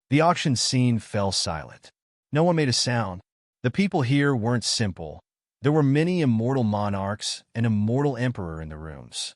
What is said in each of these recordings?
The auction scene fell silent. No one made a sound. The people here weren't simple. There were many immortal monarchs and immortal emperor in the rooms.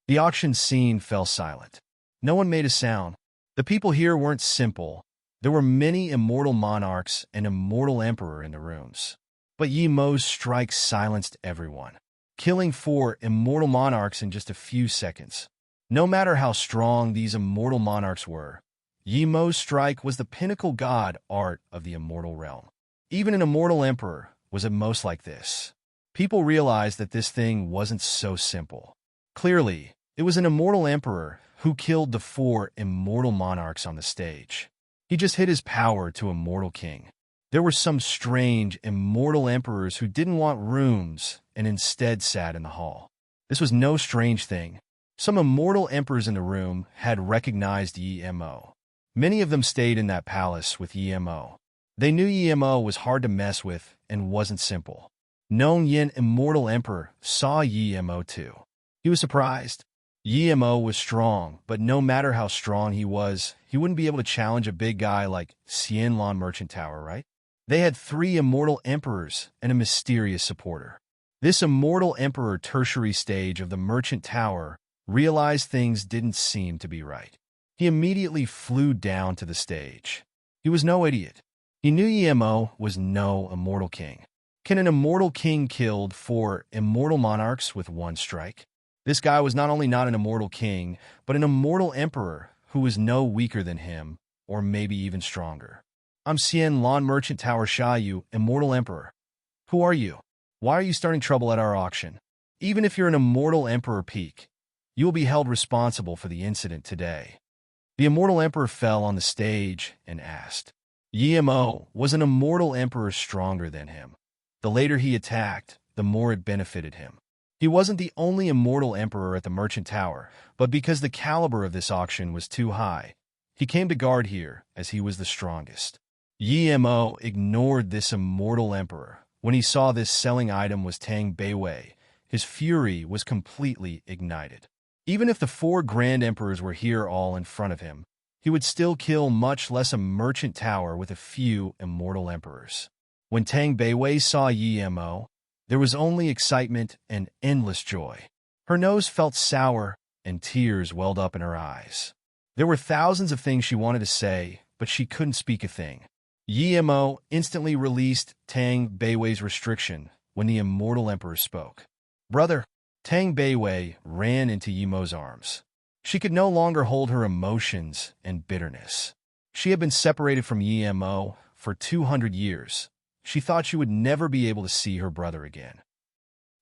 The auction scene fell silent. No one made a sound. The people here weren't simple. There were many immortal monarchs and immortal emperor in the rooms. But Yi Mo's strike silenced everyone, killing 4 immortal monarchs in just a few seconds. No matter how strong these immortal monarchs were, Yi Mo's strike was the pinnacle god art of the immortal realm. Even an immortal emperor was at most like this. People realized that this thing wasn't so simple. Clearly, it was an immortal emperor who killed the 4 immortal monarchs on the stage. He just hid his power to a mortal king. There were some strange immortal emperors who didn't want rooms and instead sat in the hall. This was no strange thing. Some immortal emperors in the room had recognized Yi Mo. Many of them stayed in that palace with Yi Mo. They knew Yi Mo was hard to mess with and wasn't simple. Nong Yin, immortal emperor, saw Yi Mo too. He was surprised. Yi Mo was strong, but no matter how strong he was, he wouldn't be able to challenge a big guy like Xianlan Merchant Tower, right? They had 3 immortal emperors and a mysterious supporter. This immortal emperor tertiary stage of the Merchant Tower realized things didn't seem to be right. He immediately flew down to the stage. He was no idiot. He knew Yi Mo was no immortal king. Can an immortal king kill 4 immortal monarchs with 1 strike? This guy was not only not an immortal king, but an immortal emperor who was no weaker than him, or maybe even stronger. I'm Xianlan Merchant Tower Sha Yu, immortal emperor. Who are you? Why are you starting trouble at our auction? Even if you're an immortal emperor peak, you will be held responsible for the incident today. The immortal emperor fell on the stage and asked. Yi Mo was an immortal emperor stronger than him. The later he attacked, the more it benefited him. He wasn't the only immortal emperor at the Merchant Tower, but because the caliber of this auction was too high, he came to guard here as he was the strongest. Yi Mo ignored this immortal emperor. When he saw this selling item was Tang Beiwei, his fury was completely ignited. Even if the 4 grand emperors were here all in front of him, he would still kill much less a merchant tower with a few immortal emperors. When Tang Beiwei saw Yi Mo, there was only excitement and endless joy. Her nose felt sour, and tears welled up in her eyes. There were thousands of things she wanted to say, but she couldn't speak a thing. Yi Mo instantly released Tang Beiwei's restriction when the immortal emperor spoke. Brother, Tang Beiwei ran into Yi Mo's arms. She could no longer hold her emotions and bitterness. She had been separated from Yi Mo for 200 years. She thought she would never be able to see her brother again.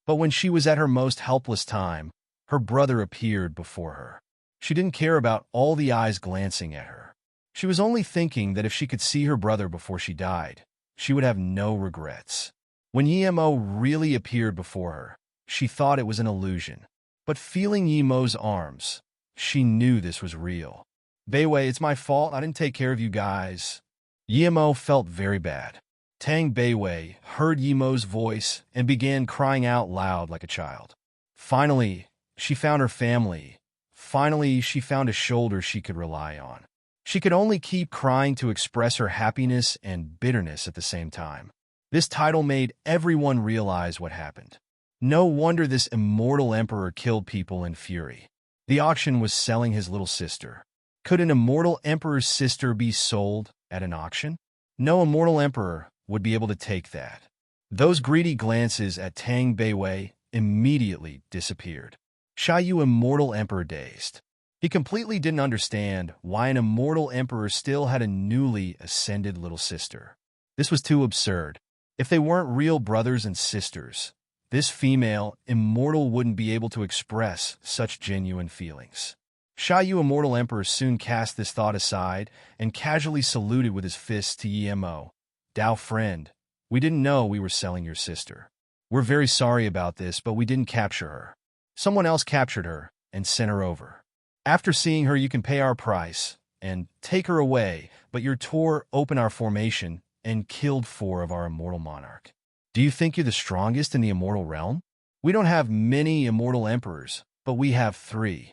But when she was at her most helpless time, her brother appeared before her. She didn't care about all the eyes glancing at her. She was only thinking that if she could see her brother before she died, she would have no regrets. When Yi Mo really appeared before her, she thought it was an illusion. But feeling Yi Mo's arms, she knew this was real. Beiwei, it's my fault. I didn't take care of you guys. Yi Mo felt very bad. Tang Beiwei heard Yi Mo's voice and began crying out loud like a child. Finally, she found her family. Finally, she found a shoulder she could rely on. She could only keep crying to express her happiness and bitterness at the same time. This title made everyone realize what happened. No wonder this immortal emperor killed people in fury. The auction was selling his little sister. Could an immortal emperor's sister be sold at an auction? No immortal emperor would be able to take that. Those greedy glances at Tang Beiwei immediately disappeared. Sha Yu, immortal emperor, dazed. He completely didn't understand why an immortal emperor still had a newly ascended little sister. This was too absurd. If they weren't real brothers and sisters, this female immortal wouldn't be able to express such genuine feelings. Sha Yu, immortal emperor, soon cast this thought aside and casually saluted with his fists to Yi Mo. Dao friend, we didn't know we were selling your sister. We're very sorry about this, but we didn't capture her. Someone else captured her and sent her over. After seeing her, you can pay our price and take her away, but you tore open our formation and killed 4 of our immortal monarch. Do you think you're the strongest in the immortal realm? We don't have many immortal emperors, but we have 3.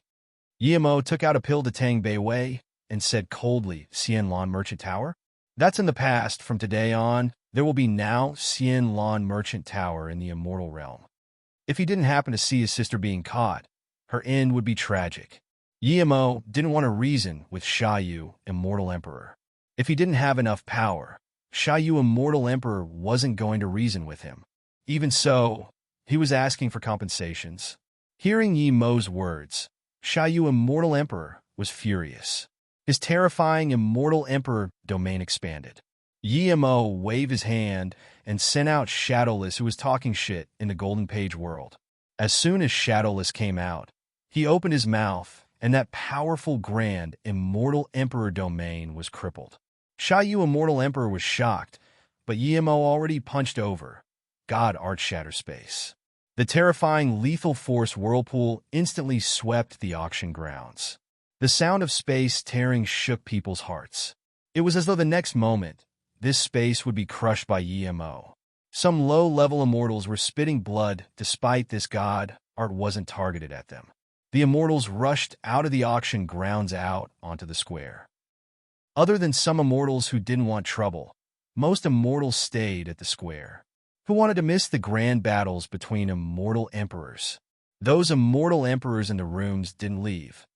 Yi Mo took out a pill to Tang Beiwei and said coldly, Xianlan Merchant Tower? That's in the past. From today on, there will be now Xianlan Merchant Tower in the immortal realm. If he didn't happen to see his sister being caught, her end would be tragic. Yimo didn't want to reason with Sha Yu, Immortal Emperor. If he didn't have enough power, Sha Yu, Immortal Emperor, wasn't going to reason with him. Even so, he was asking for compensations. Hearing Yimo's words, Sha Yu, Immortal Emperor, was furious. His terrifying Immortal Emperor domain expanded. Yimo waved his hand and sent out Shadowless, who was talking shit in the Golden Page world. As soon as Shadowless came out, he opened his mouth, and that powerful grand Immortal Emperor domain was crippled. Sha Yu, Immortal Emperor, was shocked, but Yimo already punched over God Art Shatter Space. The terrifying Lethal Force Whirlpool instantly swept the auction grounds. The sound of space tearing shook people's hearts. It was as though the next moment, this space would be crushed by Yimo. Some low-level immortals were spitting blood despite this God Art wasn't targeted at them. The immortals rushed out of the auction grounds out onto the square. Other than some immortals who didn't want trouble, most immortals stayed at the square. Who wanted to miss the grand battles between immortal emperors? Those immortal emperors in the rooms didn't leave.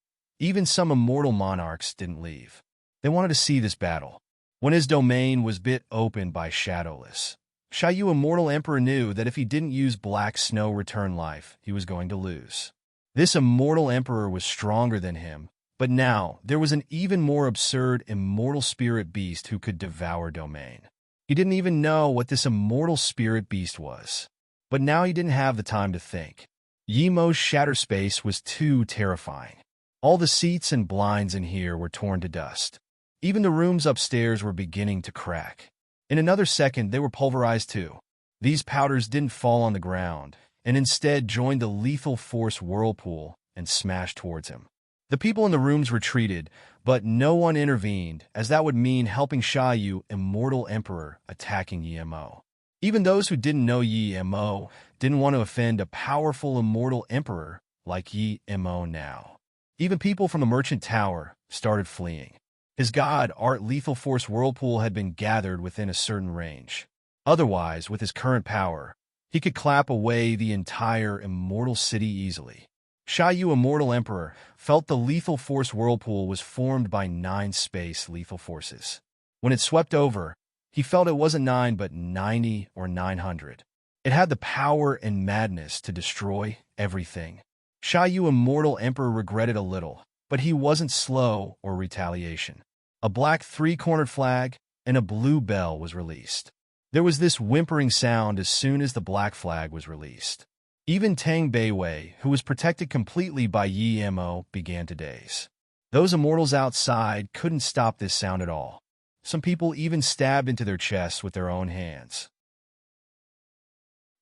Even some immortal monarchs didn't leave. They wanted to see this battle. When his domain was bit open by Shadowless, Sha Yu, Immortal Emperor, knew that if he didn't use Black Snow Return Life, he was going to lose. This Immortal Emperor was stronger than him, but now there was an even more absurd Immortal Spirit Beast who could devour domain. He didn't even know what this Immortal Spirit Beast was. But now he didn't have the time to think. Yimo's Shatter Space was too terrifying. All the seats and blinds in here were torn to dust. Even the rooms upstairs were beginning to crack. In another second, they were pulverized too. These powders didn't fall on the ground, and instead joined the Lethal Force Whirlpool and smashed towards him. The people in the rooms retreated, but no one intervened, as that would mean helping Sha Yu, Immortal Emperor, attacking Yimo. Even those who didn't know Yimo didn't want to offend a powerful Immortal Emperor like Yimo now. Even people from the Merchant Tower started fleeing. His God Art Lethal Force Whirlpool had been gathered within a certain range. Otherwise, with his current power, he could clap away the entire Immortal City easily. Sha Yu, Immortal Emperor, felt the Lethal Force Whirlpool was formed by 9 space lethal forces. When it swept over, he felt it wasn't 9 but 90 or 900. It had the power and madness to destroy everything. Sha Yu, Immortal Emperor, regretted a little, but he wasn't slow or retaliation. A black 3-cornered flag and a blue bell was released. There was this whimpering sound as soon as the black flag was released. Even Tang Beiwei, who was protected completely by Yimo, began to daze. Those immortals outside couldn't stop this sound at all. Some people even stabbed into their chests with their own hands.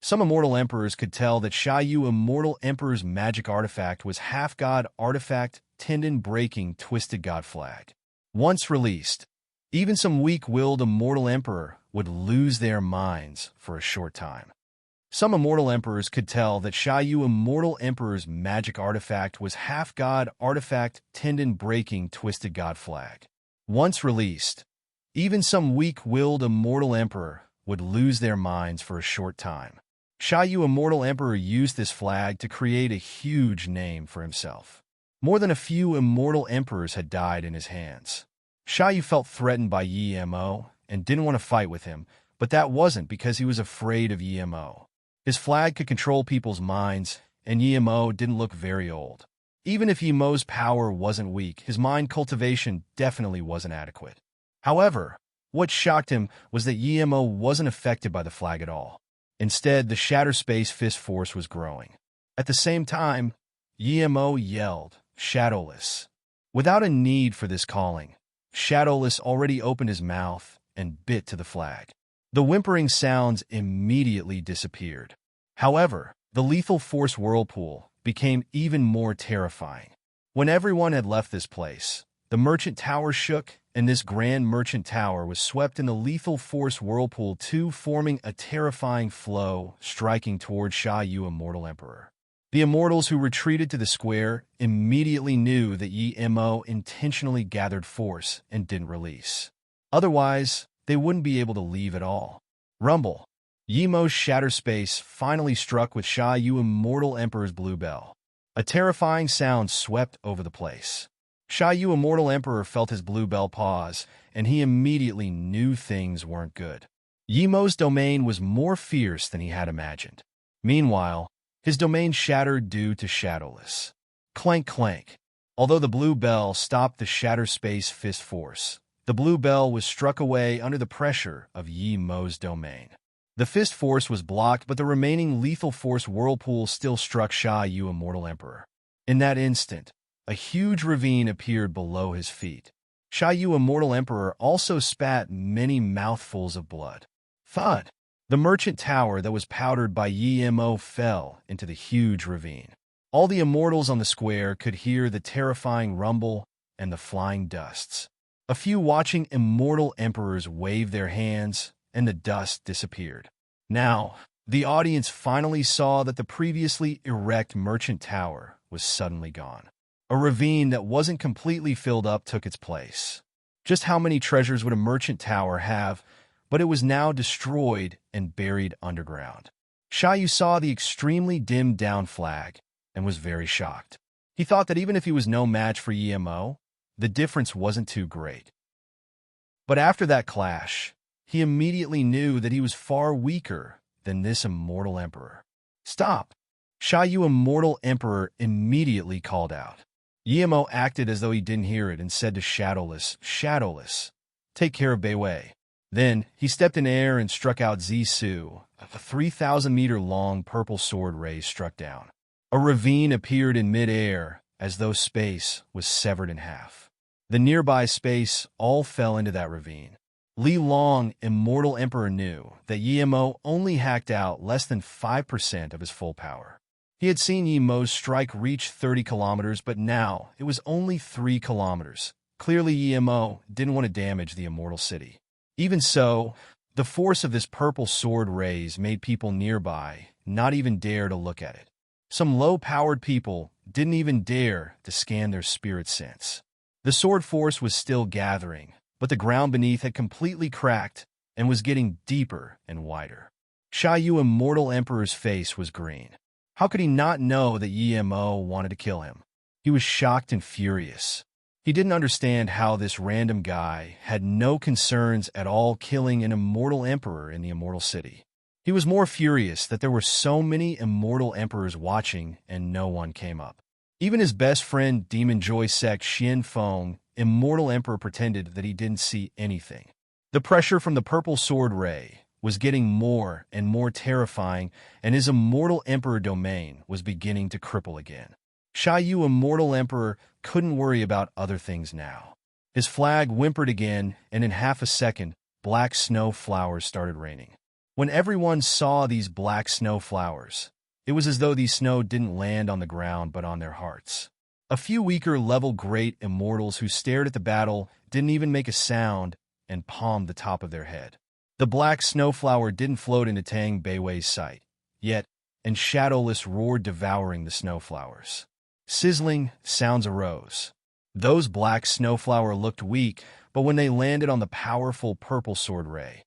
Some immortal emperors could tell that Sha Yu, Immortal Emperor's magic artifact was half-god artifact, tendon-breaking Twisted God Flag. Once released, even some weak-willed immortal emperor would lose their minds for a short time. Some immortal emperors could tell that Sha Yu, Immortal Emperor's magic artifact was half-god artifact, tendon-breaking Twisted God Flag. Once released, even some weak-willed immortal emperor would lose their minds for a short time. Sha Yu, Immortal Emperor, used this flag to create a huge name for himself. More than a few immortal emperors had died in his hands. Sha Yu felt threatened by Yimo and didn't want to fight with him, but that wasn't because he was afraid of Yimo. His flag could control people's minds, and Yimo didn't look very old. Even if Yimo's power wasn't weak, his mind cultivation definitely wasn't adequate. However, what shocked him was that Yimo wasn't affected by the flag at all. Instead, the Shatter Space Fist Force was growing. At the same time, Yimo yelled, Shadowless. Without a need for this calling, Shadowless already opened his mouth and bit to the flag. The whimpering sounds immediately disappeared. However, the Lethal Force Whirlpool became even more terrifying. When everyone had left this place, the Merchant Tower shook, and this Grand Merchant Tower was swept in the Lethal Force Whirlpool too, forming a terrifying flow, striking toward Sha Yu, Immortal Emperor. The immortals who retreated to the square immediately knew that Yi-Mo intentionally gathered force and didn't release. Otherwise, they wouldn't be able to leave at all. Rumble. Yi-Mo's shatter space finally struck with Sha Yu Immortal Emperor's blue bell. A terrifying sound swept over the place. Sha Yu Immortal Emperor felt his blue bell pause, and he immediately knew things weren't good. Yi-Mo's domain was more fierce than he had imagined. Meanwhile, his domain shattered due to Shadowless. Clank clank. Although the blue bell stopped the shatter space fist force, the blue bell was struck away under the pressure of Yi-Mo's domain. The fist force was blocked, but the remaining lethal force whirlpool still struck Sha Yu Immortal Emperor. In that instant, a huge ravine appeared below his feet. Sha Yu Immortal Emperor also spat many mouthfuls of blood. Thud! The merchant tower that was powdered by Yi-Mo fell into the huge ravine. All the immortals on the square could hear the terrifying rumble and the flying dusts. A few watching immortal emperors waved their hands, and the dust disappeared. Now, the audience finally saw that the previously erect merchant tower was suddenly gone. A ravine that wasn't completely filled up took its place. Just how many treasures would a merchant tower have? But it was now destroyed and buried underground. Sha Yu saw the extremely dimmed-down flag and was very shocked. He thought that even if he was no match for Yi-Mo, the difference wasn't too great. But after that clash, he immediately knew that he was far weaker than this immortal emperor. Stop! Sha Yu Immortal Emperor immediately called out. Yi-Mo acted as though he didn't hear it and said to Shadowless, "Shadowless, take care of Beiwei." Then, he stepped in air and struck out Zisu. A 3,000-meter-long purple sword ray struck down. A ravine appeared in mid-air, as though space was severed in half. The nearby space all fell into that ravine. Li Long, Immortal Emperor, knew that Yi-Mo only hacked out less than 5% of his full power. He had seen Yi-Mo's strike reach 30 kilometers, but now it was only 3 kilometers. Clearly, Yi-Mo didn't want to damage the immortal city. Even so, the force of this purple sword rays made people nearby not even dare to look at it. Some low-powered people didn't even dare to scan their spirit sense. The sword force was still gathering, but the ground beneath had completely cracked and was getting deeper and wider. Sha Yu Immortal Emperor's face was green. How could he not know that Yi-Mo wanted to kill him? He was shocked and furious. He didn't understand how this random guy had no concerns at all killing an immortal emperor in the immortal city. He was more furious that there were so many immortal emperors watching and no one came up. Even his best friend, Demon Joy Sect Xian Feng, Immortal Emperor, pretended that he didn't see anything. The pressure from the purple sword ray was getting more and more terrifying, and his Immortal Emperor domain was beginning to cripple again. Sha Yu Immortal Emperor couldn't worry about other things now. His flag whimpered again, and in half a second, black snow flowers started raining. When everyone saw these black snow flowers, it was as though these snow didn't land on the ground but on their hearts. A few weaker level great immortals who stared at the battle didn't even make a sound and palmed the top of their head. The black snowflower didn't float into Tang Beiwei's sight, yet, and Shadowless roared, devouring the snowflowers. Sizzling sounds arose. Those black snowflower looked weak, but when they landed on the powerful purple sword ray,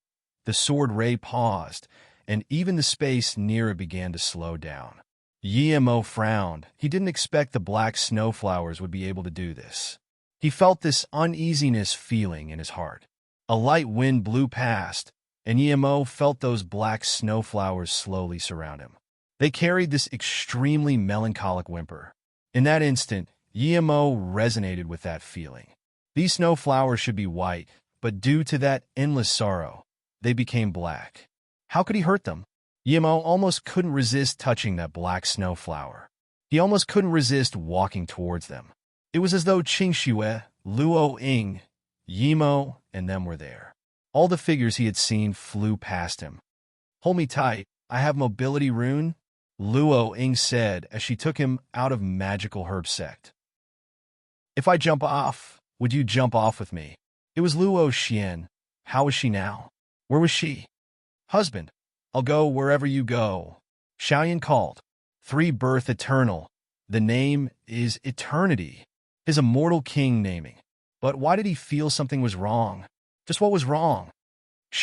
the sword ray paused, and even the space near it began to slow down. Yi-Mo frowned. He didn't expect the black snowflowers would be able to do this. He felt this uneasiness feeling in his heart. A light wind blew past, and Yi-Mo felt those black snowflowers slowly surround him. They carried this extremely melancholic whimper. In that instant, Yi-Mo resonated with that feeling. These snowflowers should be white, but due to that endless sorrow, they became black. How could he hurt them? Yi-Mo almost couldn't resist touching that black snowflower. He almost couldn't resist walking towards them. It was as though Qing Xue, Luo Ying, Yi-Mo, and them were there. All the figures he had seen flew past him. "Hold me tight, I have mobility rune," Luo Ying said as she took him out of magical herb sect. "If I jump off, would you jump off with me?" It was Luo Xian. How was she now? Where was she? "Husband, I'll go wherever you go," Xiaoyan called. Three birth eternal. The name is eternity. His immortal king naming. But why did he feel something was wrong? Just what was wrong?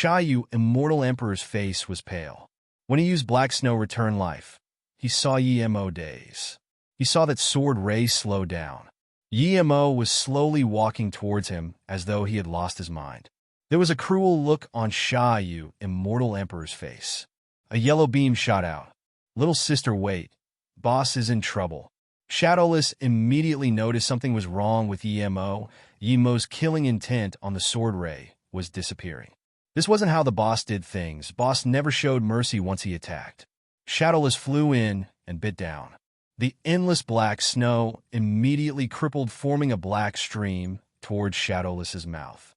Yu, immortal emperor's face was pale. When he used Black Snow Return Life, he saw Mo days. He saw that sword ray slow down. Mo was slowly walking towards him as though he had lost his mind. There was a cruel look on Yu, immortal emperor's face. A yellow beam shot out. Little sister, wait. Boss is in trouble. Shadowless immediately noticed something was wrong with Mo. Mo's killing intent on the sword ray was disappearing. This wasn't how the boss did things. Boss never showed mercy once he attacked. Shadowless flew in and bit down. The endless black snow immediately crippled, forming a black stream towards Shadowless's mouth.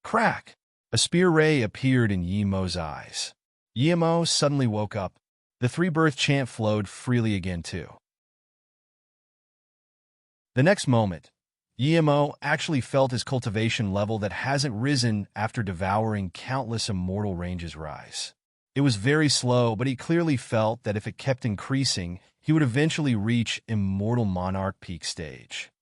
Crack! A spear ray appeared in Mo's eyes. Mo suddenly woke up. The three-birth chant flowed freely again, too. The next moment, Mo actually felt his cultivation level that hasn't risen after devouring countless immortal ranges rise. It was very slow, but he clearly felt that if it kept increasing, he would eventually reach Immortal Monarch peak stage.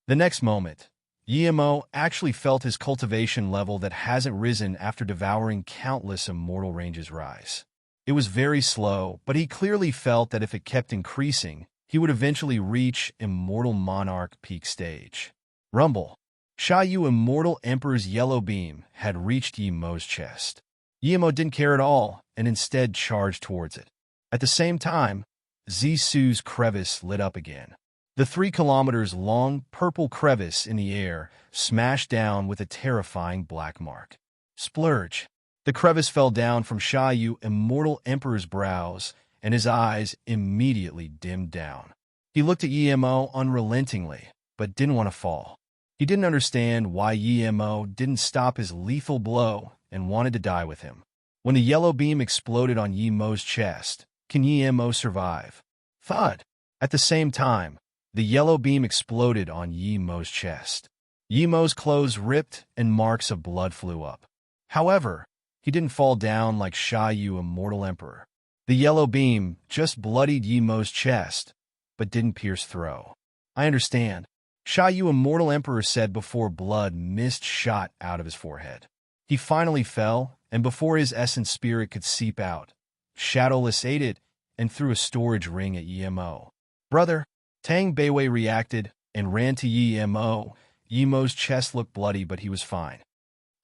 The next moment, Mo actually felt his cultivation level that hasn't risen after devouring countless immortal ranges rise. It was very slow, but he clearly felt that if it kept increasing, he would eventually reach Immortal Monarch peak stage. Rumble. Yu, immortal emperor's yellow beam had reached Mo's chest. Mo didn't care at all and instead charged towards it. At the same time, Zisu's crevice lit up again. The 3 kilometers long purple crevice in the air smashed down with a terrifying black mark. Splurge. The crevice fell down from Yu, immortal emperor's brows, and his eyes immediately dimmed down. He looked at Mo unrelentingly, but didn't want to fall. He didn't understand why Mo didn't stop his lethal blow and wanted to die with him. When the yellow beam exploded on Mo's chest, can Mo survive? Thud. At the same time, the yellow beam exploded on Mo's chest. Mo's clothes ripped and marks of blood flew up. However, he didn't fall down like Yu, immortal emperor. The yellow beam just bloodied Mo's chest, but didn't pierce through. I understand. Yu, immortal emperor said before blood mist shot out of his forehead. He finally fell, and before his essence spirit could seep out, Shadowless ate it and threw a storage ring at Mo. Brother, Tang Beiwei reacted and ran to Mo. Mo's chest looked bloody, but he was fine.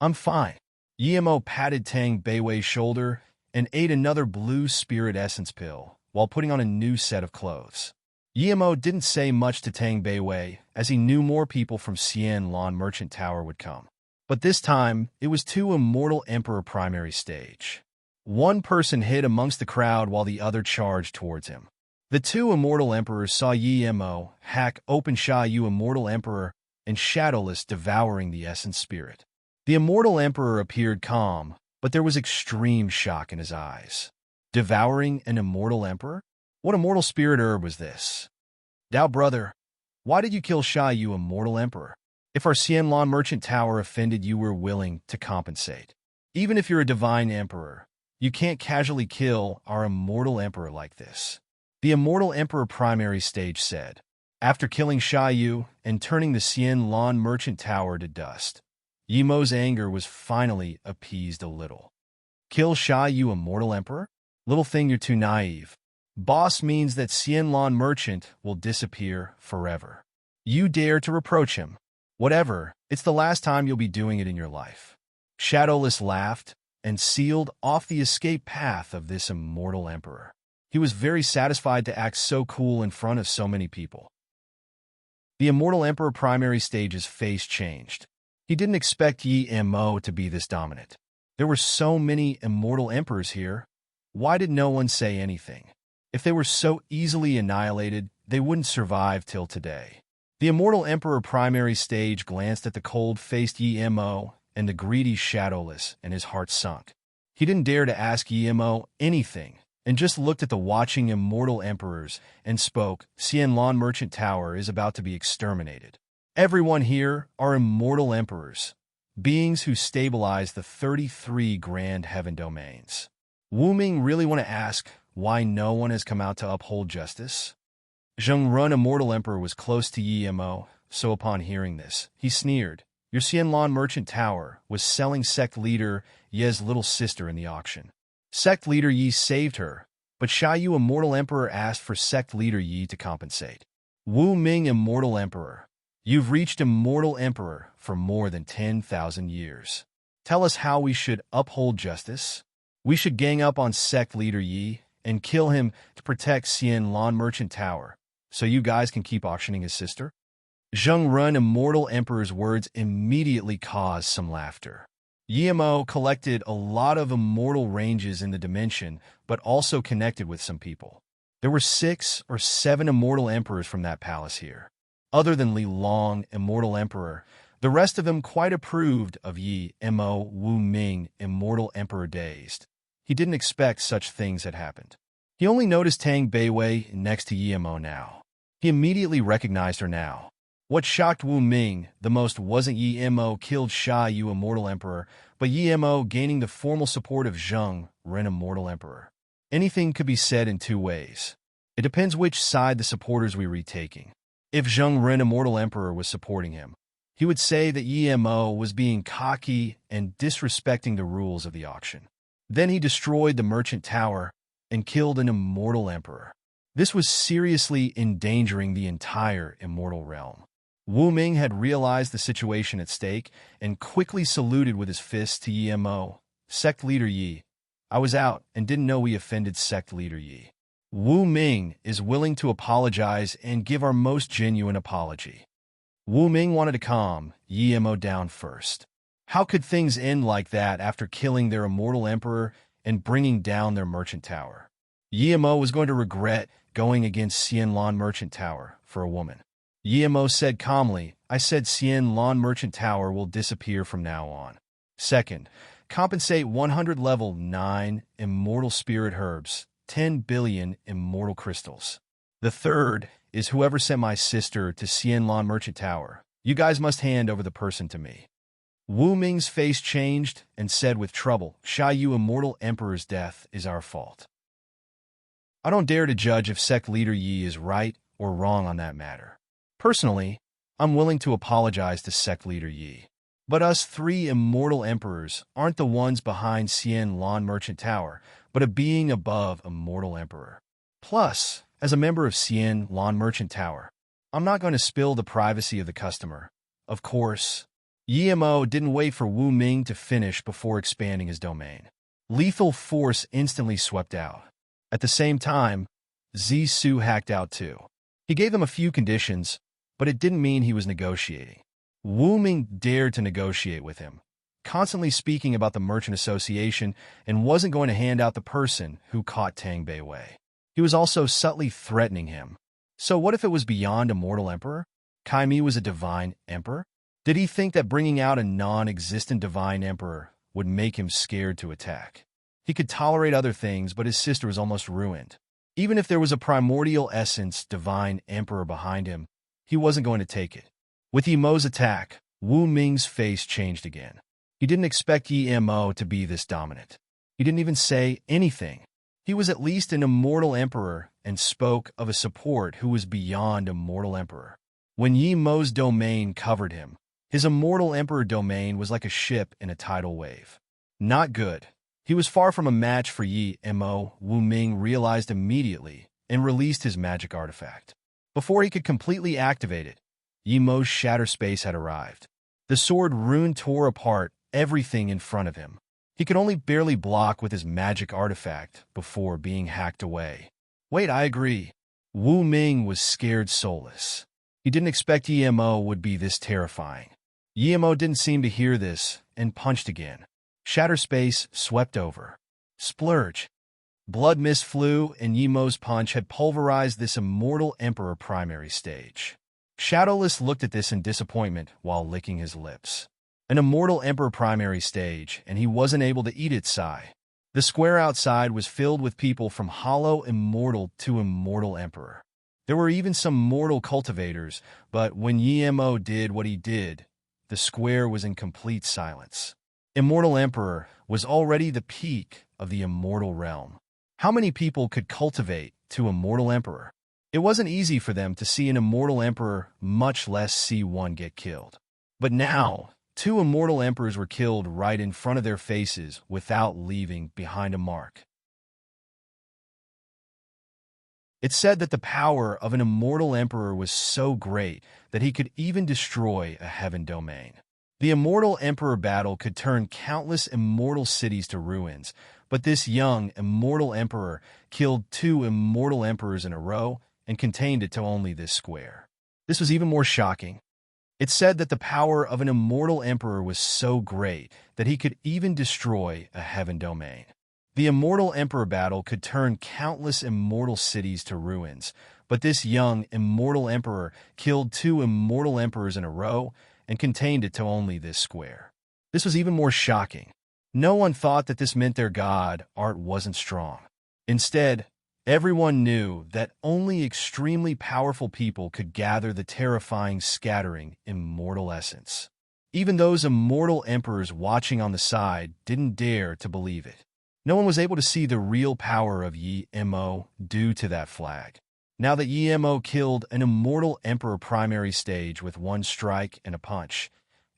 I'm fine. Mo patted Tang Beiwei's shoulder and ate another blue spirit essence pill while putting on a new set of clothes. Mo didn't say much to Tang Beiwei as he knew more people from Xian Lan Merchant Tower would come. But this time, it was 2 Immortal Emperor primary stage. One person hid amongst the crowd while the other charged towards him. The 2 Immortal Emperors saw Mo hack open Yu, Immortal Emperor, and Shadowless devouring the Essence Spirit. The Immortal Emperor appeared calm, but there was extreme shock in his eyes. Devouring an Immortal Emperor? What immortal spirit herb was this? Dao brother, why did you kill Yu, Immortal Emperor? If our Xianlan Merchant Tower offended you, we're willing to compensate. Even if you're a divine emperor, you can't casually kill our Immortal Emperor like this. The Immortal Emperor primary stage said, after killing Yu and turning the Xianlan Merchant Tower to dust. Mo's anger was finally appeased a little. Kill Yu, Immortal Emperor? Little thing, you're too naive. Boss means that Xianlan Merchant will disappear forever. You dare to reproach him? Whatever, it's the last time you'll be doing it in your life. Shadowless laughed and sealed off the escape path of this Immortal Emperor. He was very satisfied to act so cool in front of so many people. The Immortal Emperor primary stage's face changed. He didn't expect Mo to be this dominant. There were so many Immortal Emperors here. Why did no one say anything? If they were so easily annihilated, they wouldn't survive till today. The Immortal Emperor primary stage glanced at the cold-faced Mo and the greedy Shadowless, and his heart sunk. He didn't dare to ask Mo anything, and just looked at the watching Immortal Emperors and spoke, Xianlan Merchant Tower is about to be exterminated. Everyone here are Immortal Emperors, beings who stabilize the 33 Grand Heaven Domains. Wu Ming really want to ask, why no one has come out to uphold justice? Zheng Run, Immortal Emperor, was close to Yi Mo, so upon hearing this, he sneered. Your Xianlan merchant tower was selling sect leader Ye's little sister in the auction. Sect leader Yi saved her, but Sha Yu, Immortal Emperor, asked for sect leader Yi to compensate. Wu Ming, Immortal Emperor. You've reached Immortal Emperor for more than 10,000 years. Tell us how we should uphold justice? We should gang up on sect leader Yi and kill him to protect Xianlan merchant tower, so you guys can keep auctioning his sister? Zheng Run, Immortal Emperor's words immediately caused some laughter. Yi Mo collected a lot of immortal ranges in the dimension, but also connected with some people. There were 6 or 7 Immortal Emperors from that palace here. Other than Li Long, Immortal Emperor, the rest of them quite approved of Yi Mo. Wu Ming, Immortal Emperor, dazed. He didn't expect such things had happened. He only noticed Tang Beiwei next to Yi Mo now. He immediately recognized her now. What shocked Wu Ming the most wasn't Yi Mo killed Sha Yu, Immortal Emperor, but Yi Mo gaining the formal support of Zheng Ren, Immortal Emperor. Anything could be said in 2 ways. It depends which side the supporters we read taking. If Zheng Ren, Immortal Emperor, was supporting him, he would say that Yi Mo was being cocky and disrespecting the rules of the auction. Then he destroyed the merchant tower and killed an Immortal Emperor. This was seriously endangering the entire immortal realm. Wu Ming had realized the situation at stake and quickly saluted with his fist to Yi Mo. Sect leader Yi. I was out and didn't know we offended sect leader Yi. Wu Ming is willing to apologize and give our most genuine apology. Wu Ming wanted to calm Yi Mo down first. How could things end like that after killing their immortal emperor and bringing down their merchant tower? Yi Mo was going to regret going against Xianlan merchant tower for a woman. Yi Mo said calmly, I said Xianlan merchant tower will disappear from now on. Second, compensate 100 level 9 immortal spirit herbs, 10 billion immortal crystals. The third is whoever sent my sister to Xianlan merchant tower. You guys must hand over the person to me. Wu Ming's face changed and said with trouble, Sha Yu, Immortal Emperor's death is our fault. I don't dare to judge if sect leader Yi is right or wrong on that matter. Personally, I'm willing to apologize to sect leader Yi. But us 3 immortal emperors aren't the ones behind Xianlan merchant tower, but a being above immortal emperor. Plus, as a member of Xianlan merchant tower, I'm not going to spill the privacy of the customer. Of course, Yi Mo didn't wait for Wu Ming to finish before expanding his domain. Lethal force instantly swept out. At the same time, Zhisu hacked out too. He gave them a few conditions, but it didn't mean he was negotiating. Wu Ming dared to negotiate with him, constantly speaking about the Merchant Association, and wasn't going to hand out the person who caught Tang Beiwei. He was also subtly threatening him. So what if it was beyond Immortal Emperor? Kai Mi was a divine emperor? Did he think that bringing out a non-existent divine emperor would make him scared to attack? He could tolerate other things, but his sister was almost ruined. Even if there was a primordial essence divine emperor behind him, he wasn't going to take it. With Yi Mo's attack, Wu Ming's face changed again. He didn't expect Yi Mo to be this dominant. He didn't even say anything. He was at least an immortal emperor and spoke of a support who was beyond immortal emperor. When Yi Mo's domain covered him, his immortal emperor domain was like a ship in a tidal wave. Not good. He was far from a match for Yi Mo. Wu Ming realized immediately and released his magic artifact. Before he could completely activate it, Yi Mo's shatter space had arrived. The sword rune tore apart everything in front of him. He could only barely block with his magic artifact before being hacked away. Wait, I agree. Wu Ming was scared soulless. He didn't expect Yi Mo would be this terrifying. Yi Mo didn't seem to hear this and punched again. Shatter space swept over. Splurge. Blood mist flew, and Yi Mo's punch had pulverized this immortal emperor primary stage. Shadowless looked at this in disappointment while licking his lips. An immortal emperor primary stage, and he wasn't able to eat its sigh. The square outside was filled with people from hollow immortal to immortal emperor. There were even some mortal cultivators, but when Yi Mo did what he did, the square was in complete silence. Immortal Emperor was already the peak of the immortal realm. How many people could cultivate to immortal emperor? It wasn't easy for them to see an immortal emperor, much less see one get killed. But now, two immortal emperors were killed right in front of their faces without leaving behind a mark. It's said that the power of an immortal emperor was so great that he could even destroy a heaven domain. The immortal emperor battle could turn countless immortal cities to ruins, but this young immortal emperor killed two immortal emperors in a row and contained it to only this square. This was even more shocking. It's said that the power of an immortal emperor was so great that he could even destroy a heaven domain. The immortal emperor battle could turn countless immortal cities to ruins, but this young immortal emperor killed two immortal emperors in a row and contained it to only this square. This was even more shocking. No one thought that this meant their god, art, wasn't strong. Instead, everyone knew that only extremely powerful people could gather the terrifying, scattering, immortal essence. Even those immortal emperors watching on the side didn't dare to believe it. No one was able to see the real power of Yi Mo due to that flag. Now that Yi Mo killed an immortal emperor primary stage with one strike and a punch,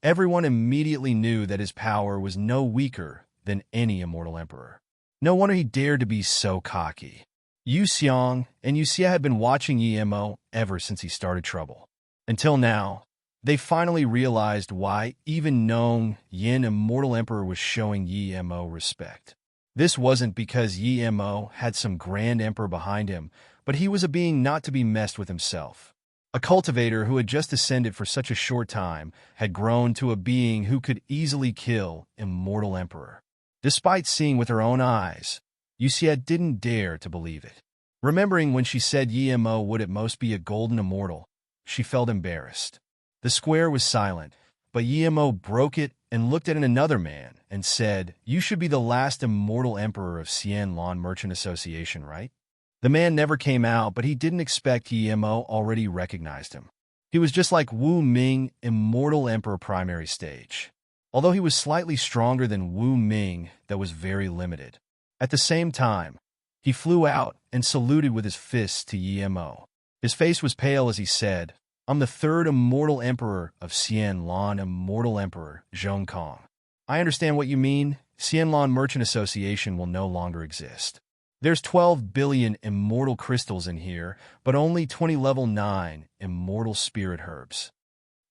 everyone immediately knew that his power was no weaker than any immortal emperor. No wonder he dared to be so cocky. Yu Xiong and Yu Xie had been watching Yi Mo ever since he started trouble. Until now, they finally realized why even known Yin immortal emperor was showing Yi Mo respect. This wasn't because Yi Mo had some grand emperor behind him, but he was a being not to be messed with himself. A cultivator who had just ascended for such a short time had grown to a being who could easily kill immortal emperor. Despite seeing with her own eyes, Yu Xie didn't dare to believe it. Remembering when she said Yi Mo would at most be a golden immortal, she felt embarrassed. The square was silent, but Yi Mo broke it and looked at another man and said, "You should be the last immortal emperor of Xianlan Merchant Association, right?" The man never came out, but he didn't expect Yi Mo already recognized him. He was just like Wu Ming, immortal emperor primary stage. Although he was slightly stronger than Wu Ming, that was very limited. At the same time, he flew out and saluted with his fists to Yi Mo. His face was pale as he said, "I'm the third immortal emperor of Xianlan, immortal emperor Zhong Kong. I understand what you mean. Xianlan Merchant Association will no longer exist. There's 12 billion immortal crystals in here, but only 20 level 9 immortal spirit herbs."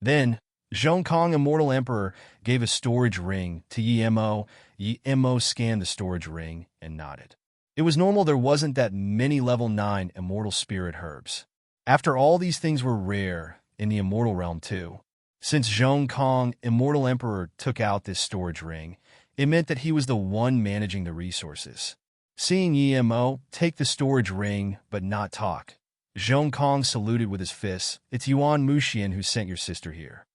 Then, Zhong Kong, immortal emperor, gave a storage ring to Yi Mo. Yi Mo scanned the storage ring and nodded. It was normal there wasn't that many level 9 immortal spirit herbs. After all, these things were rare in the immortal realm too. Since Zhong Kong, immortal emperor, took out this storage ring, it meant that he was the one managing the resources. Seeing Yi Mo take the storage ring but not talk, Zhong Kong saluted with his fists. "It's Yuan Muxian who sent your sister here."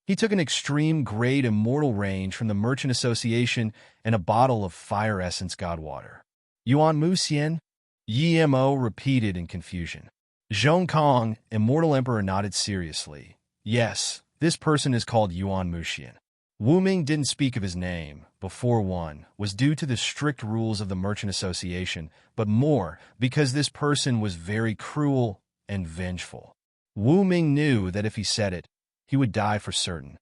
He took an extreme grade immortal range from the Merchant Association and a bottle of fire essence god water. "Yuan Muxian?" Yi Mo repeated in confusion. Zhong Kong, immortal emperor, nodded seriously. "Yes, this person is called Yuan Muxian." Wu Ming didn't speak of his name before one was due to the strict rules of the Merchant Association, but more because this person was very cruel and vengeful. Wu Ming knew that if he said it, he would die for certain.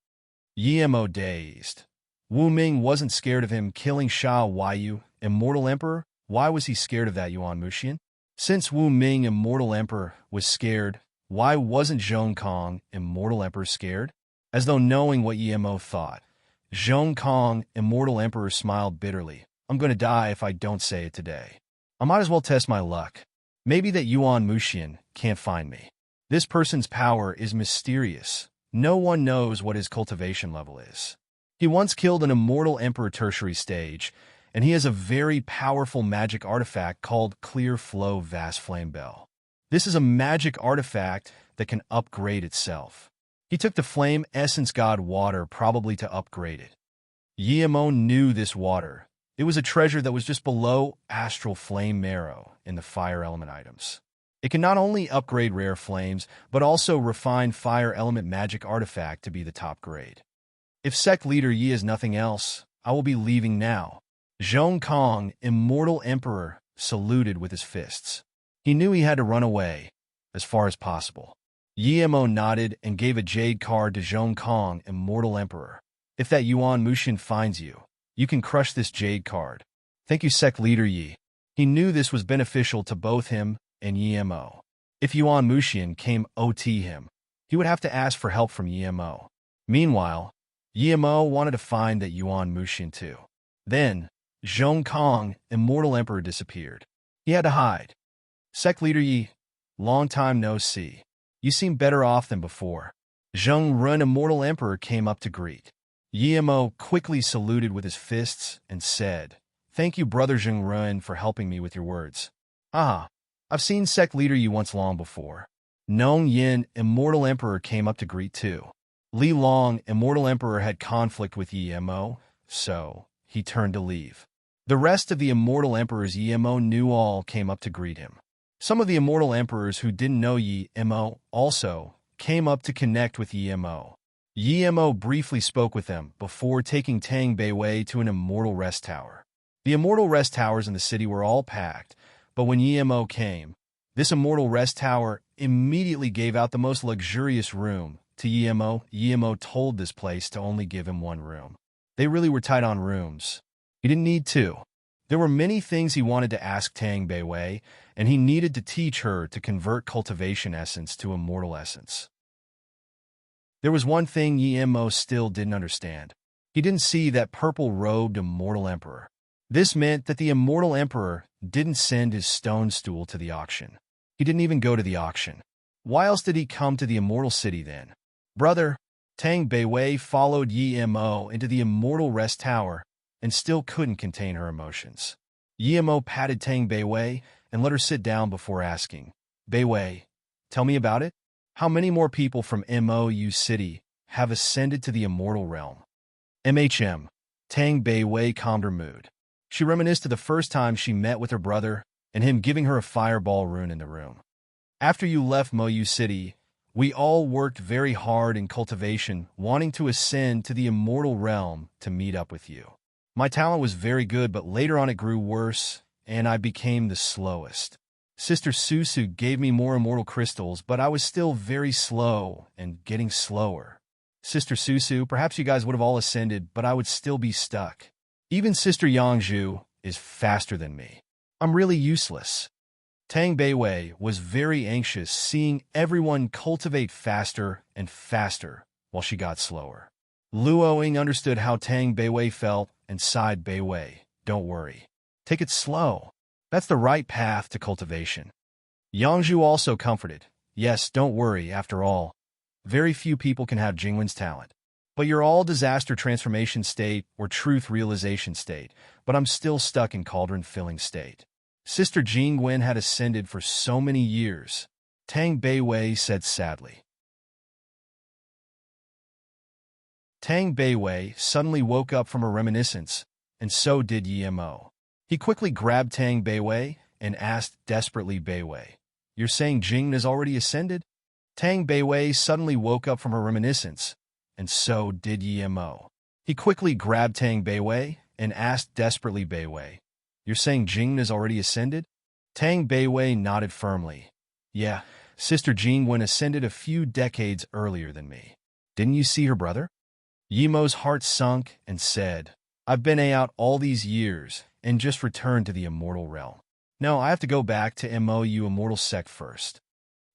Yi Mo dazed. Wu Ming wasn't scared of him killing Sha Waiyu, immortal emperor. Why was he scared of that Yuan Muxian? Since Wu Ming, immortal emperor, was scared, why wasn't Zhong Kong, immortal emperor, scared? As though knowing what Yi Mo thought, Zhong Kong, immortal emperor, smiled bitterly. "I'm going to die if I don't say it today. I might as well test my luck. Maybe that Yuan Muxian can't find me. This person's power is mysterious. No one knows what his cultivation level is. He once killed an immortal emperor tertiary stage, and he has a very powerful magic artifact called Clear Flow Vast Flame Bell. This is a magic artifact that can upgrade itself. He took the Flame Essence God water probably to upgrade it. Yi Mo knew this water. It was a treasure that was just below Astral Flame Marrow in the Fire Element items. It can not only upgrade rare flames, but also refine Fire Element magic artifact to be the top grade. If Sect Leader Yi is nothing else, I will be leaving now. Zhong Kong, immortal emperor, saluted with his fists. He knew he had to run away, as far as possible. Yimo nodded and gave a jade card to Zhong Kong, immortal emperor. If that Yuan Mushin finds you, you can crush this jade card. Thank you, sect leader Yi. He knew this was beneficial to both him and Yimo. If Yuan Mushin came OT him, he would have to ask for help from Yimo. Meanwhile, Yimo wanted to find that Yuan Mushin too. Then, Zhong Kong, immortal emperor, disappeared. He had to hide. Sect leader Yi, long time no see. You seem better off than before. Zheng Run, immortal emperor, came up to greet. Yimo quickly saluted with his fists and said, "Thank you, brother Zheng Run, for helping me with your words. Ah, I've seen sect leader Yi once long before." Nong Yin, immortal emperor, came up to greet too. Li Long, immortal emperor, had conflict with Yimo, so he turned to leave. The rest of the immortal emperors Yimo knew all came up to greet him. Some of the immortal emperors who didn't know Yimo also came up to connect with Yimo. Yimo briefly spoke with them before taking Tang Beiwei to an immortal rest tower. The immortal rest towers in the city were all packed, but when Yimo came, this immortal rest tower immediately gave out the most luxurious room to Yimo. Yimo told this place to only give him one room. They really were tight on rooms. He didn't need two. There were many things he wanted to ask Tang Beiwei, and he needed to teach her to convert cultivation essence to immortal essence. There was one thing Yimo still didn't understand. He didn't see that purple-robed immortal emperor. This meant that the immortal emperor didn't send his stone stool to the auction. He didn't even go to the auction. Why else did he come to the immortal city then? Brother, Tang Beiwei followed Yimo into the immortal rest tower and still couldn't contain her emotions. Yimo patted Tang Beiwei and let her sit down before asking, "Beiwei, tell me about it? How many more people from MOU City have ascended to the immortal realm?" Tang Beiwei calmed her mood. She reminisced of the first time she met with her brother and him giving her a fireball rune in the room. "After you left MOU City, we all worked very hard in cultivation, wanting to ascend to the immortal realm to meet up with you. My talent was very good, but later on it grew worse, and I became the slowest. Sister Susu gave me more immortal crystals, but I was still very slow and getting slower. Sister Susu, perhaps you guys would have all ascended, but I would still be stuck. Even Sister Yangzhu is faster than me. I'm really useless." Tang Beiwei was very anxious seeing everyone cultivate faster and faster while she got slower. Luo Ying understood how Tang Beiwei felt and sighed. "Beiwei, don't worry. Take it slow. That's the right path to cultivation." Yangzhu also comforted. "Yes, don't worry, after all. Very few people can have Jingwen's talent. But you're all disaster transformation state or truth realization state, but I'm still stuck in cauldron filling state. Sister Jingwen had ascended for so many years," Tang Beiwei said sadly. Tang Beiwei suddenly woke up from a reminiscence, and so did Yimo. He quickly grabbed Tang Beiwei and asked desperately, "Beiwei, you're saying Jing has already ascended?" Tang Beiwei suddenly woke up from her reminiscence, and so did Yimo. He quickly grabbed Tang Beiwei and asked desperately, "Beiwei, you're saying Jing has already ascended?" Tang Beiwei nodded firmly. "Yeah, Sister Jingwen ascended a few decades earlier than me. Didn't you see her brother?" Yimo's heart sunk and said, "I've been out all these years and just returned to the immortal realm. No, I have to go back to MOU Immortal Sect first."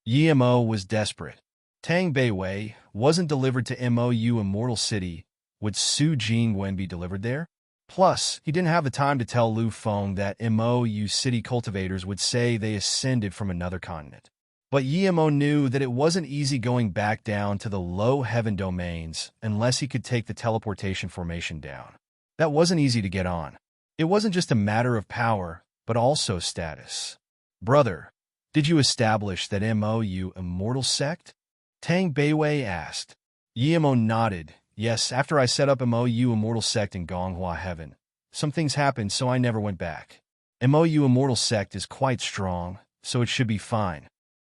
Yimo was desperate. Tang Beiwei wasn't delivered to MOU Immortal City. Would Su Jingwen be delivered there? Plus, he didn't have the time to tell Lu Feng that MOU City cultivators would say they ascended from another continent. But Yimo knew that it wasn't easy going back down to the low heaven domains unless he could take the teleportation formation down. That wasn't easy to get on. It wasn't just a matter of power, but also status. "Brother, did you establish that MOU Immortal Sect?" Tang Beiwei asked. Yimo nodded. "Yes, after I set up MOU Immortal Sect in Gonghua Heaven. Some things happened, so I never went back. MOU Immortal Sect is quite strong, so it should be fine."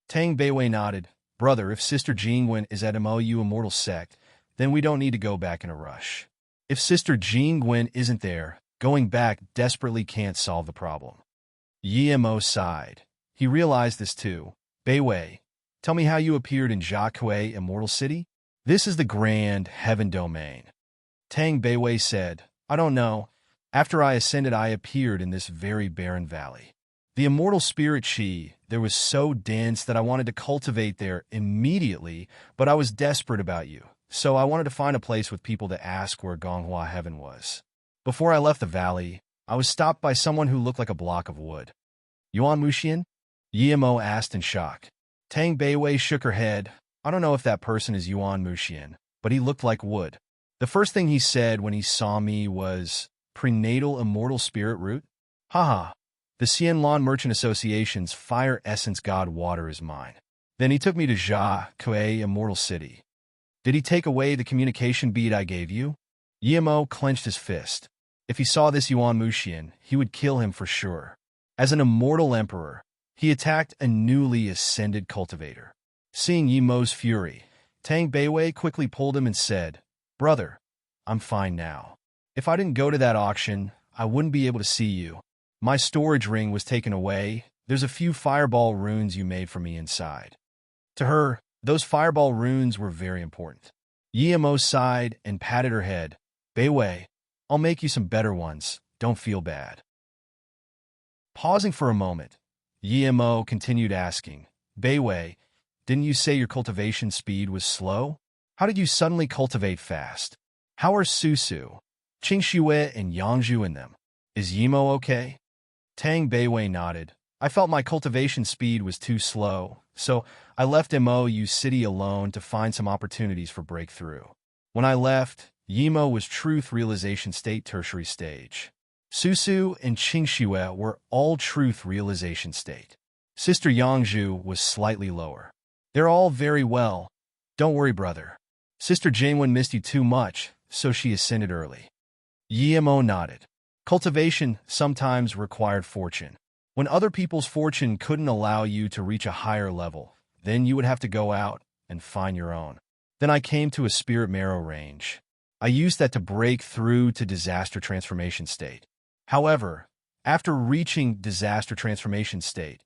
Tang Beiwei nodded. "Brother, if Sister Jingwen is at MOU Immortal Sect, then we don't need to go back in a rush. If Sister Jingwen isn't there, Going back desperately can't solve the problem. Yemo sighed. He realized this too. Beiwei, tell me how you appeared in Jiaque Immortal City? This is the grand heaven domain. Tang Beiwei said, I don't know. After I ascended, I appeared in this very barren valley. The immortal spirit Qi there was so dense that I wanted to cultivate there immediately, but I was desperate about you, so I wanted to find a place with people to ask where Gonghua heaven was. Before I left the valley, I was stopped by someone who looked like a block of wood. Yuan Muxian? Yemo asked in shock. Tang Beiwei shook her head. I don't know if that person is Yuan Muxian, but he looked like wood. The first thing he said when he saw me was, Prenatal Immortal Spirit Root? Haha, the Xianlan Merchant Association's fire essence god water is mine. Then he took me to Jiaque Immortal City. Did he take away the communication bead I gave you? Yemo clenched his fist. If he saw this Yuan Muxian, he would kill him for sure. As an immortal emperor, he attacked a newly ascended cultivator. Seeing Yemo's fury, Tang Beiwei quickly pulled him and said, Brother, I'm fine now. If I didn't go to that auction, I wouldn't be able to see you. My storage ring was taken away. There's a few fireball runes you made for me inside. To her, those fireball runes were very important. Yemo sighed and patted her head. Beiwei, I'll make you some better ones. Don't feel bad. Pausing for a moment, Yemo continued asking, Beiwei, didn't you say your cultivation speed was slow? How did you suddenly cultivate fast? How are Susu, Qingxue, and Yangzhu in them? Is Yemo okay? Tang Beiwei nodded. I felt my cultivation speed was too slow, so I left Mou City alone to find some opportunities for breakthrough. When I left, Yemo was Truth Realization State Tertiary Stage. Susu and Qingxue were all Truth Realization State. Sister Yangzhu was slightly lower. They're all very well. Don't worry, brother. Sister Jingwen missed you too much, so she ascended early. Yemo nodded. Cultivation sometimes required fortune. When other people's fortune couldn't allow you to reach a higher level, then you would have to go out and find your own. Then I came to a spirit marrow range. I used that to break through to disaster transformation state. However, after reaching disaster transformation state,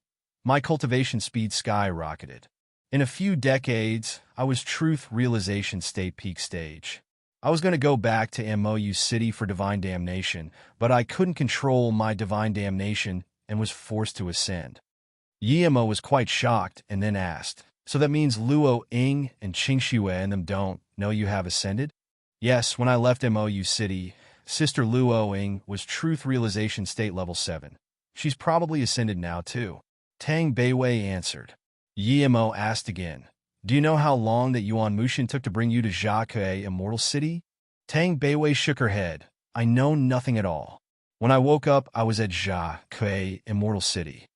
my cultivation speed skyrocketed. In a few decades, I was Truth Realization State peak stage. I was going to go back to Mou City for divine damnation, but I couldn't control my divine damnation and was forced to ascend. Yemo was quite shocked and then asked, so that means Luo Ying and Qingxue and them don't know you have ascended? Yes, when I left Mou City, Sister Luo Ying was Truth Realization State Level 7. She's probably ascended now too. Tang Beiwei answered. Yemo asked again, do you know how long that Yuan Muxian took to bring you to Jiaque Immortal City? Tang Beiwei shook her head. I know nothing at all. When I woke up, I was at Jiaque Immortal City.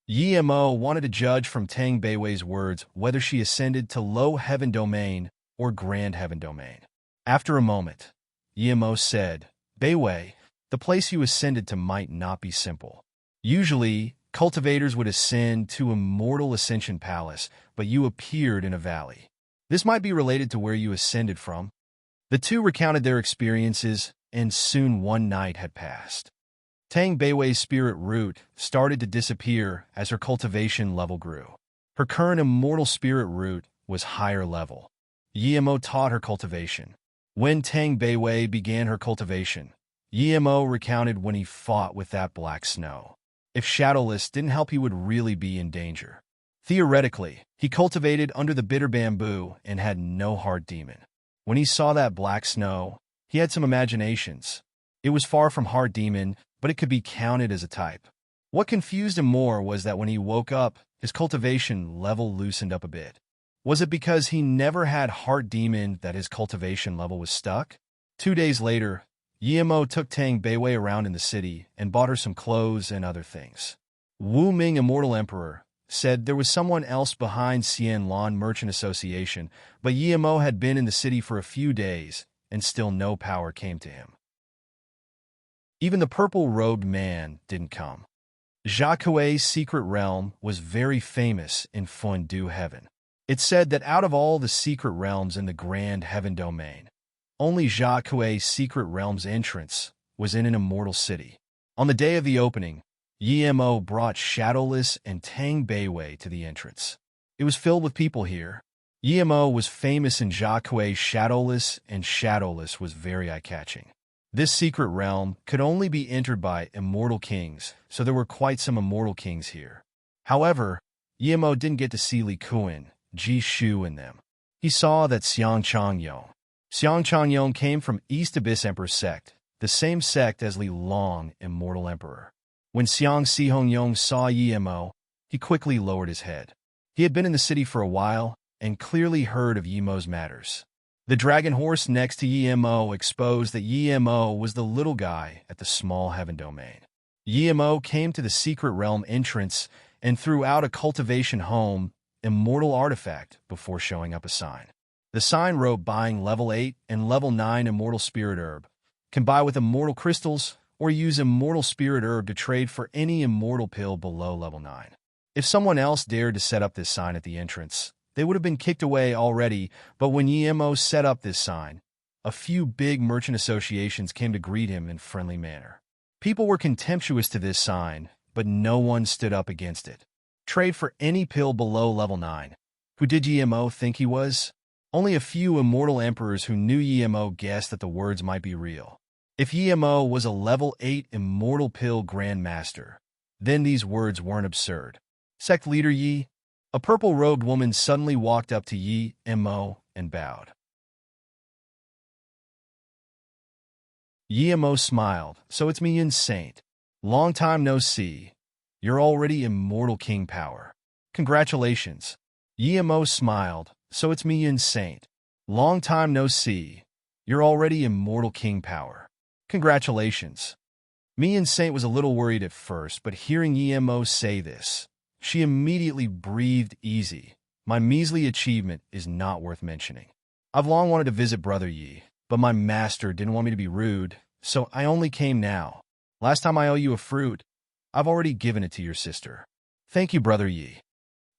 Yemo wanted to judge from Tang Beiwei's words whether she ascended to Low Heaven Domain or Grand Heaven Domain. After a moment, Yemo said, Beiwei, the place you ascended to might not be simple. Usually, cultivators would ascend to Immortal Ascension Palace, but you appeared in a valley. This might be related to where you ascended from. The two recounted their experiences, and soon one night had passed. Tang Beiwei's spirit root started to disappear as her cultivation level grew. Her current immortal spirit root was higher level. Yemo taught her cultivation. When Tang Beiwei began her cultivation, Yemo recounted when he fought with that black snow. If Shadowless didn't help, he would really be in danger. Theoretically, he cultivated under the bitter bamboo and had no heart demon. When he saw that black snow, he had some imaginations. It was far from heart demon, but it could be counted as a type. What confused him more was that when he woke up, his cultivation level loosened up a bit. Was it because he never had heart demon that his cultivation level was stuck? 2 days later, Yemo took Tang Beiwei around in the city and bought her some clothes and other things. Wu Ming, Immortal Emperor, said there was someone else behind Xianlan Merchant Association, but Yemo had been in the city for a few days, and still no power came to him. Even the purple-robed man didn't come. Jiaque's secret realm was very famous in Fondue Heaven. It said that out of all the secret realms in the Grand Heaven Domain, only Jiaque's secret realm's entrance was in an immortal city. On the day of the opening, Yemo brought Shadowless and Tang Beiwei to the entrance. It was filled with people here. Yemo was famous in Jacques Shadowless, and Shadowless was very eye-catching. This secret realm could only be entered by immortal kings, so there were quite some immortal kings here. However, Yemo didn't get to see Li Kuan, Ji Shu, and them. He saw that Xiang Changyong came from East Abyss Emperor sect, the same sect as Li Long, immortal emperor. When Xiang Sihongyong saw Yemo, he quickly lowered his head. He had been in the city for a while and clearly heard of Yemo's matters. The dragon horse next to Yemo exposed that Yemo was the little guy at the small heaven domain. Yemo came to the secret realm entrance and threw out a cultivation home immortal artifact before showing up a sign. The sign wrote buying level 8 and level 9 immortal spirit herb. Can buy with immortal crystals or use immortal spirit herb to trade for any immortal pill below level 9. If someone else dared to set up this sign at the entrance, they would have been kicked away already, but when Yemo set up this sign, a few big merchant associations came to greet him in friendly manner. People were contemptuous to this sign, but no one stood up against it. Trade for any pill below level 9. Who did Yemo think he was? Only a few immortal emperors who knew Yemo guessed that the words might be real. If Yemo was a level 8 immortal pill grandmaster, then these words weren't absurd. Sect leader Yi, a purple-robed woman suddenly walked up to Yemo and bowed. Yemo smiled. So it's me, Yin Saint. Long time no see. You're already immortal king power. Congratulations. Yemo smiled. So it's me, Yin Saint. Long time no see. You're already immortal king power. Congratulations. Yin Saint was a little worried at first, but hearing Yemo say this, she immediately breathed easy. My measly achievement is not worth mentioning. I've long wanted to visit Brother Yi, but my master didn't want me to be rude, so I only came now. Last time I owe you a fruit, I've already given it to your sister. Thank you, Brother Yi.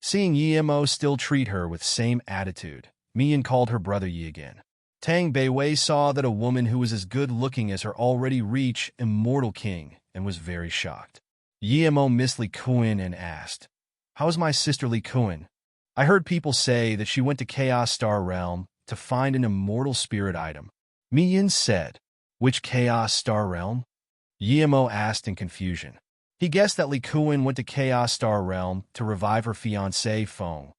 Seeing Yemo still treat her with same attitude, Mian called her Brother Yi again. Tang Beiwei saw that a woman who was as good-looking as her already reached immortal king and was very shocked. Yemo missed Li Kuan and asked, "How's my sister Li Kuan? I heard people say that she went to Chaos Star Realm to find an immortal spirit item." Mian said, "Which Chaos Star Realm?" Yemo asked in confusion. He guessed that Li Kuan went to Chaos Star Realm to revive her fiancé Feng,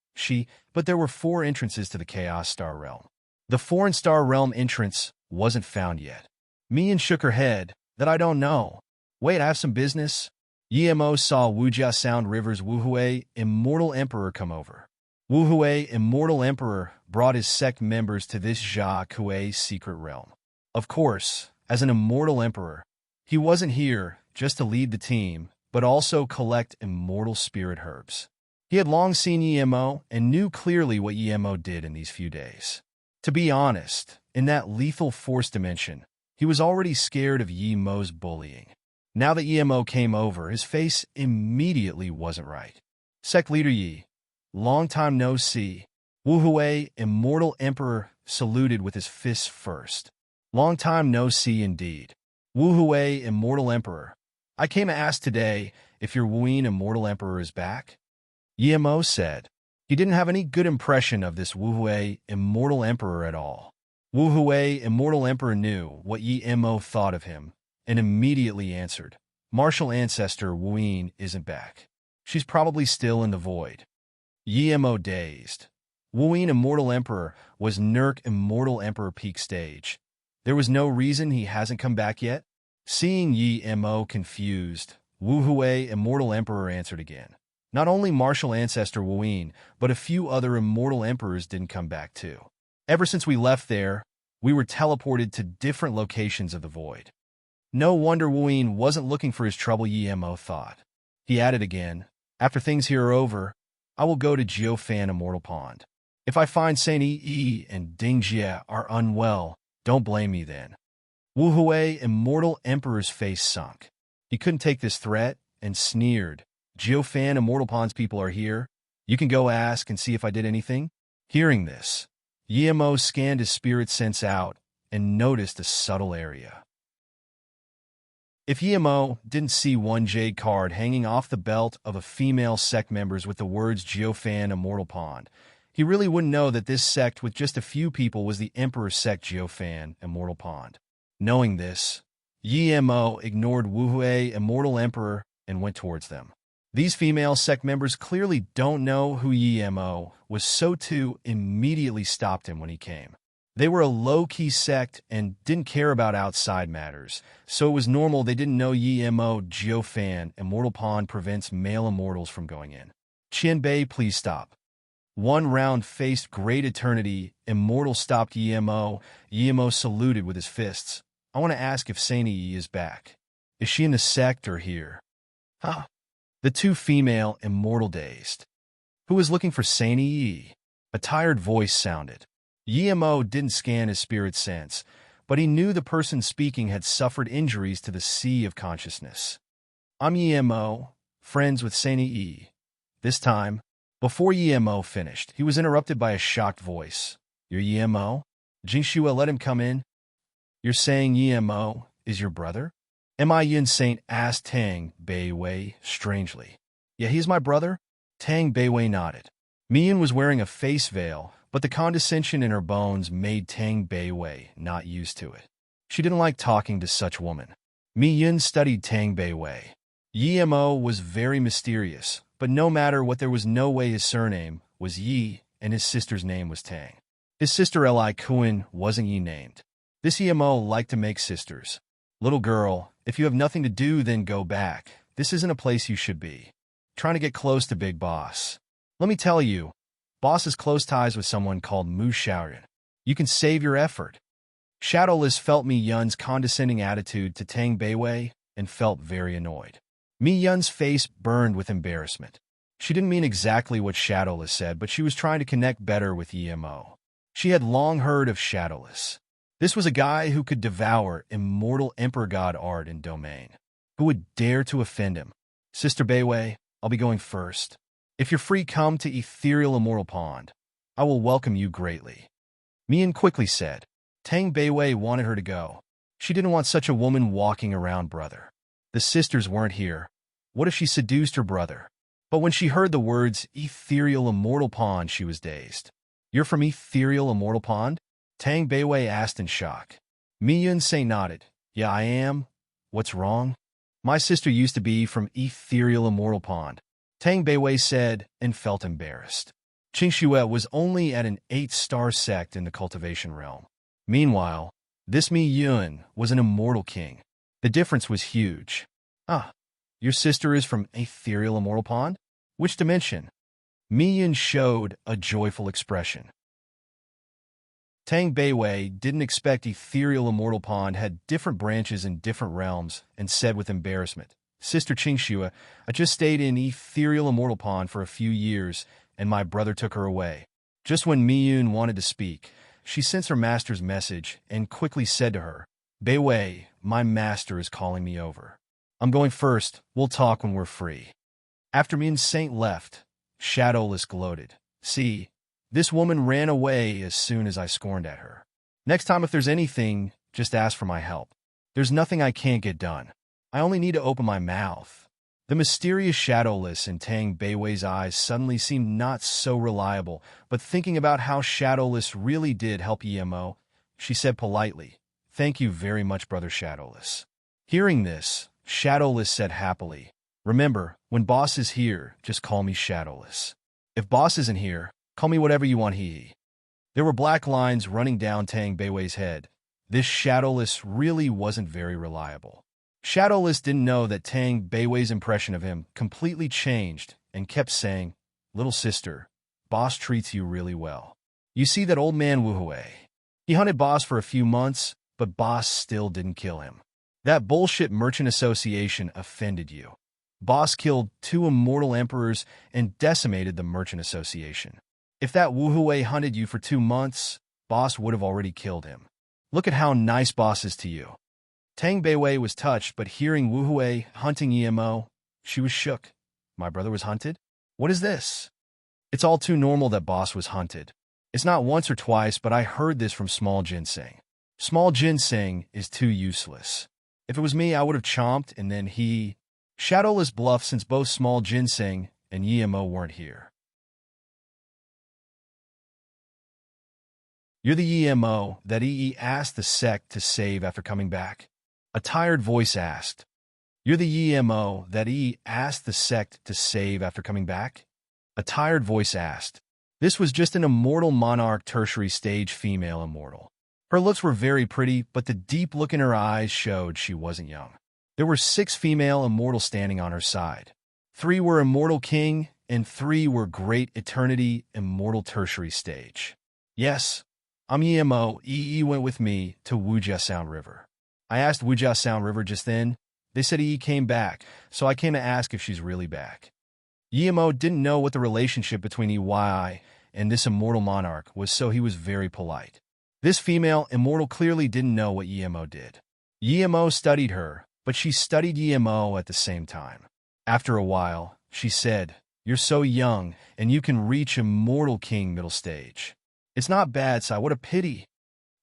but there were 4 entrances to the Chaos Star Realm. The Foreign Star Realm entrance wasn't found yet. Mian shook her head, "That I don't know. Wait, I have some business." Yemo saw Wujia Sound River's Wuhui, immortal emperor, come over. Wuhui, immortal emperor, brought his sect members to this Jia secret realm. Of course, as an immortal emperor, he wasn't here just to lead the team, but also collect immortal spirit herbs. He had long seen Yemo and knew clearly what Yemo did in these few days. To be honest, in that lethal force dimension, he was already scared of Yemo's bullying. Now that Yemo came over, his face immediately wasn't right. Sect leader Yi, long time no see. Wuhui, immortal emperor, saluted with his fists first. Long time no see indeed. Wuhui, immortal emperor, I came to ask today if your Wuyin immortal emperor is back. Yemo said. He didn't have any good impression of this Wuhui, immortal emperor at all. Wuhui, immortal emperor, knew what Yemo thought of him and immediately answered, "Martial ancestor Wuyin isn't back. She's probably still in the void." Yemo dazed. Wuyin immortal emperor was Nurk immortal emperor peak stage. There was no reason he hasn't come back yet. Seeing Yemo confused, Wuhui immortal emperor answered again. Not only martial ancestor Wuyin, but a few other immortal emperors didn't come back too. Ever since we left there, we were teleported to different locations of the void. No wonder Wuyin wasn't looking for his trouble, Yemo thought. He added again, "After things here are over, I will go to Jiufan Immortal Pond. If I find Saint Yi and Ding Jie are unwell, don't blame me then." Wuhui, immortal emperor's face sunk. He couldn't take this threat and sneered, "Jiufan Immortal Pond's people are here. You can go ask and see if I did anything." Hearing this, Yemo scanned his spirit sense out and noticed a subtle area. If Yemo didn't see one jade card hanging off the belt of a female sect members with the words Geofan Immortal Pond, he really wouldn't know that this sect with just a few people was the Emperor's sect Geofan Immortal Pond. Knowing this, Yemo ignored Wuhui Immortal Emperor and went towards them. These female sect members clearly don't know who Yemo was, so too immediately stopped him when he came. They were a low-key sect and didn't care about outside matters, so it was normal they didn't know Yemo Geofan Immortal Pond prevents male immortals from going in. Qianbei, please stop. One round-faced Great Eternity Immortal stopped Yemo. Yemo saluted with his fists. I want to ask if Saini is back. Is she in the sect or here? Huh? The two female immortal dazed. Who is looking for Saini? A tired voice sounded. Yemo didn't scan his spirit sense, but he knew the person speaking had suffered injuries to the sea of consciousness. I'm Yemo, friends with Saini. This time, before Yemo finished, he was interrupted by a shocked voice. You're Yemo? Jingxue let him come in. You're saying Yemo is your brother? Am I Yin Saint? Asked Tang Beiwei strangely. Yeah, he's my brother. Tang Beiwei nodded. Miyun was wearing a face veil, but the condescension in her bones made Tang Beiwei not used to it. She didn't like talking to such woman. Miyun studied Tang Beiwei. Yemo was very mysterious, but no matter what, there was no way his surname was Yi and his sister's name was Tang. His sister Li Kuan wasn't Yi named. This Yemo liked to make sisters. Little girl, if you have nothing to do, then go back. This isn't a place you should be. Trying to get close to Big Boss. Let me tell you, Boss has close ties with someone called Mu Xiaoyan. You can save your effort. Shadowless felt Mi Yun's condescending attitude to Tang Beiwei and felt very annoyed. Mi Yun's face burned with embarrassment. She didn't mean exactly what Shadowless said, but she was trying to connect better with Yemo. She had long heard of Shadowless. This was a guy who could devour immortal Emperor God art and domain. Who would dare to offend him? Sister Beiwei, I'll be going first. If you're free, come to Ethereal Immortal Pond. I will welcome you greatly. Mian quickly said. Tang Beiwei wanted her to go. She didn't want such a woman walking around, brother. The sisters weren't here. What if she seduced her brother? But when she heard the words Ethereal Immortal Pond, she was dazed. You're from Ethereal Immortal Pond? Tang Beiwei asked in shock. Mi Yun-sei nodded. Yeah, I am. What's wrong? My sister used to be from Ethereal Immortal Pond. Tang Beiwei said and felt embarrassed. Qingxue was only at an 8-star sect in the cultivation realm. Meanwhile, this Mi Yun was an immortal king. The difference was huge. Ah, your sister is from Ethereal Immortal Pond? Which dimension? Mi Yun showed a joyful expression. Tang Beiwei didn't expect Ethereal Immortal Pond had different branches in different realms and said with embarrassment, Sister Qingxue, I just stayed in Ethereal Immortal Pond for a few years, and my brother took her away. Just when Miyun wanted to speak, she sensed her master's message and quickly said to her, Beiwei, my master is calling me over. I'm going first. We'll talk when we're free. After Miyun Saint left, Shadowless gloated. See, this woman ran away as soon as I scorned at her. Next time if there's anything, just ask for my help. There's nothing I can't get done. I only need to open my mouth. The mysterious Shadowless in Tang Beiwei's eyes suddenly seemed not so reliable, but thinking about how Shadowless really did help Yemo, she said politely, Thank you very much, Brother Shadowless. Hearing this, Shadowless said happily, Remember, when Boss is here, just call me Shadowless. If Boss isn't here, call me whatever you want he. There were black lines running down Tang Beiwei's head. This Shadowless really wasn't very reliable. Shadowless didn't know that Tang Beiwei's impression of him completely changed and kept saying, Little sister, Boss treats you really well. You see that old man Wuhui? He hunted Boss for a few months, but Boss still didn't kill him. That bullshit merchant association offended you. Boss killed 2 immortal emperors and decimated the merchant association. If that Wuhui hunted you for 2 months, Boss would have already killed him. Look at how nice Boss is to you. Tang Beiwei was touched, but hearing Wuhui hunting Yemo, she was shook. My brother was hunted? What is this? It's all too normal that Boss was hunted. It's not once or twice, but I heard this from Small Ginseng. Small Ginseng is too useless. If it was me, I would have chomped, and then he... Shadowless bluffed since both small ginseng and Yemo weren't here. You're the Yemo that EE asked the sect to save after coming back? A tired voice asked. You're the Yemo that EE asked the sect to save after coming back? A tired voice asked. This was just an immortal monarch tertiary stage female immortal. Her looks were very pretty, but the deep look in her eyes showed she wasn't young. There were 6 female immortals standing on her side. 3 were immortal king, and 3 were great eternity immortal tertiary stage. Yes, I'm Yemo. EE went with me to Wujia Sound River. I asked Wujia Sound River just then. They said EE came back, so I came to ask if she's really back. Yemo didn't know what the relationship between EY and this immortal monarch was, so he was very polite. This female immortal clearly didn't know what Yemo did. Yemo studied her, but she studied Yemo at the same time. After a while, she said, You're so young, and you can reach immortal king middle stage. It's not bad, Sai. What a pity.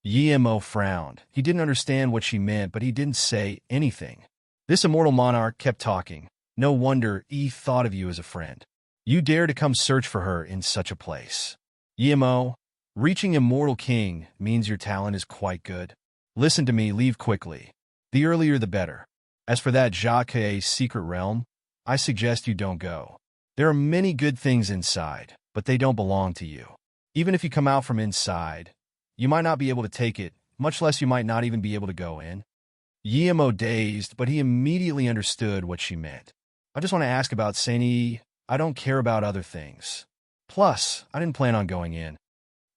Yemo frowned. He didn't understand what she meant, but he didn't say anything. This immortal monarch kept talking. No wonder E thought of you as a friend. You dare to come search for her in such a place. Yemo, reaching immortal king means your talent is quite good. Listen to me, leave quickly. The earlier the better. As for that Jacques secret realm, I suggest you don't go. There are many good things inside, but they don't belong to you. Even if you come out from inside, you might not be able to take it, much less you might not even be able to go in. Yemo dazed, but he immediately understood what she meant. I just want to ask about Saini. I don't care about other things. Plus, I didn't plan on going in.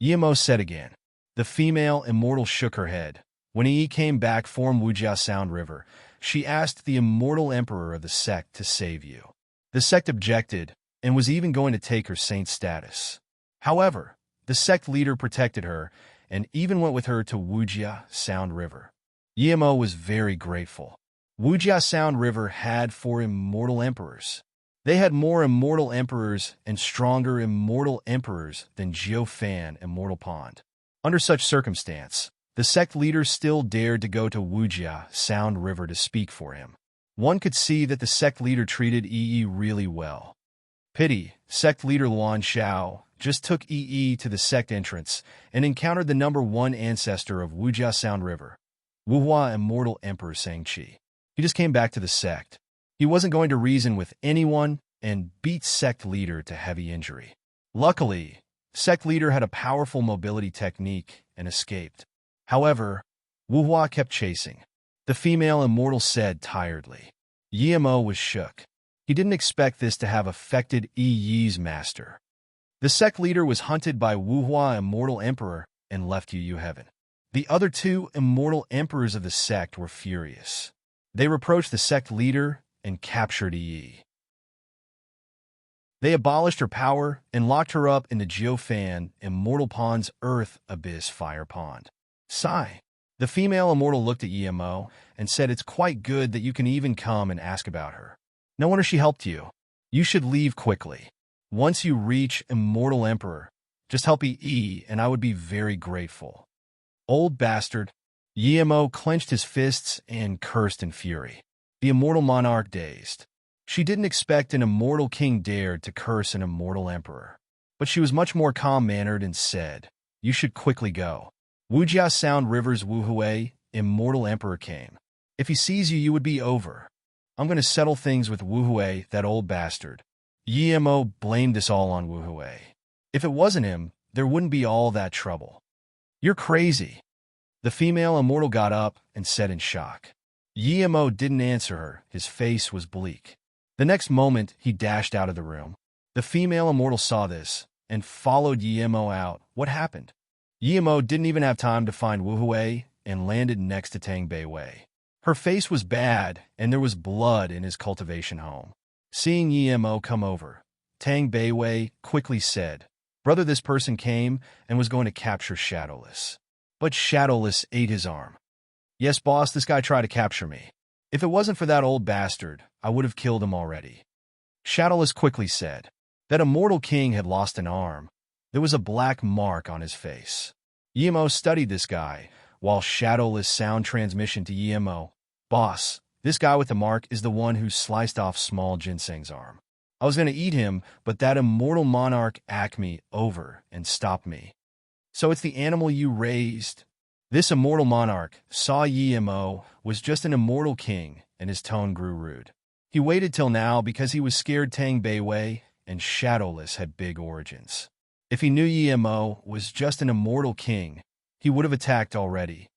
Yemo said again. The female immortal shook her head. When he came back from Wujia Sound River, she asked the immortal emperor of the sect to save you. The sect objected and was even going to take her saint status. However, the sect leader protected her and even went with her to Wujia Sound River. Yemo was very grateful. Wujia Sound River had 4 immortal emperors. They had more immortal emperors and stronger immortal emperors than Jiufan Immortal Pond. Under such circumstance, the sect leader still dared to go to Wujia Sound River to speak for him. One could see that the sect leader treated EE really well. Pity, sect leader Luan Xiao just took EE to the sect entrance and encountered the number 1 ancestor of Wujia Sound River, Wuhua Immortal Emperor Sangqi. He just came back to the sect. He wasn't going to reason with anyone and beat sect leader to heavy injury. Luckily, sect leader had a powerful mobility technique and escaped. However, Wuhua kept chasing. The female immortal said tiredly. Yemo was shook. He didn't expect this to have affected Yi's master. The sect leader was hunted by Wuhua Immortal Emperor and left Yu Heaven. The other 2 immortal emperors of the sect were furious. They reproached the sect leader and captured Yi. They abolished her power and locked her up in the Jiufan Immortal Pond's Earth Abyss Fire Pond. Sigh. The female immortal looked at Yemo and said, It's quite good that you can even come and ask about her. No wonder she helped you. You should leave quickly. Once you reach Immortal Emperor, just help E and I would be very grateful. Old bastard. Yemo clenched his fists and cursed in fury. The immortal monarch dazed. She didn't expect an immortal king dared to curse an immortal emperor. But she was much more calm-mannered and said, You should quickly go. Wujia Sound River's Wuhui, immortal emperor came. If he sees you, you would be over. I'm going to settle things with Wuhui, that old bastard. Yemo blamed this all on Wuhui. If it wasn't him, there wouldn't be all that trouble. You're crazy. The female immortal got up and said in shock. Yemo didn't answer her. His face was bleak. The next moment, he dashed out of the room. The female immortal saw this and followed Yemo out. What happened? Yemo didn't even have time to find Wuhui and landed next to Tang Beiwei. Her face was bad, and there was blood in his cultivation home. Seeing Yemo come over, Tang Beiwei quickly said, Brother, this person came and was going to capture Shadowless. But Shadowless ate his arm. Yes, boss, this guy tried to capture me. If it wasn't for that old bastard, I would have killed him already. Shadowless quickly said. That immortal king had lost an arm. There was a black mark on his face. Yemo studied this guy, while Shadowless sound transmission to Yemo. Boss, this guy with the mark is the one who sliced off small ginseng's arm. I was going to eat him, but that immortal monarch acked me over and stopped me. So it's the animal you raised? This immortal monarch saw Yemo was just an immortal king, and his tone grew rude. He waited till now because he was scared Tang Beiwei and Shadowless had big origins. If he knew Yemo was just an immortal king, he would have attacked already.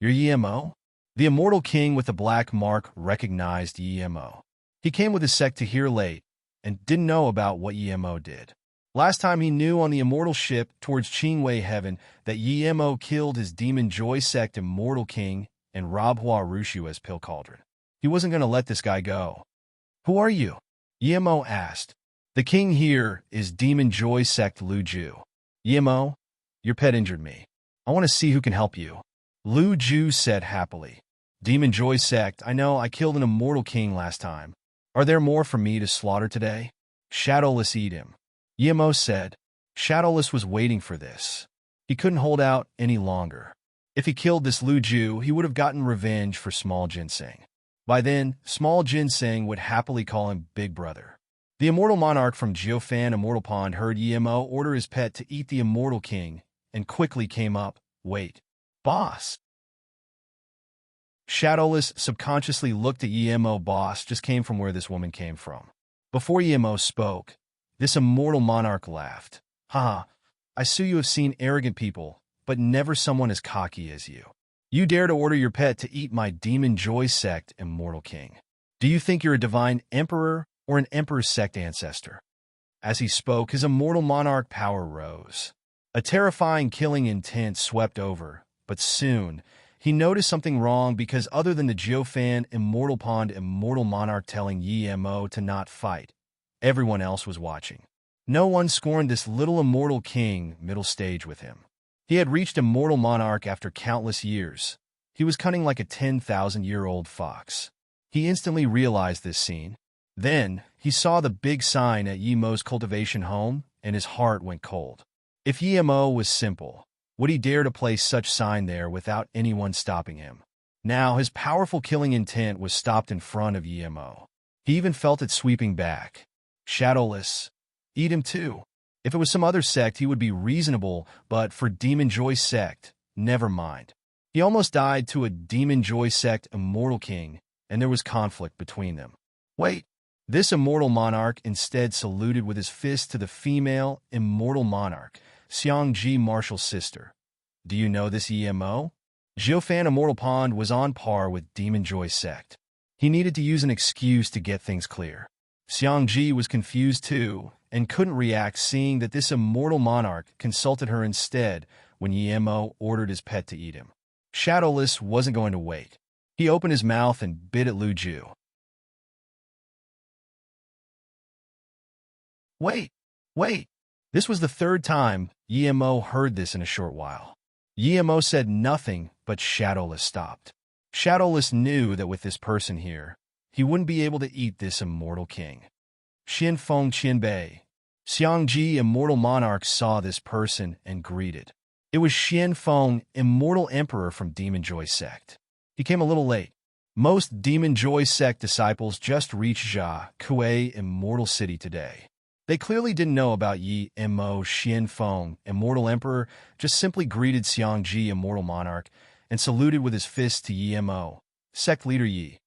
You're Yemo? The immortal king with the black mark recognized Yemo. He came with his sect to here late and didn't know about what Yemo did. Last time he knew on the immortal ship towards Qingwei Heaven that Yemo killed his demon Joy sect immortal king and robbed Hua Rushu as Pill Cauldron. He wasn't going to let this guy go. Who are you? Yemo asked. The king here is demon Joy sect Lu Ju. Yemo, your pet injured me. I want to see who can help you. Lu Ju said happily. Demon Joy sect, I know I killed an immortal king last time. Are there more for me to slaughter today? Shadowless eat him. Yemo said. Shadowless was waiting for this. He couldn't hold out any longer. If he killed this Lu Ju, he would have gotten revenge for Small Ginseng. By then, Small Ginseng would happily call him Big Brother. The immortal monarch from Jiufan Immortal Pond heard Yemo order his pet to eat the immortal king and quickly came up. Wait. Boss. Shadowless subconsciously looked at Yemo. Boss just came from where this woman came from. Before Yemo spoke, this immortal monarch laughed. Haha, I see you have seen arrogant people, but never someone as cocky as you. You dare to order your pet to eat my demon Joy sect immortal king. Do you think you're a divine emperor or an emperor's sect ancestor? As he spoke, his immortal monarch power rose. A terrifying killing intent swept over, but soon he noticed something wrong because other than the Jiufan Immortal Pond immortal monarch telling Yemo to not fight, everyone else was watching. No one scorned this little immortal king middle stage with him. He had reached immortal monarch after countless years. He was cunning like a 10,000-year-old fox. He instantly realized this scene. Then he saw the big sign at Yemo's cultivation home, and his heart went cold. If Yemo was simple, would he dare to place such sign there without anyone stopping him? Now his powerful killing intent was stopped in front of Yemo. He even felt it sweeping back. Shadowless. Eat him too. If it was some other sect, he would be reasonable, but for Demon Joy sect, never mind. He almost died to a Demon Joy sect immortal king, and there was conflict between them. Wait. This immortal monarch instead saluted with his fist to the female immortal monarch, Xiangji Marshall's sister. Do you know this Yemo? Jiufan Immortal Pond was on par with Demon Joy sect. He needed to use an excuse to get things clear. Xiangji was confused too, and couldn't react seeing that this immortal monarch consulted her instead when Yemo ordered his pet to eat him. Shadowless wasn't going to wait. He opened his mouth and bit at Lu Ju. Wait. This was the third time Yemo heard this in a short while. Yemo said nothing, but Shadowless stopped. Shadowless knew that with this person here, he wouldn't be able to eat this immortal king. Xinfeng Qianbei. Xiangji Immortal Monarch saw this person and greeted. It was Xinfeng, Immortal Emperor from Demon Joy sect. He came a little late. Most Demon Joy sect disciples just reached Jia Kuei Immortal City today. They clearly didn't know about Yemo Xinfeng, Immortal Emperor, just simply greeted Xiangji Immortal Monarch and saluted with his fist to Yemo. Sect leader Yi.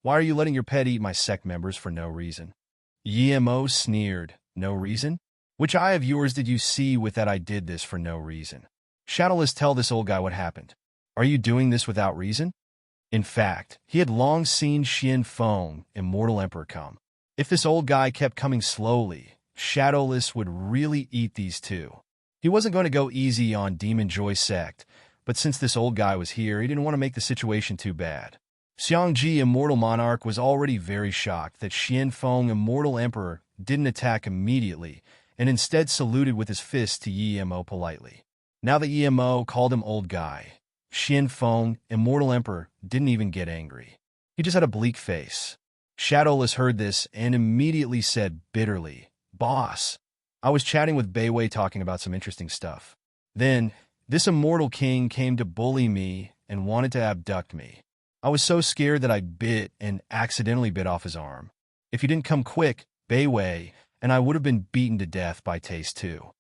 Why are you letting your pet eat my sect members for no reason? Yemo sneered. No reason? Which eye of yours did you see with that I did this for no reason? Shadowless, tell this old guy what happened. Are you doing this without reason? In fact, he had long seen Xinfeng, Immortal Emperor, come. If this old guy kept coming slowly, Shadowless would really eat these two. He wasn't going to go easy on Demon Joy sect, but since this old guy was here, he didn't want to make the situation too bad. Xiangji Immortal Monarch was already very shocked that Xinfeng Immortal Emperor didn't attack immediately and instead saluted with his fist to Yemo politely. Now that Yemo called him old guy, Xinfeng Immortal Emperor didn't even get angry. He just had a bleak face. Shadowless heard this and immediately said bitterly, Boss, I was chatting with Beiwei talking about some interesting stuff. Then, this immortal king came to bully me and wanted to abduct me. I was so scared that I bit and accidentally bit off his arm. If you didn't come quick, Beiwei, and I would have been beaten to death by Taste too.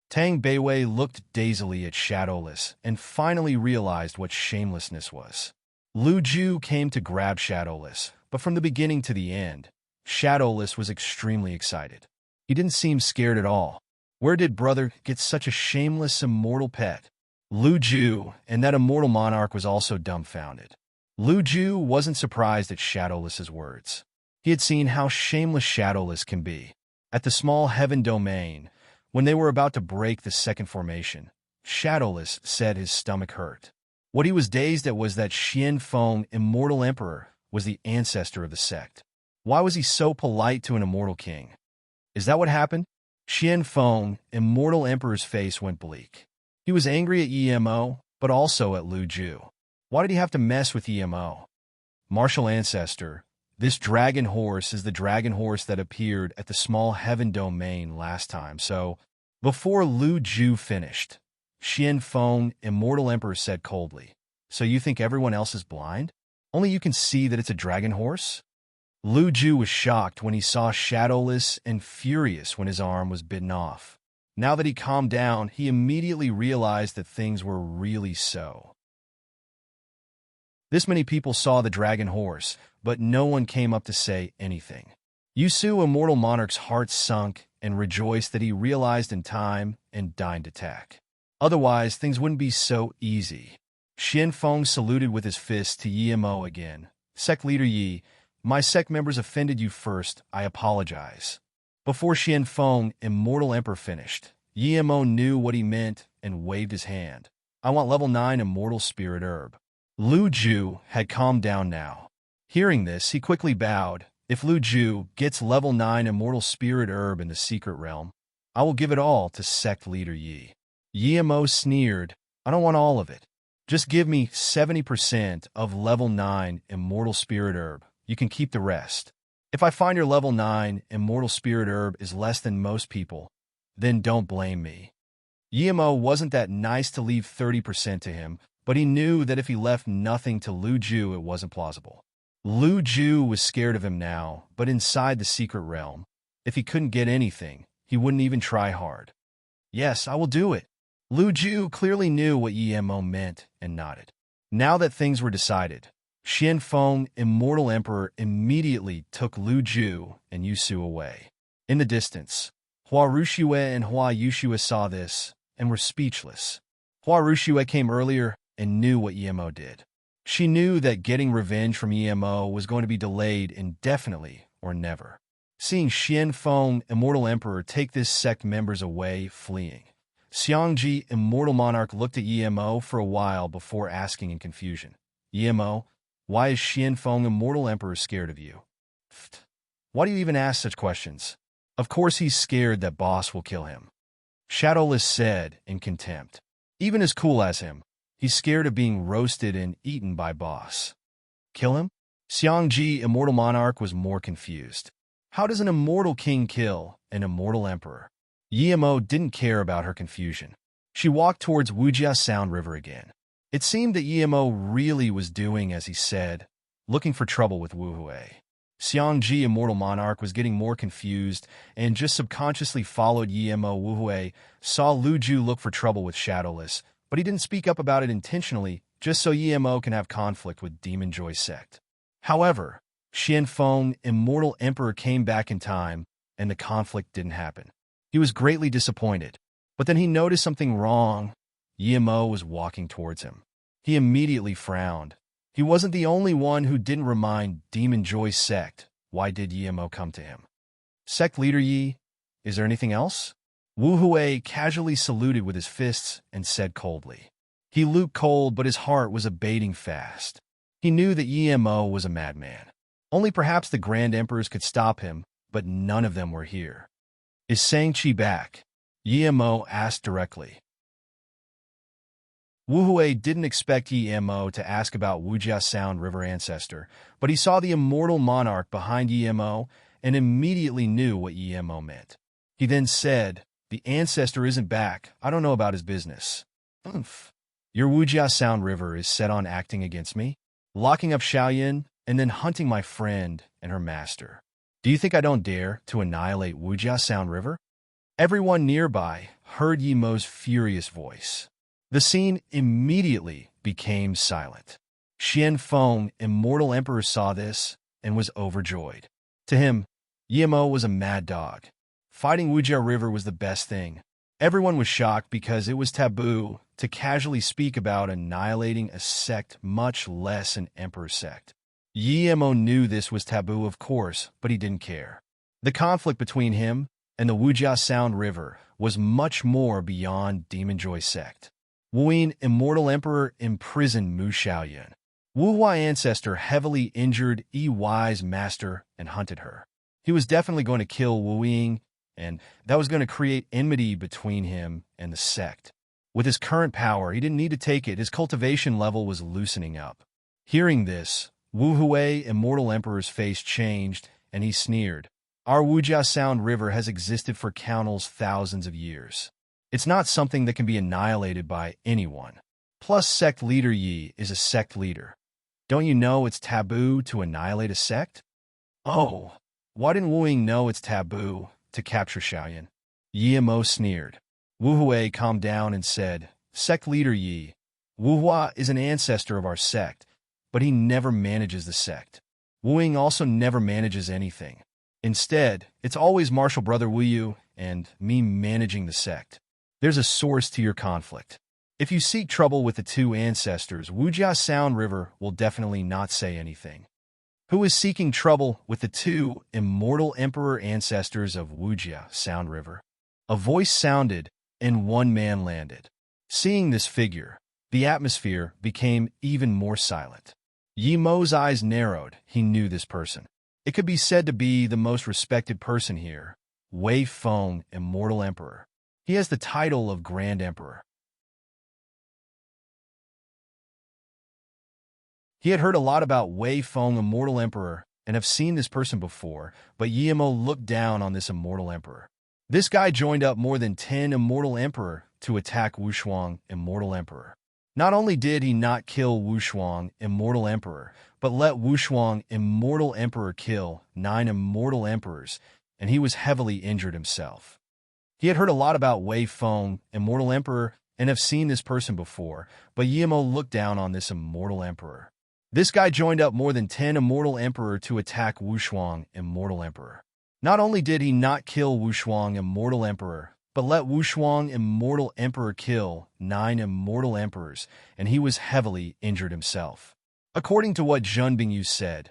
Tang Beiwei looked dazedly at Shadowless and finally realized what shamelessness was. Lu Ju came to grab Shadowless, but from the beginning to the end, Shadowless was extremely excited. He didn't seem scared at all. Where did brother get such a shameless immortal pet? Lu Ju and that immortal monarch was also dumbfounded. Lu Ju wasn't surprised at Shadowless's words. He had seen how shameless Shadowless can be. At the small heaven domain, when they were about to break the second formation, Shadowless said his stomach hurt. What he was dazed at was that Xian Feng, immortal emperor, was the ancestor of the sect. Why was he so polite to an immortal king? Is that what happened? Xian Feng, immortal emperor's face went bleak. He was angry at Emo, but also at Lu Ju. Why did he have to mess with Emo? Martial ancestor, this dragon horse is the dragon horse that appeared at the small heaven domain last time, so before Lu Ju finished, Xian Feng, immortal emperor, said coldly, "So you think everyone else is blind? Only you can see that it's a dragon horse?" Lu Ju was shocked when he saw Shadowless and furious when his arm was bitten off. Now that he calmed down, he immediately realized that things were really so. This many people saw the dragon horse, but no one came up to say anything. Yusu, immortal monarch's heart sunk and rejoiced that he realized in time and deigned attack. Otherwise, things wouldn't be so easy. Xian Feng saluted with his fist to Yimo again. "Sect leader Yi, my sect members offended you first. I apologize." Before Xian Feng, immortal emperor, finished, Yimo knew what he meant and waved his hand. "I want level 9 immortal spirit herb." Lu Ju had calmed down now. Hearing this, he quickly bowed. "If Lu Ju gets level 9 immortal spirit herb in the secret realm, I will give it all to sect leader Yi." Yimo sneered, "I don't want all of it. Just give me 70% of level 9 immortal spirit herb. You can keep the rest. If I find your level 9 immortal spirit herb is less than most people, then don't blame me." Yimo wasn't that nice to leave 30% to him, but he knew that if he left nothing to Lu Ju, it wasn't plausible. Lu Ju was scared of him now, but inside the secret realm, if he couldn't get anything, he wouldn't even try hard. "Yes, I will do it." Lu Ju clearly knew what Yimo meant and nodded. Now that things were decided, Xian Feng, immortal emperor, immediately took Lu Ju and Yusu away. In the distance, Hua Rushue and Hua Yushue saw this and were speechless. Hua Rushue came earlier and knew what Yimo did. She knew that getting revenge from Yimo was going to be delayed indefinitely or never. Seeing Xian Feng, immortal emperor, take this sect members away, fleeing, Xiangji, immortal monarch, looked at Yimo for a while before asking in confusion, "Yimo, why is Xian Feng, immortal emperor, scared of you? Why do you even ask such questions?" "Of course he's scared that boss will kill him," Shadowless said in contempt. "Even as cool as him, he's scared of being roasted and eaten by boss." "Kill him?" Xiangji, immortal monarch, was more confused. How does an immortal king kill an immortal emperor? Yimo didn't care about her confusion. She walked towards Wujia Sound River again. It seemed that Yimo really was doing as he said, looking for trouble with Wuhui. Xiangji, immortal monarch, was getting more confused and just subconsciously followed Yimo. Wuhui saw Lu Ju look for trouble with Shadowless, but he didn't speak up about it intentionally, just so Yimo can have conflict with Demon Joy sect. However, Xian Feng, immortal emperor, came back in time, and the conflict didn't happen. He was greatly disappointed, but then he noticed something wrong. Yimo was walking towards him. He immediately frowned. He wasn't the only one who didn't remind Demon Joy sect. Why did Yimo come to him? "Sect leader Yi, is there anything else?" Wu Hui casually saluted with his fists and said coldly. He looked cold, but his heart was beating fast. He knew that Yimo was a madman. Only perhaps the Grand Emperors could stop him, but none of them were here. "Is Shang-Chi back?" Yimo asked directly. Wu Hui didn't expect Yimo to ask about Wujia Sound River ancestor, but he saw the immortal monarch behind Yimo and immediately knew what Yimo meant. He then said, "The ancestor isn't back. I don't know about his business." "Your Wujia Sound River is set on acting against me?" locking up Xiaoyan, and then hunting my friend and her master. Do you think I don't dare to annihilate Wujia Sound River? Everyone nearby heard Yi Mo's furious voice. The scene immediately became silent. Xian Feng, Immortal Emperor, saw this and was overjoyed. To him, Yi Mo was a mad dog. Fighting Wujia River was the best thing. Everyone was shocked because it was taboo to casually speak about annihilating a sect, much less an emperor sect. Yi Mo knew this was taboo, of course, but he didn't care. The conflict between him and the Wujia Sound River was much more beyond Demon Joy sect. Wuyin, Immortal Emperor, imprisoned Mu Xiaoyan. Wu Hua ancestor heavily injured Yi Wai's master and hunted her. He was definitely going to kill Wu Ying, and that was going to create enmity between him and the sect. With his current power, he didn't need to take it. His cultivation level was loosening up. Hearing this, Wu Hui, Immortal Emperor's face changed, and he sneered. Our Wujia Sound River has existed for countless thousands of years. It's not something that can be annihilated by anyone. Plus, sect leader Yi is a sect leader. Don't you know it's taboo to annihilate a sect? Oh, why didn't Wu Ying know it's taboo to capture Xiaoyan? Yi Mo sneered. Wu Hui calmed down and said, Sect leader Yi, Wu Hua is an ancestor of our sect, but he never manages the sect. Wu Ying also never manages anything. Instead, it's always Martial Brother Wu Yu and me managing the sect. There's a source to your conflict. If you seek trouble with the two ancestors, Wujia Sound River will definitely not say anything. Who is seeking trouble with the two Immortal Emperor ancestors of Wujia Sound River? A voice sounded, and one man landed. Seeing this figure, the atmosphere became even more silent. Yi Mo's eyes narrowed. He knew this person. It could be said to be the most respected person here, Wei Feng, Immortal Emperor. He has the title of Grand Emperor. He had heard a lot about Wei Feng, Immortal Emperor, and have seen this person before, but Yi Mo looked down on this Immortal Emperor. This guy joined up more than 10 Immortal Emperor to attack Wu Shuang, Immortal Emperor. Not only did he not kill Wu Shuang, Immortal Emperor, but let Wu Shuang, Immortal Emperor, kill 9 Immortal Emperors, and he was heavily injured himself. He had heard a lot about Wei Feng, Immortal Emperor, and have seen this person before, but Yi Mo looked down on this Immortal Emperor. This guy joined up more than 10 Immortal Emperor to attack Wu Shuang, Immortal Emperor. Not only did he not kill Wu Shuang, Immortal Emperor, but let Wu Shuang, Immortal Emperor, kill 9 Immortal Emperors, and he was heavily injured himself. According to what Zhun Bingyu said,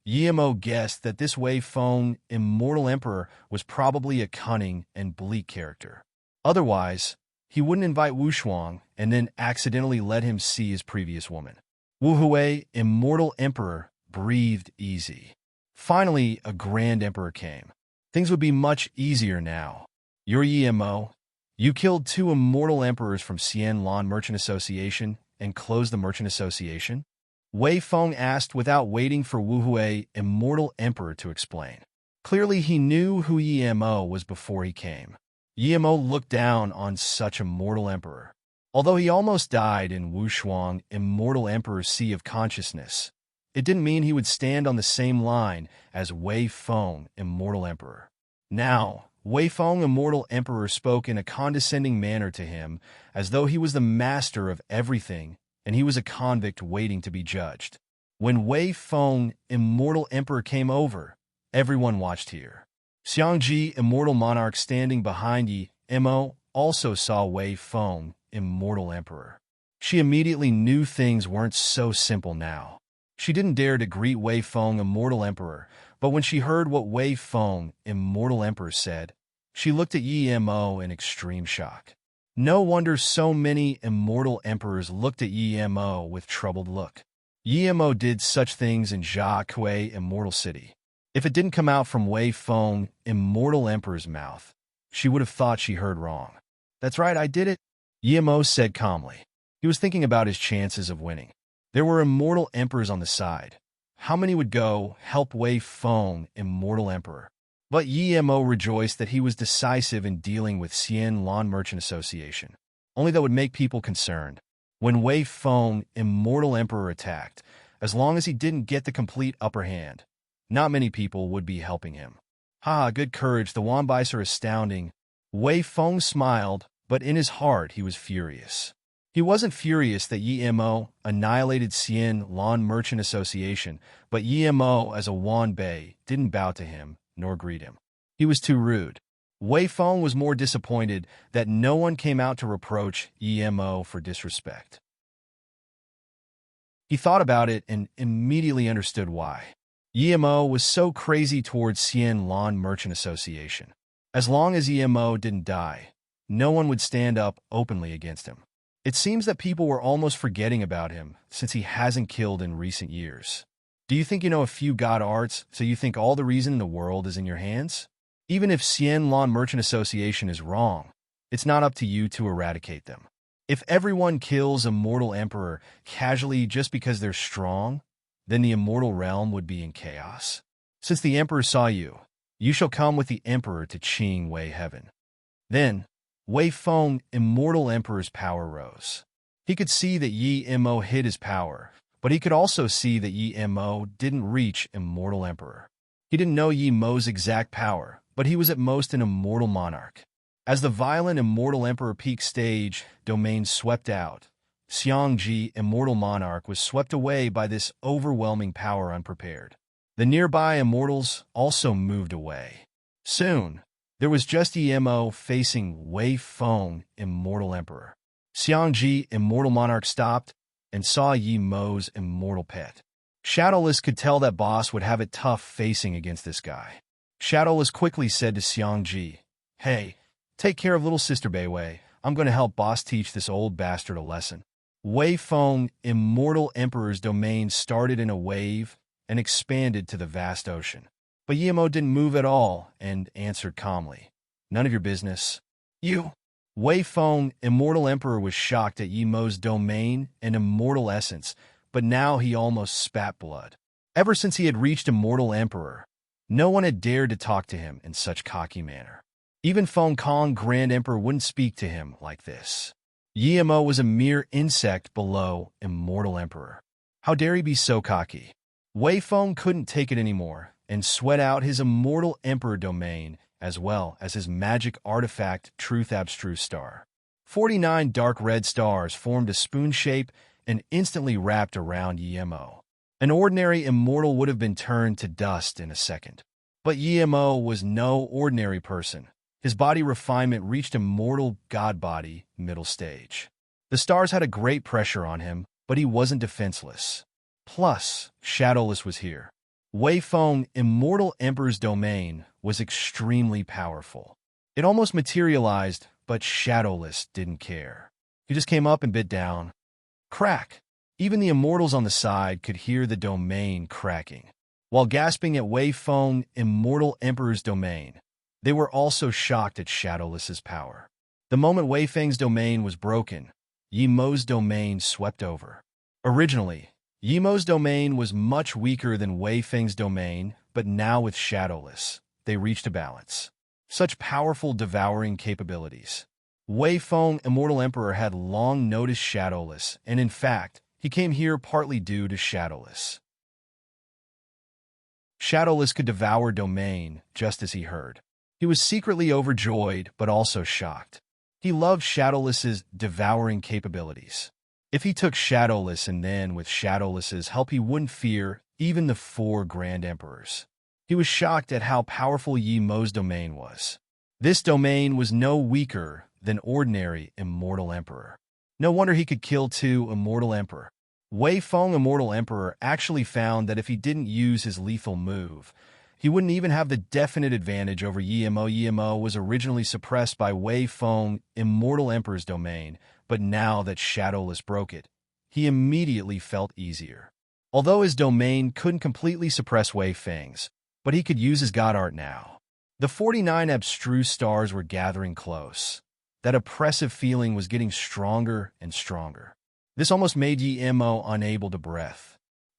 Yi Mo guessed that this Wei Feng, Immortal Emperor, was probably a cunning and bleak character. Otherwise, he wouldn't invite Wu Shuang and then accidentally let him see his previous woman. Wu Hui, Immortal Emperor, breathed easy. Finally, a Grand Emperor came. Things would be much easier now. You're Yi Mo. You killed 2 Immortal Emperors from Xian Lan Merchant Association and closed the Merchant Association? Wei Feng asked without waiting for Wu Hui, Immortal Emperor, to explain. Clearly, he knew who Yi Mo was before he came. Yi Mo looked down on such Immortal Emperor. Although he almost died in Wu Shuang, Immortal Emperor's Sea of Consciousness, it didn't mean he would stand on the same line as Wei Feng, Immortal Emperor. Now, Wei Feng, Immortal Emperor, spoke in a condescending manner to him, as though he was the master of everything and he was a convict waiting to be judged. When Wei Feng, Immortal Emperor, came over, everyone watched here. Xiangji, Immortal Monarch, standing behind Yi Mo, also saw Wei Feng, Immortal Emperor. She immediately knew things weren't so simple now. She didn't dare to greet Wei Feng, Immortal Emperor, but when she heard what Wei Feng, Immortal Emperor, said, she looked at Yi Mo in extreme shock. No wonder so many Immortal Emperors looked at Yi Mo with troubled look. Yi Mo did such things in Jia Kui, Immortal City. If it didn't come out from Wei Feng, Immortal Emperor's mouth, she would have thought she heard wrong. That's right, I did it, Yi Mo said calmly. He was thinking about his chances of winning. There were Immortal Emperors on the side. How many would go help Wei Feng, Immortal Emperor? But Yi Mo rejoiced that he was decisive in dealing with Xian Lan Merchant Association. Only that would make people concerned. When Wei Feng, Immortal Emperor, attacked, as long as he didn't get the complete upper hand. Not many people would be helping him. Ha, good courage, the Wanbais are astounding. Wei Feng smiled, but in his heart he was furious. He wasn't furious that Yi Mo annihilated Xian Lan Merchant Association, but Yi Mo as a Wanbei didn't bow to him nor greet him. He was too rude. Wei Feng was more disappointed that no one came out to reproach Yi Mo for disrespect. He thought about it and immediately understood why. Yi Mo was so crazy towards Xian Lan Merchant Association. As long as Yi Mo didn't die, no one would stand up openly against him. It seems that people were almost forgetting about him since he hasn't killed in recent years. Do you think you know a few god arts, so you think all the reason in the world is in your hands? Even if Xian Lan Merchant Association is wrong, it's not up to you to eradicate them. If everyone kills a mortal emperor casually just because they're strong, then the immortal realm would be in chaos. Since the emperor saw you, you shall come with the emperor to Qing Wei Heaven. Then, Wei Feng, immortal emperor's power rose. He could see that Yi Mo hid his power, but he could also see that Yi Mo didn't reach immortal emperor. He didn't know Yi Mo's exact power, but he was at most an immortal monarch. As the violent immortal emperor peak stage domain swept out, Xiangji, immortal monarch, was swept away by this overwhelming power unprepared. The nearby immortals also moved away. Soon, there was just Yi Mo facing Wei Feng, immortal emperor. Xiangji, immortal monarch, stopped and saw Yi Mo's immortal pet. Shadowless could tell that boss would have it tough facing against this guy. Shadowless quickly said to Xiangji, "Hey, take care of little sister Beiwei. I'm going to help boss teach this old bastard a lesson." Wei Feng, immortal emperor's domain, started in a wave and expanded to the vast ocean. But Yi Mo didn't move at all and answered calmly, "None of your business." "You?" Wei Feng, immortal emperor, was shocked at Yi Mo's domain and immortal essence, but now he almost spat blood. Ever since he had reached immortal emperor, no one had dared to talk to him in such cocky manner. Even Feng Kong, Grand Emperor, wouldn't speak to him like this. Yi Mo was a mere insect below immortal emperor. How dare he be so cocky? Wei Feng couldn't take it anymore and sweat out his immortal emperor domain as well as his magic artifact Truth Abstruse Star. 49 dark red stars formed a spoon shape and instantly wrapped around Yi Mo. An ordinary immortal would have been turned to dust in a second. But Yi Mo was no ordinary person. His body refinement reached immortal god body middle stage. The stars had a great pressure on him, but he wasn't defenseless. Plus, Shadowless was here. Wei Feng, immortal emperor's domain, was extremely powerful. It almost materialized, but Shadowless didn't care. He just came up and bit down. Crack! Even the immortals on the side could hear the domain cracking. While gasping at Wei Feng, immortal emperor's domain, they were also shocked at Shadowless's power. The moment Wei Feng's domain was broken, Yi Mo's domain swept over. Originally, Yi Mo's domain was much weaker than Wei Feng's domain, but now with Shadowless, they reached a balance. Such powerful devouring capabilities. Wei Feng, immortal emperor, had long noticed Shadowless, and in fact, he came here partly due to Shadowless. Shadowless could devour domain, just as he heard. He was secretly overjoyed, but also shocked. He loved Shadowless's devouring capabilities. If he took Shadowless and then with Shadowless's help he wouldn't fear even the 4 Grand Emperors. He was shocked at how powerful Yi Mo's domain was. This domain was no weaker than ordinary immortal emperor. No wonder he could kill 2 immortal emperor. Wei Feng, immortal emperor, actually found that if he didn't use his lethal move, he wouldn't even have the definite advantage over Yi Mo. Yi Mo was originally suppressed by Wei Feng, immortal emperor's domain, but now that Shadowless broke it, he immediately felt easier. Although his domain couldn't completely suppress Wei Feng's, but he could use his god art now. The 49 abstruse stars were gathering close. That oppressive feeling was getting stronger and stronger. This almost made Yi Mo unable to breathe.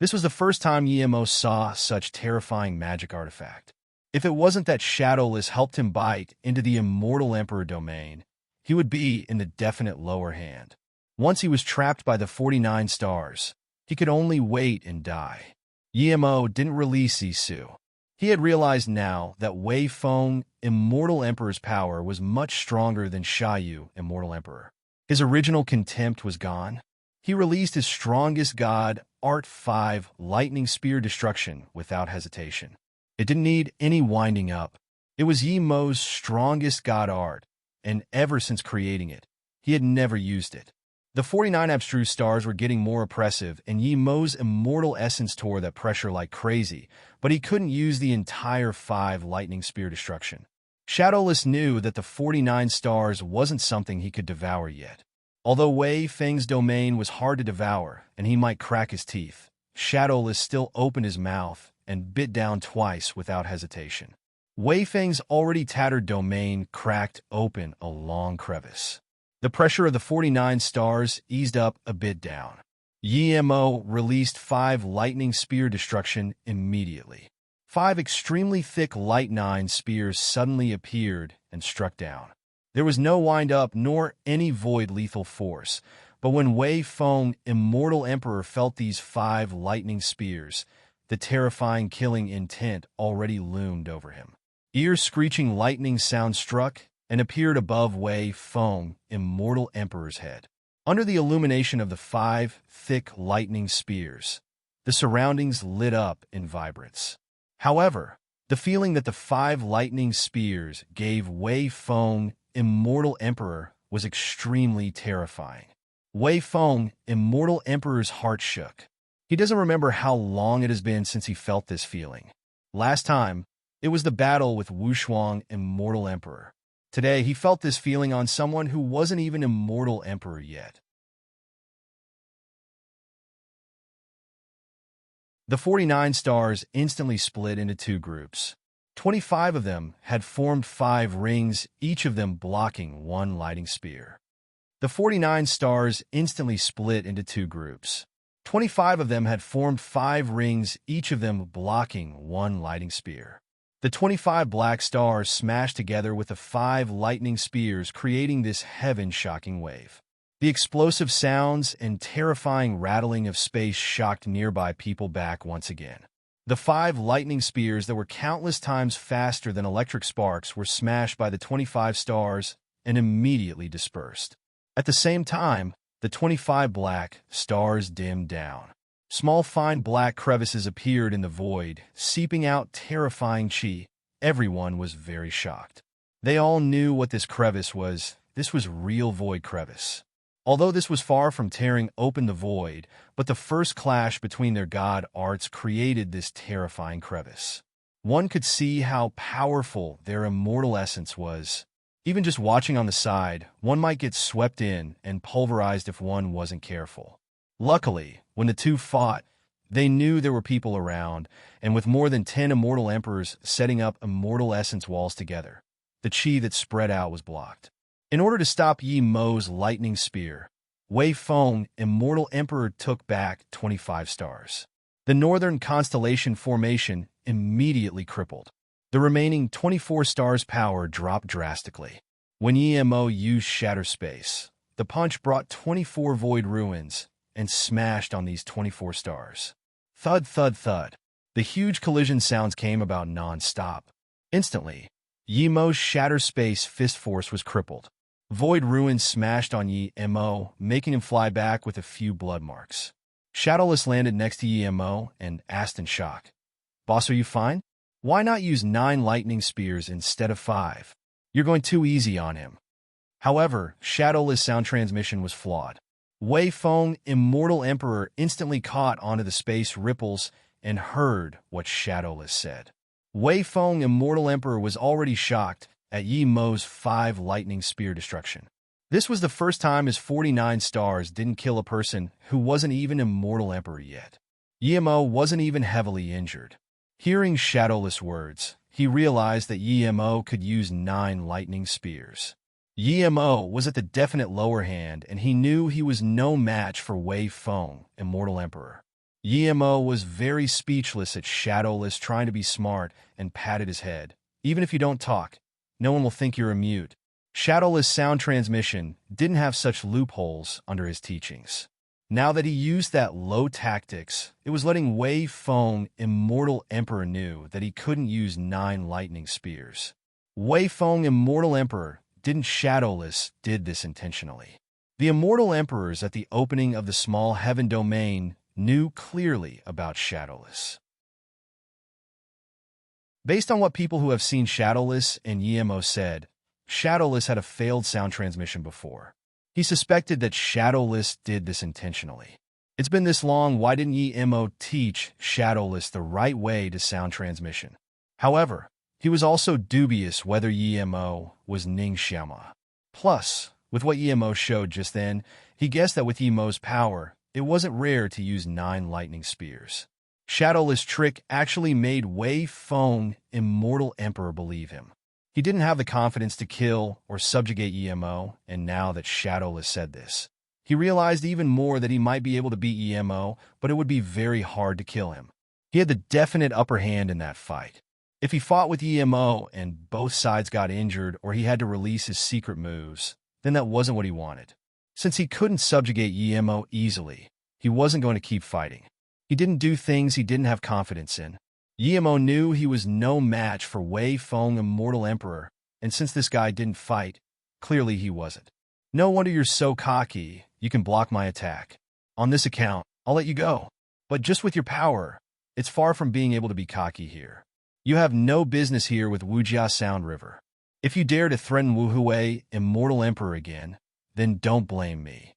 This was the first time Yi Mo saw such terrifying magic artifact. If it wasn't that Shadowless helped him bite into the immortal emperor domain, he would be in the definite lower hand. Once he was trapped by the 49 stars, He could only wait and die. Yimo didn't release Isu. He had realized now that Wei Feng, Immortal Emperor's power, was much stronger than Xiaoyu, Immortal Emperor. His original contempt was gone. He released his strongest god, Art 5, Lightning Spear Destruction, without hesitation. It didn't need any winding up. It was Yimo's strongest god art, and ever since creating it, he had never used it. The 49 abstruse stars were getting more oppressive, and Yimo's immortal essence tore that pressure like crazy, but he couldn't use the entire 5 Lightning Spear Destruction. Shadowless knew that the 49 stars wasn't something he could devour yet. Although Wei Feng's domain was hard to devour, and he might crack his teeth, Shadowless still opened his mouth and bit down twice without hesitation. Wei Feng's already tattered domain cracked open a long crevice. The pressure of the 49 stars eased up a bit down. Yimo released 5 Lightning Spear Destruction immediately. 5 extremely thick Light 9 spears suddenly appeared and struck down. There was no wind-up nor any void lethal force, but when Wei Feng, Immortal Emperor, felt these 5 lightning spears, the terrifying killing intent already loomed over him. Ear-screeching lightning sound struck and appeared above Wei Feng, Immortal Emperor's head. Under the illumination of the 5 thick lightning spears, the surroundings lit up in vibrance. However, the feeling that the 5 lightning spears gave Wei Feng, Immortal Emperor, was extremely terrifying. Wei Feng, Immortal Emperor's heart shook. He doesn't remember how long it has been since he felt this feeling. Last time, it was the battle with Wushuang, Immortal Emperor. Today, he felt this feeling on someone who wasn't even Immortal Emperor yet. The 49 stars instantly split into 2 groups. 25 of them had formed 5 rings, each of them blocking 1 lighting spear. The 49 stars instantly split into 2 groups. 25 of them had formed 5 rings, each of them blocking 1 lighting spear. The 25 black stars smashed together with the 5 lightning spears, creating this heaven-shocking wave. The explosive sounds and terrifying rattling of space shocked nearby people back once again. The 5 lightning spears that were countless times faster than electric sparks were smashed by the 25 stars and immediately dispersed. At the same time, the 25 black stars dimmed down. Small fine black crevices appeared in the void, seeping out terrifying chi. Everyone was very shocked. They all knew what this crevice was. This was real void crevice. Although this was far from tearing open the void, but the first clash between their god arts created this terrifying crevice. One could see how powerful their immortal essence was. Even just watching on the side, one might get swept in and pulverized if one wasn't careful. Luckily, when the 2 fought, they knew there were people around, and with more than 10 Immortal Emperors setting up immortal essence walls together, the chi that spread out was blocked. In order to stop Yi Mo's lightning spear, Wei Feng, Immortal Emperor, took back 25 stars. The northern constellation formation immediately crippled. The remaining 24 stars' power dropped drastically. When Yi Mo used Shatter Space, the punch brought 24 void ruins and smashed on these 24 stars. Thud, thud, thud. The huge collision sounds came about non-stop. Instantly, Yi Mo's Shatter Space fist force was crippled. Void ruins smashed on Yi Mo, making him fly back with a few blood marks. Shadowless landed next to Yi Mo and asked in shock, "Boss, are you fine? Why not use 9 lightning spears instead of 5? You're going too easy on him." However, Shadowless sound transmission was flawed. Wei Feng, Immortal Emperor, instantly caught onto the space ripples and heard what Shadowless said. Wei Feng, Immortal Emperor, was already shocked at Yi Mo's 5 lightning spear destruction. This was the first time his 49 stars didn't kill a person who wasn't even Immortal Emperor yet. Yi Mo wasn't even heavily injured. Hearing Shadowless words, he realized that Yi Mo could use 9 lightning spears. Yi Mo was at the definite lower hand, and he knew he was no match for Wei Feng, Immortal Emperor. Yi Mo was very speechless at Shadowless trying to be smart and patted his head. "Even if you don't talk, no one will think you're a mute." Shadowless sound transmission didn't have such loopholes under his teachings. Now that he used that low tactics, it was letting Wei Feng, Immortal Emperor, knew that he couldn't use 9 lightning spears. Wei Feng, Immortal Emperor, didn't Shadowless did this intentionally. The Immortal Emperors at the opening of the small heaven domain knew clearly about Shadowless. Based on what people who have seen Shadowless and Yemo said, Shadowless had a failed sound transmission before. He suspected that Shadowless did this intentionally. It's been this long, why didn't Yemo teach Shadowless the right way to sound transmission? However, he was also dubious whether Yemo was Ningxiama. Plus, with what Yemo showed just then, he guessed that with Yemo's power, it wasn't rare to use 9 lightning spears. Shadowless trick actually made Wei Feng, Immortal Emperor, believe him. He didn't have the confidence to kill or subjugate Yemo, and now that Shadowless said this, he realized even more that he might be able to beat Yemo, but it would be very hard to kill him. He had the definite upper hand in that fight. If he fought with Yemo and both sides got injured or he had to release his secret moves, then that wasn't what he wanted. Since he couldn't subjugate Yemo easily, he wasn't going to keep fighting. He didn't do things he didn't have confidence in. Yemo knew he was no match for Wei Feng, Immortal Emperor, and since this guy didn't fight, clearly he wasn't. No wonder you're so cocky, you can block my attack. On this account, I'll let you go. But just with your power, it's far from being able to be cocky here. You have no business here with Wujia Sound River. If you dare to threaten Wu Hui, Immortal Emperor, again, then don't blame me.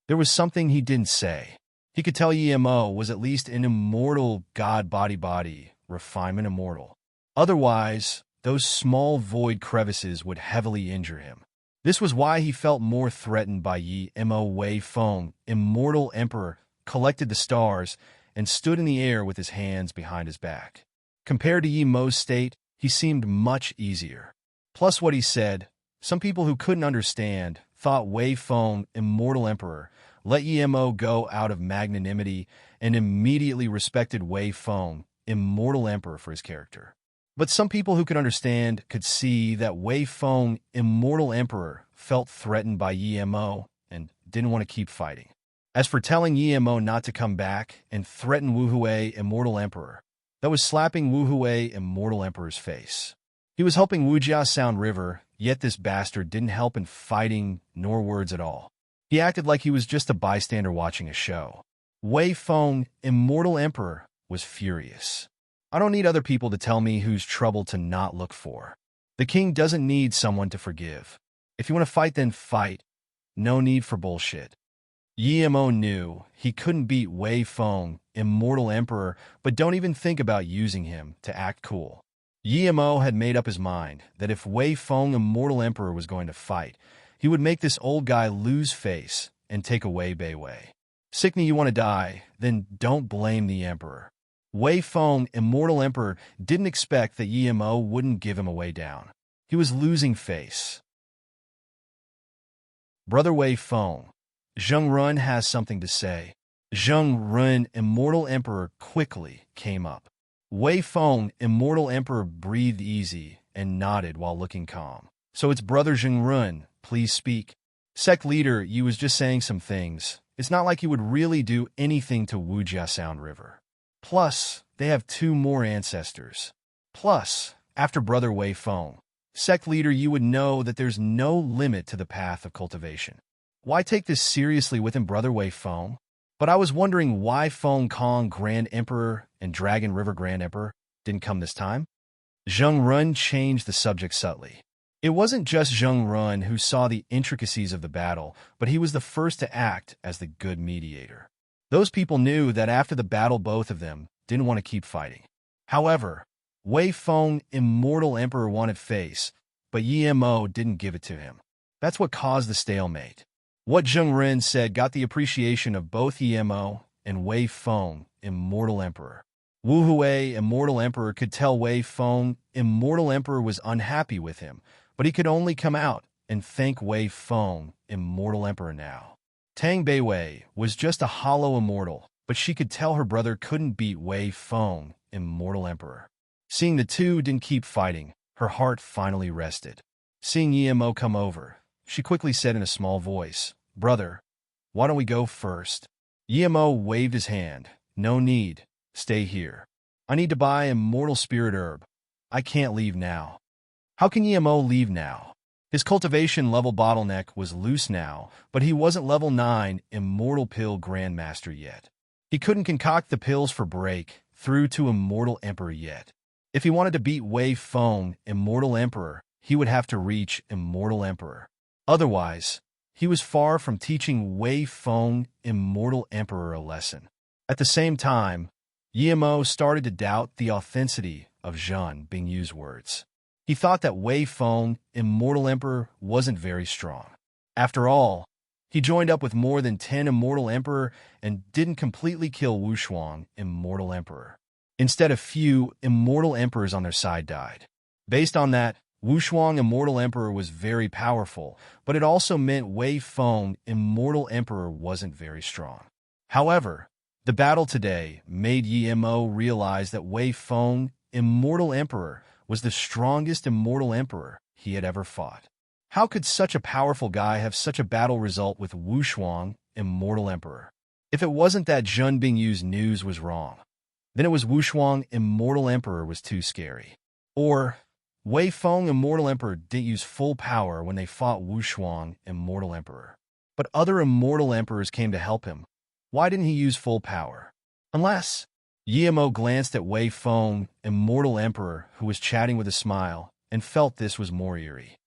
There was something he didn't say. He could tell Yemo was at least an immortal god body, refinement immortal. Otherwise, those small void crevices would heavily injure him. This was why he felt more threatened by Yemo. Wei Feng, Immortal Emperor, collected the stars and stood in the air with his hands behind his back. Compared to Yemo's state, he seemed much easier. Plus what he said, some people who couldn't understand thought Wei Feng, Immortal Emperor, let Yemo go out of magnanimity and immediately respected Wei Feng, Immortal Emperor, for his character. But some people who could understand could see that Wei Feng, Immortal Emperor, felt threatened by Yemo and didn't want to keep fighting. As for telling Yemo not to come back and threaten Wu Hui, Immortal Emperor, that was slapping Wu Hui, Immortal Emperor's face. He was helping Wujia Sound River, yet this bastard didn't help in fighting nor words at all. He acted like he was just a bystander watching a show. Wei Feng, Immortal Emperor, was furious. I don't need other people to tell me whose trouble to not look for. The king doesn't need someone to forgive. If you want to fight, then fight. No need for bullshit. Yemo knew he couldn't beat Wei Feng, Immortal Emperor, but don't even think about using him to act cool. Yemo had made up his mind that if Wei Feng, Immortal Emperor, was going to fight, he would make this old guy lose face and take away Beiwei. Sickney, you want to die, then don't blame the Emperor. Wei Feng, Immortal Emperor, didn't expect that Yemo wouldn't give him a way down. He was losing face. Brother Wei Feng, Zheng Run has something to say. Zheng Run, Immortal Emperor, quickly came up. Wei Feng, Immortal Emperor, breathed easy and nodded while looking calm. So it's Brother Zheng Run, please speak. Sect leader, you was just saying some things. It's not like you would really do anything to Wujia Sound River. Plus, they have 2 more ancestors. Plus, after Brother Wei Feng, sect leader, you would know that there's no limit to the path of cultivation. Why take this seriously with him, Brother Wei Feng? But I was wondering why Feng Kong Grand Emperor and Dragon River Grand Emperor didn't come this time? Zheng Run changed the subject subtly. It wasn't just Zheng Run who saw the intricacies of the battle, but he was the first to act as the good mediator. Those people knew that after the battle both of them didn't want to keep fighting. However, Wei Feng, Immortal Emperor, wanted face, but Yemo didn't give it to him. That's what caused the stalemate. What Zheng Ren said got the appreciation of both Yemo and Wei Feng, Immortal Emperor. Wu Hui, Immortal Emperor, could tell Wei Feng, Immortal Emperor, was unhappy with him, but he could only come out and thank Wei Feng, Immortal Emperor now. Tang Beiwei was just a hollow immortal, but she could tell her brother couldn't beat Wei Feng, Immortal Emperor. Seeing the two didn't keep fighting, her heart finally rested. Seeing Yemo come over, she quickly said in a small voice, "Brother, why don't we go first?" Yemo waved his hand. No need. Stay here. I need to buy immortal spirit herb. I can't leave now. How can Yemo leave now? His cultivation level bottleneck was loose now, but he wasn't level 9 immortal pill grandmaster yet. He couldn't concoct the pills for break through to immortal emperor yet. If he wanted to beat Wei Feng, immortal emperor, he would have to reach immortal emperor. Otherwise, he was far from teaching Wei Feng, immortal emperor, a lesson. At the same time, Yemo started to doubt the authenticity of Zhan Bingyu's words. He thought that Wei Feng, immortal emperor, wasn't very strong. After all, he joined up with more than 10 immortal emperor and didn't completely kill Wushuang, immortal emperor. Instead, a few immortal emperors on their side died. Based on that, Wushuang, immortal emperor, was very powerful, but it also meant Wei Feng, immortal emperor, wasn't very strong. However, the battle today made Yemo realize that Wei Feng, immortal emperor, was the strongest immortal emperor he had ever fought. How could such a powerful guy have such a battle result with Wushuang, immortal emperor? If it wasn't that Zhan Bingyu's news was wrong, then it was Wushuang, immortal emperor, was too scary. Or Wei Feng, immortal emperor, didn't use full power when they fought Wushuang, immortal emperor. But other immortal emperors came to help him. Why didn't he use full power? Unless... Yemo glanced at Wei Feng, immortal emperor, who was chatting with a smile, and felt this was more eerie.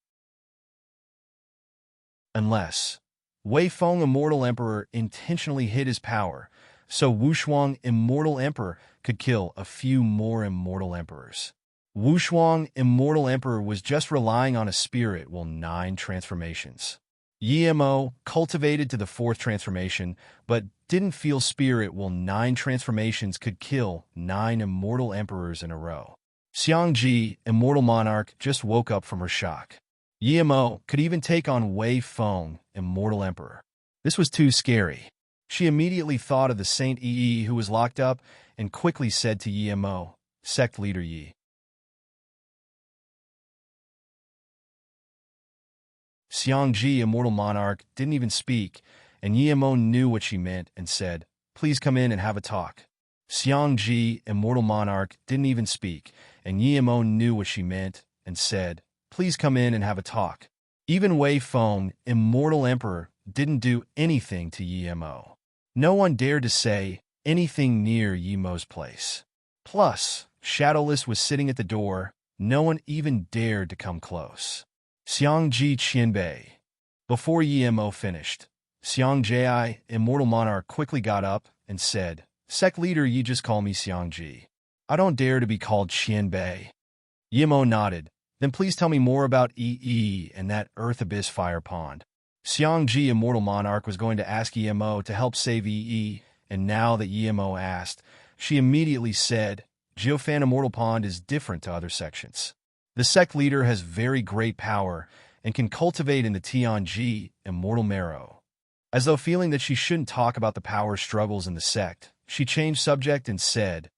Unless Wei Feng, immortal emperor, intentionally hid his power, so Wushuang, immortal emperor, could kill a few more immortal emperors. Wushuang, immortal emperor, was just relying on a spirit will 9 transformations. Yemo cultivated to the 4th transformation, but didn't feel spirit will 9 transformations could kill 9 immortal emperors in a row. Xiangji, immortal monarch, just woke up from her shock. Yemo could even take on Wei Feng, immortal emperor. This was too scary. She immediately thought of the Saint Yi who was locked up and quickly said to Yemo, "Sect leader Yi." Xiangji, immortal monarch, didn't even speak, and Yemo knew what she meant and said, "Please come in and have a talk." Xiangji, immortal monarch, didn't even speak, and Yemo knew what she meant and said, "Please come in and have a talk." Even Wei Feng, immortal emperor, didn't do anything to Yemo. No one dared to say anything near Yemo's place. Plus, Shadowless was sitting at the door. No one even dared to come close. Xiangji Qianbei. Before Yemo finished, Xiangjie, immortal monarch, quickly got up and said, "Sect leader, you just call me Xiangji. I don't dare to be called Qianbei." Yemo nodded. "Then please tell me more about Yi and that Earth Abyss Fire Pond." Xiangji, immortal monarch, was going to ask Yemo to help save Yi, and now that Yemo asked, she immediately said, "Jiufan Immortal Pond is different to other sections. The sect leader has very great power and can cultivate in the Tianji, immortal marrow." As though feeling that she shouldn't talk about the power struggles in the sect, she changed subject and said,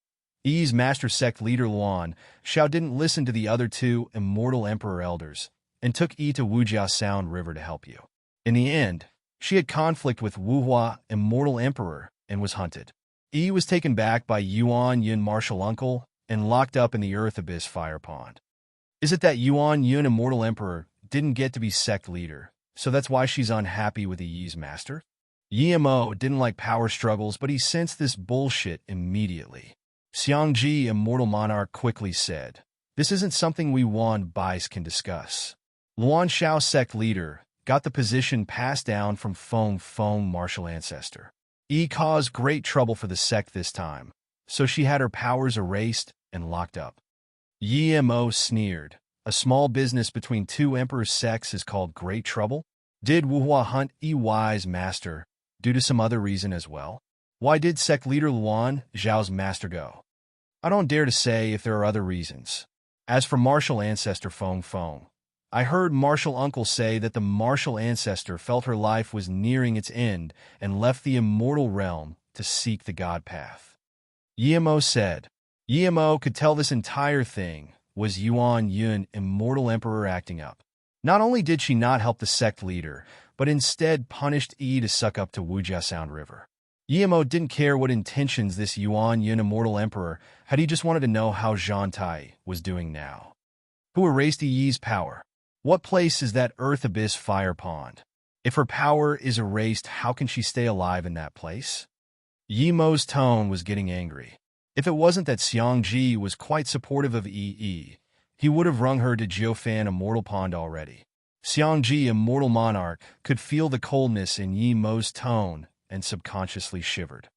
"Yi's master sect leader Luan Xiao didn't listen to the other 2 immortal emperor elders and took Yi to Wujia Sound River to help you. In the end, she had conflict with Wuhua, immortal emperor, and was hunted. Yi was taken back by Yuan Yun, martial uncle, and locked up in the Earth Abyss Fire Pond. Is it that Yuan Yun, immortal emperor, didn't get to be sect leader, so that's why she's unhappy with Yi's master?" Yemo didn't like power struggles, but he sensed this bullshit immediately. Xiangji, immortal monarch, quickly said, "This isn't something we Yuan Bais can discuss. Luan Xiao, sect leader, got the position passed down from Feng martial ancestor. Yi caused great trouble for the sect this time, so she had her powers erased and locked up." Yemo sneered. "A small business between 2 emperor sects is called great trouble? Did Wuhua hunt Yi's master due to some other reason as well? Why did sect leader Luan Zhao's master go? I don't dare to say if there are other reasons. As for martial ancestor Feng, I heard martial uncle say that the martial ancestor felt her life was nearing its end and left the immortal realm to seek the god path." Yemo said. Yemo could tell this entire thing was Yuan Yun, immortal emperor, acting up. Not only did she not help the sect leader, but instead punished Yi to suck up to Wujia Sound River. Yemo didn't care what intentions this Yuan Yin immortal emperor had. He just wanted to know how Zhang Tai was doing now. Who erased Yi's power? What place is that earth abyss fire pond? If her power is erased, how can she stay alive in that place? Yemo's tone was getting angry. If it wasn't that Xiang Ji was quite supportive of Yi, he would have rung her to Jiufan immortal pond already. Xiang Ji, immortal monarch, could feel the coldness in Yemo's tone and subconsciously shivered.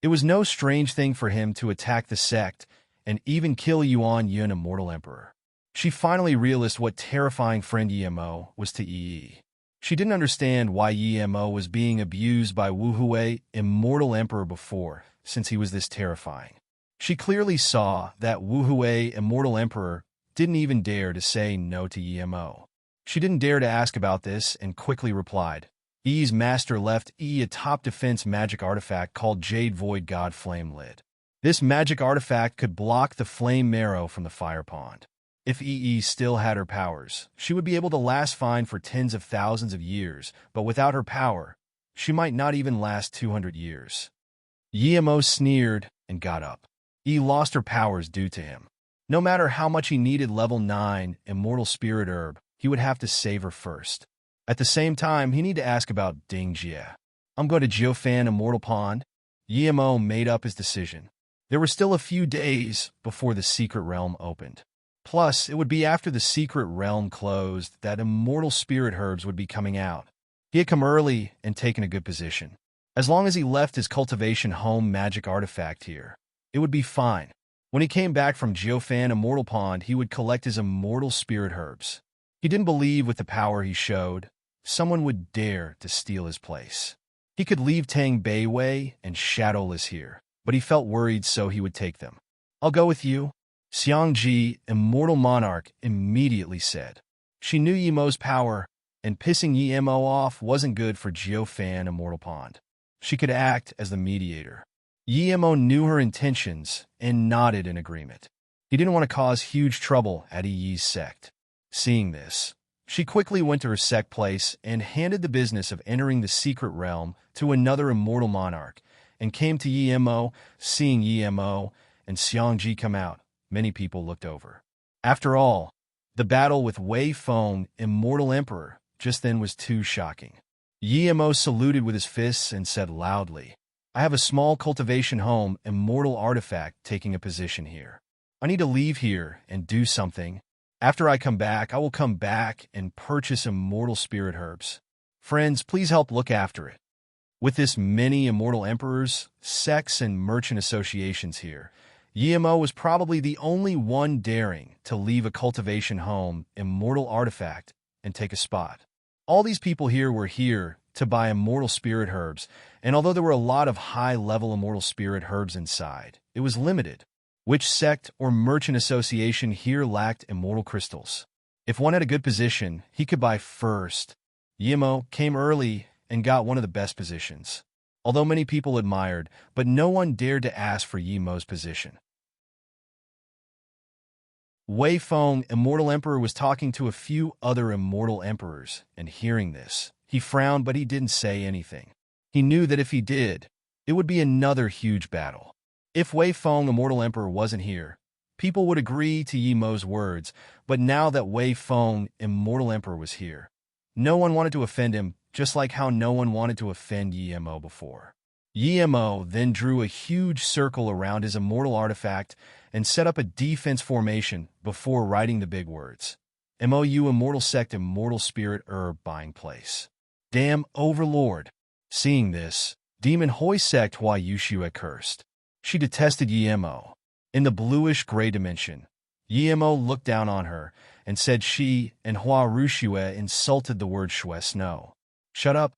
It was no strange thing for him to attack the sect and even kill Yuan Yun, immortal emperor. She finally realized what terrifying friend Yemo was to Yi. She didn't understand why Yemo was being abused by Wu Hui, immortal emperor, before, since he was this terrifying. She clearly saw that Wu Hui, immortal emperor, didn't even dare to say no to Yemo. She didn't dare to ask about this and quickly replied. Yi's master left Yi a top defense magic artifact called Jade Void God Flame Lid. This magic artifact could block the flame marrow from the fire pond. If Yi still had her powers, she would be able to last fine for tens of thousands of years, but without her power, she might not even last 200 years. Yemo sneered and got up. Yi lost her powers due to him. No matter how much he needed level 9 immortal spirit herb, he would have to save her first. At the same time, he needed to ask about Ding Jie. I'm going to Jiufan immortal pond. Yemo made up his decision. There were still a few days before the secret realm opened. Plus, it would be after the secret realm closed that immortal spirit herbs would be coming out. He had come early and taken a good position. As long as he left his cultivation home magic artifact here, it would be fine. When he came back from Jiufan immortal pond, he would collect his immortal spirit herbs. He didn't believe with the power he showed, someone would dare to steal his place. He could leave Tang Beiwei and Shadowless here, but he felt worried, so he would take them. I'll go with you, Xiang Ji, immortal monarch, immediately said. She knew Yemo's power, and pissing Yemo off wasn't good for Jiufan immortal pond. She could act as the mediator. Yemo knew her intentions and nodded in agreement. He didn't want to cause huge trouble at Yi's sect. Seeing this, she quickly went to her sect place and handed the business of entering the secret realm to another immortal monarch, and came to Yemo. Seeing Yemo and Xiang Ji come out, many people looked over. After all, the battle with Wei Feng, immortal emperor, just then was too shocking. Yemo saluted with his fists and said loudly, I have a small cultivation home immortal artifact taking a position here. I need to leave here and do something. After I come back, I will come back and purchase immortal spirit herbs. Friends, please help look after it. With this many immortal emperors, sects, and merchant associations here, Yemo was probably the only one daring to leave a cultivation home immortal artifact and take a spot. All these people here were here to buy immortal spirit herbs, and although there were a lot of high-level immortal spirit herbs inside, it was limited. Which sect or merchant association here lacked immortal crystals? If one had a good position, he could buy first. Yemo came early and got one of the best positions. Although many people admired, but no one dared to ask for Yemo's position. Wei Feng, immortal emperor, was talking to a few other immortal emperors, and hearing this, he frowned, but he didn't say anything. He knew that if he did, it would be another huge battle. If Wei Feng, immortal emperor, wasn't here, people would agree to Yemo's words, but now that Wei Feng, immortal emperor, was here, no one wanted to offend him, just like how no one wanted to offend Yemo before. Yemo then drew a huge circle around his immortal artifact and set up a defense formation before writing the big words. MOU, immortal sect, immortal spirit herb buying place. Damn overlord. Seeing this, Demon Hoi sect Hua Yushue cursed. She detested Yemo. In the bluish-gray dimension, Yemo looked down on her and said she and Hua Rushue insulted the word Shue Snow. Shut up.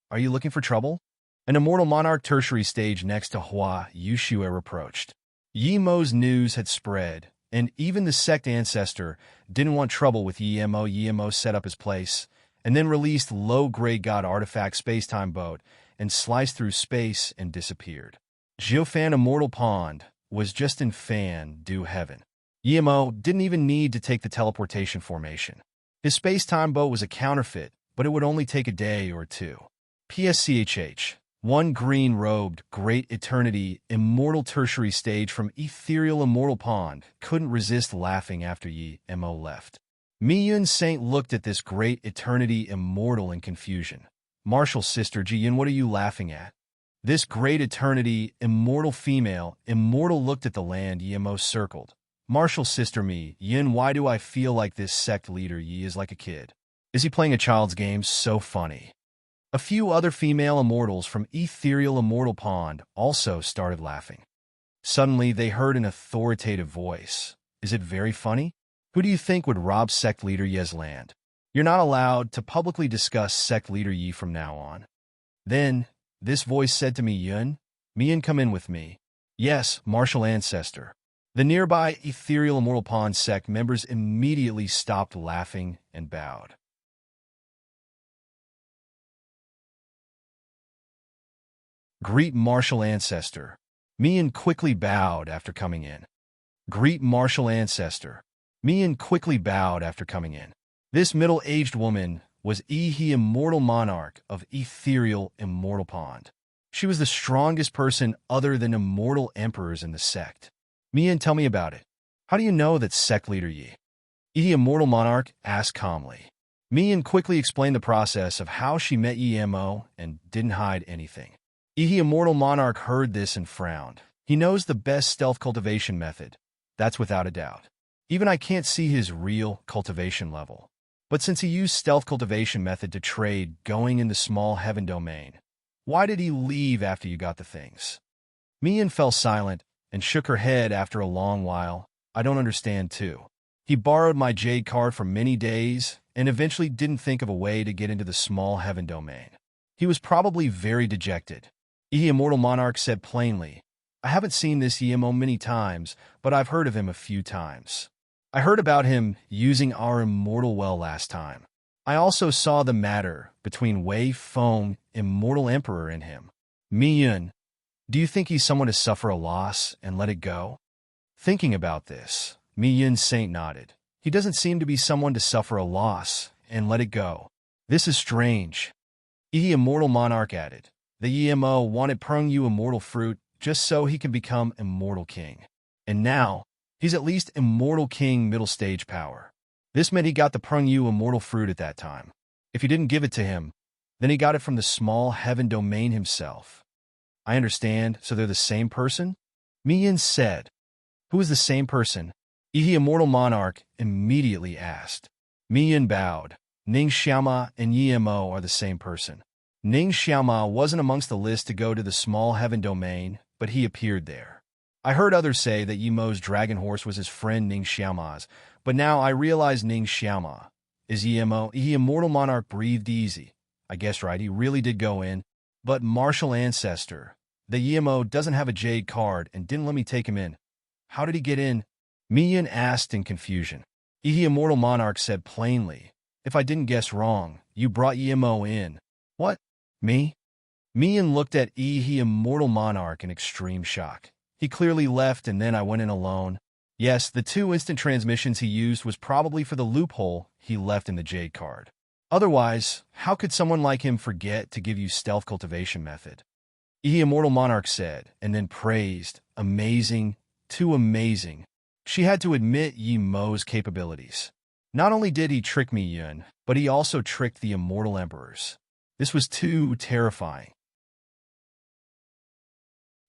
Are you looking for trouble? An immortal monarch tertiary stage next to Hua Yushue reproached. Yemo's news had spread, and even the sect ancestor didn't want trouble with Yemo. Yemo set up his place, and then released low-grade god artifact space-time boat and sliced through space and disappeared. Jiufan immortal pond was just in fan-do heaven. Yemo didn't even need to take the teleportation formation. His space-time boat was a counterfeit, but it would only take a day or two. PSCHH. One green-robed, great eternity, immortal tertiary stage from ethereal immortal pond couldn't resist laughing after Yi Mo left. Mi Yun Saint looked at this great eternity immortal in confusion. Martial sister Ji Yun, what are you laughing at? This great eternity, immortal female, immortal looked at the land Yi Mo circled. Martial sister Mi Yun, why do I feel like this sect leader Yi is like a kid? Is he playing a child's game? So funny. A few other female immortals from ethereal immortal pond also started laughing. Suddenly, they heard an authoritative voice. Is it very funny? Who do you think would rob sect leader Ye's land? You're not allowed to publicly discuss sect leader Yi from now on. Then, this voice said to me, Yun, come in with me. Yes, martial ancestor. The nearby ethereal immortal pond sect members immediately stopped laughing and bowed. Greet martial ancestor. Mian quickly bowed after coming in. Greet martial ancestor. Mian quickly bowed after coming in. This middle-aged woman was He immortal monarch of ethereal immortal pond. She was the strongest person other than immortal emperors in the sect. Mian, tell me about it. How do you know that sect leader Yi? He immortal monarch asked calmly. Mian quickly explained the process of how she met Yi Mo and didn't hide anything. He immortal monarch heard this and frowned. He knows the best stealth cultivation method. That's without a doubt. Even I can't see his real cultivation level. But since he used stealth cultivation method to trade going in the small heaven domain, why did he leave after you got the things? Mian fell silent and shook her head after a long while. I don't understand too. He borrowed my jade card for many days and eventually didn't think of a way to get into the small heaven domain. He was probably very dejected. He immortal monarch said plainly, I haven't seen this Mo many times, but I've heard of him a few times. I heard about him using our immortal well last time. I also saw the matter between Wei Feng, immortal emperor, and him. Mi Yun, do you think he's someone to suffer a loss and let it go? Thinking about this, Mi Yun Saint nodded. He doesn't seem to be someone to suffer a loss and let it go. This is strange. He immortal monarch added. The Mo wanted Peng Yu immortal fruit just so he can become immortal king. And now, he's at least immortal king middle stage power. This meant he got the Peng Yu immortal fruit at that time. If he didn't give it to him, then he got it from the small heaven domain himself. I understand, so they're the same person? Mi Yin said. Who is the same person? He immortal monarch immediately asked. Mi Yin bowed. Ning Xiaoma and Yi Mo are the same person. Ning Xiaoma wasn't amongst the list to go to the small heaven domain, but he appeared there. I heard others say that Yi Mo's dragon horse was his friend Ning Xiaoma's, but now I realize Ning Xiaoma is Yi Mo. He immortal monarch breathed easy. I guess right, he really did go in. But martial ancestor, the Yi Mo doesn't have a jade card and didn't let me take him in. How did he get in? Mi Yin asked in confusion. He immortal monarch said plainly, if I didn't guess wrong, you brought Yi Mo in. What? Me? Mi Yin looked at He immortal monarch in extreme shock. He clearly left and then I went in alone. Yes, the 2 instant transmissions he used was probably for the loophole he left in the jade card. Otherwise, how could someone like him forget to give you stealth cultivation method? He immortal monarch said, and then praised, amazing, too amazing. She had to admit Yi Mo's capabilities. Not only did he trick Mi Yun, but he also tricked the immortal emperors. This was too terrifying.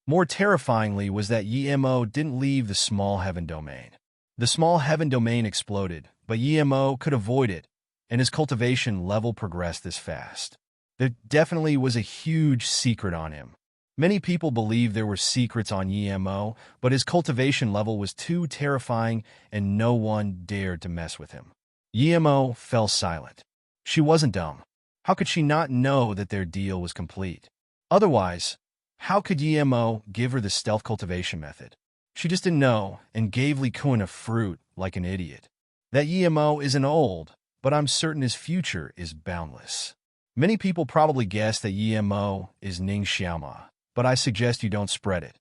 More terrifyingly was that Yi Mo didn't leave the small heaven domain. The small heaven domain exploded, but Yi Mo could avoid it, and his cultivation level progressed this fast. There definitely was a huge secret on him. Many people believed there were secrets on Yi Mo, but his cultivation level was too terrifying and no one dared to mess with him. Yi Mo fell silent. She wasn't dumb. How could she not know that their deal was complete? Otherwise, how could Yi Mo give her the stealth cultivation method? She just didn't know and gave Li Kun a fruit like an idiot. That Yi Mo isn't old, but I'm certain his future is boundless. Many people probably guess that Yi Mo is Ning Xiaoma, but I suggest you don't spread it.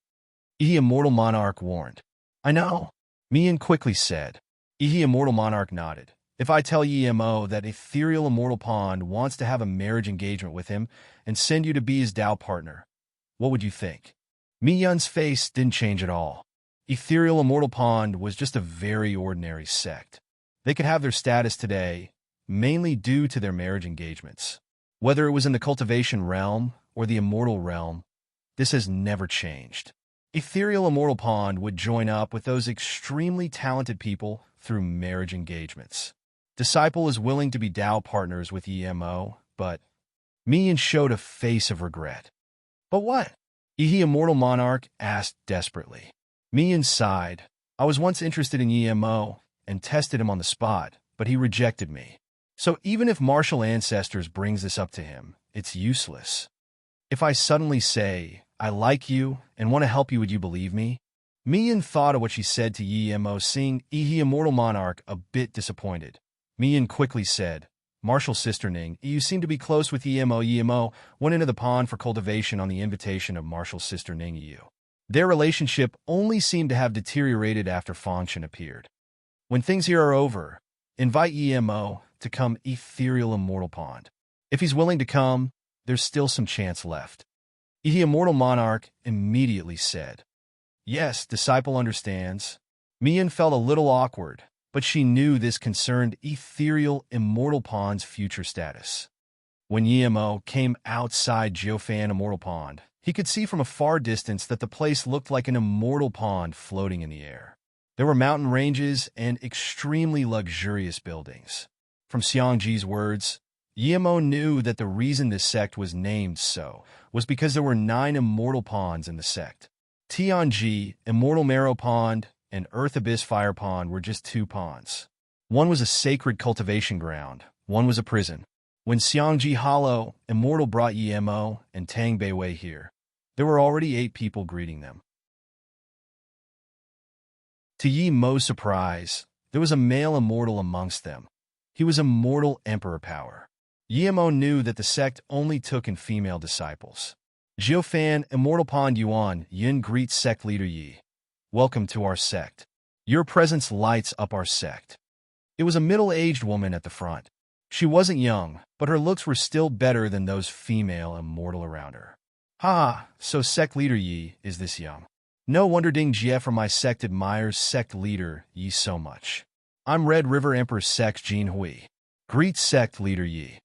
He immortal monarch warned. I know, Mi Yin quickly said. He immortal monarch nodded. If I tell Emo that ethereal immortal pond wants to have a marriage engagement with him and send you to be his Tao partner, what would you think? Mi Yun's face didn't change at all. Ethereal immortal pond was just a very ordinary sect. They could have their status today, mainly due to their marriage engagements. Whether it was in the cultivation realm or the immortal realm, this has never changed. Ethereal immortal pond would join up with those extremely talented people through marriage engagements. Disciple is willing to be Tao partners with EMO, but Mian showed a face of regret. But what? Ihi Immortal Monarch asked desperately. Mian sighed. I was once interested in EMO and tested him on the spot, but he rejected me. So even if Martial Ancestors brings this up to him, it's useless. If I suddenly say, I like you and want to help you, would you believe me? Mian thought of what she said to EMO, seeing Ihi Immortal Monarch a bit disappointed. Mian quickly said, Martial Sister Ning, you seem to be close with EMO. EMO went into the pond for cultivation on the invitation of Martial Sister Ning Yu. Their relationship only seemed to have deteriorated after Fengshan appeared. When things here are over, invite EMO to come Ethereal Immortal Pond. If he's willing to come, there's still some chance left. Ihi Immortal Monarch immediately said, Yes, Disciple understands. Mian felt a little awkward, but she knew this concerned Ethereal Immortal Pond's future status. When EMO came outside Jiufan Immortal Pond, he could see from a far distance that the place looked like an immortal pond floating in the air. There were mountain ranges and extremely luxurious buildings. From Xiangji's words, EMO knew that the reason this sect was named so was because there were 9 immortal ponds in the sect. Tianji, Immortal Marrow Pond, and Earth Abyss Fire Pond were just 2 ponds. One was a sacred cultivation ground, one was a prison. When Xiangji Hollow, Immortal brought EMO and Tang Beiwei here, there were already 8 people greeting them. To Yi Mo's surprise, there was a male immortal amongst them. He was Immortal Emperor Power. Yemo knew that the sect only took in female disciples. Jiufan, Immortal Pond Yuan, Yin greets sect leader Yi. Welcome to our sect. Your presence lights up our sect. It was a middle-aged woman at the front. She wasn't young, but her looks were still better than those female immortal around her. Ha, so sect leader Yi is this young. No wonder Ding Jie from my sect admires sect leader Yi so much. I'm Red River Emperor Sect Jin Hui. Greet sect leader Yi.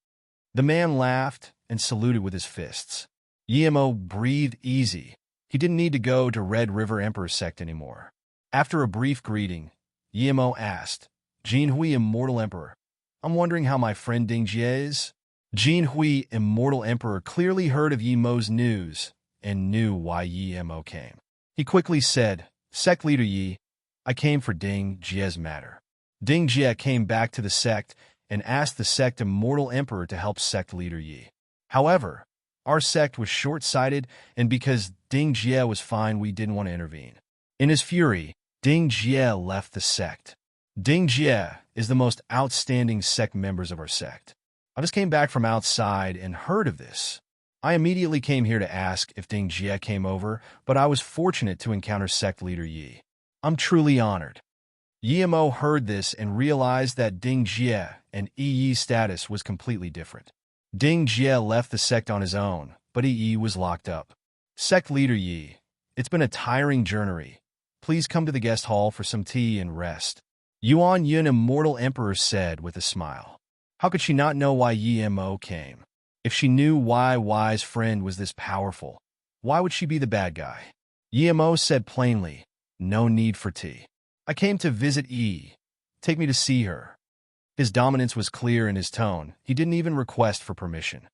The man laughed and saluted with his fists. Yemo breathed easy. He didn't need to go to Red River Emperor Sect anymore. After a brief greeting, Yemo asked, Jin Hui Immortal Emperor, I'm wondering how my friend Ding Jie is? Jin Hui Immortal Emperor clearly heard of Yemo's news and knew why Yemo came. He quickly said, Sect leader Yi, I came for Ding Jie's matter. Ding Jie came back to the sect and asked the sect Immortal Emperor to help sect leader Yi. However, our sect was short-sighted, and because Ding Jie was fine, we didn't want to intervene. In his fury, Ding Jie left the sect. Ding Jie is the most outstanding sect members of our sect. I just came back from outside and heard of this. I immediately came here to ask if Ding Jie came over, but I was fortunate to encounter sect leader Yi. I'm truly honored. Yemo heard this and realized that Ding Jie and Yi's status was completely different. Ding Jie left the sect on his own, but Yi was locked up. Sect leader Yi, it's been a tiring journey. Please come to the guest hall for some tea and rest. Yuan Yun Immortal Emperor said with a smile. How could she not know why Yemo came? If she knew why Y's friend was this powerful, why would she be the bad guy? Yemo said plainly, no need for tea. I came to visit Yi. Take me to see her. His dominance was clear in his tone. He didn't even request for permission.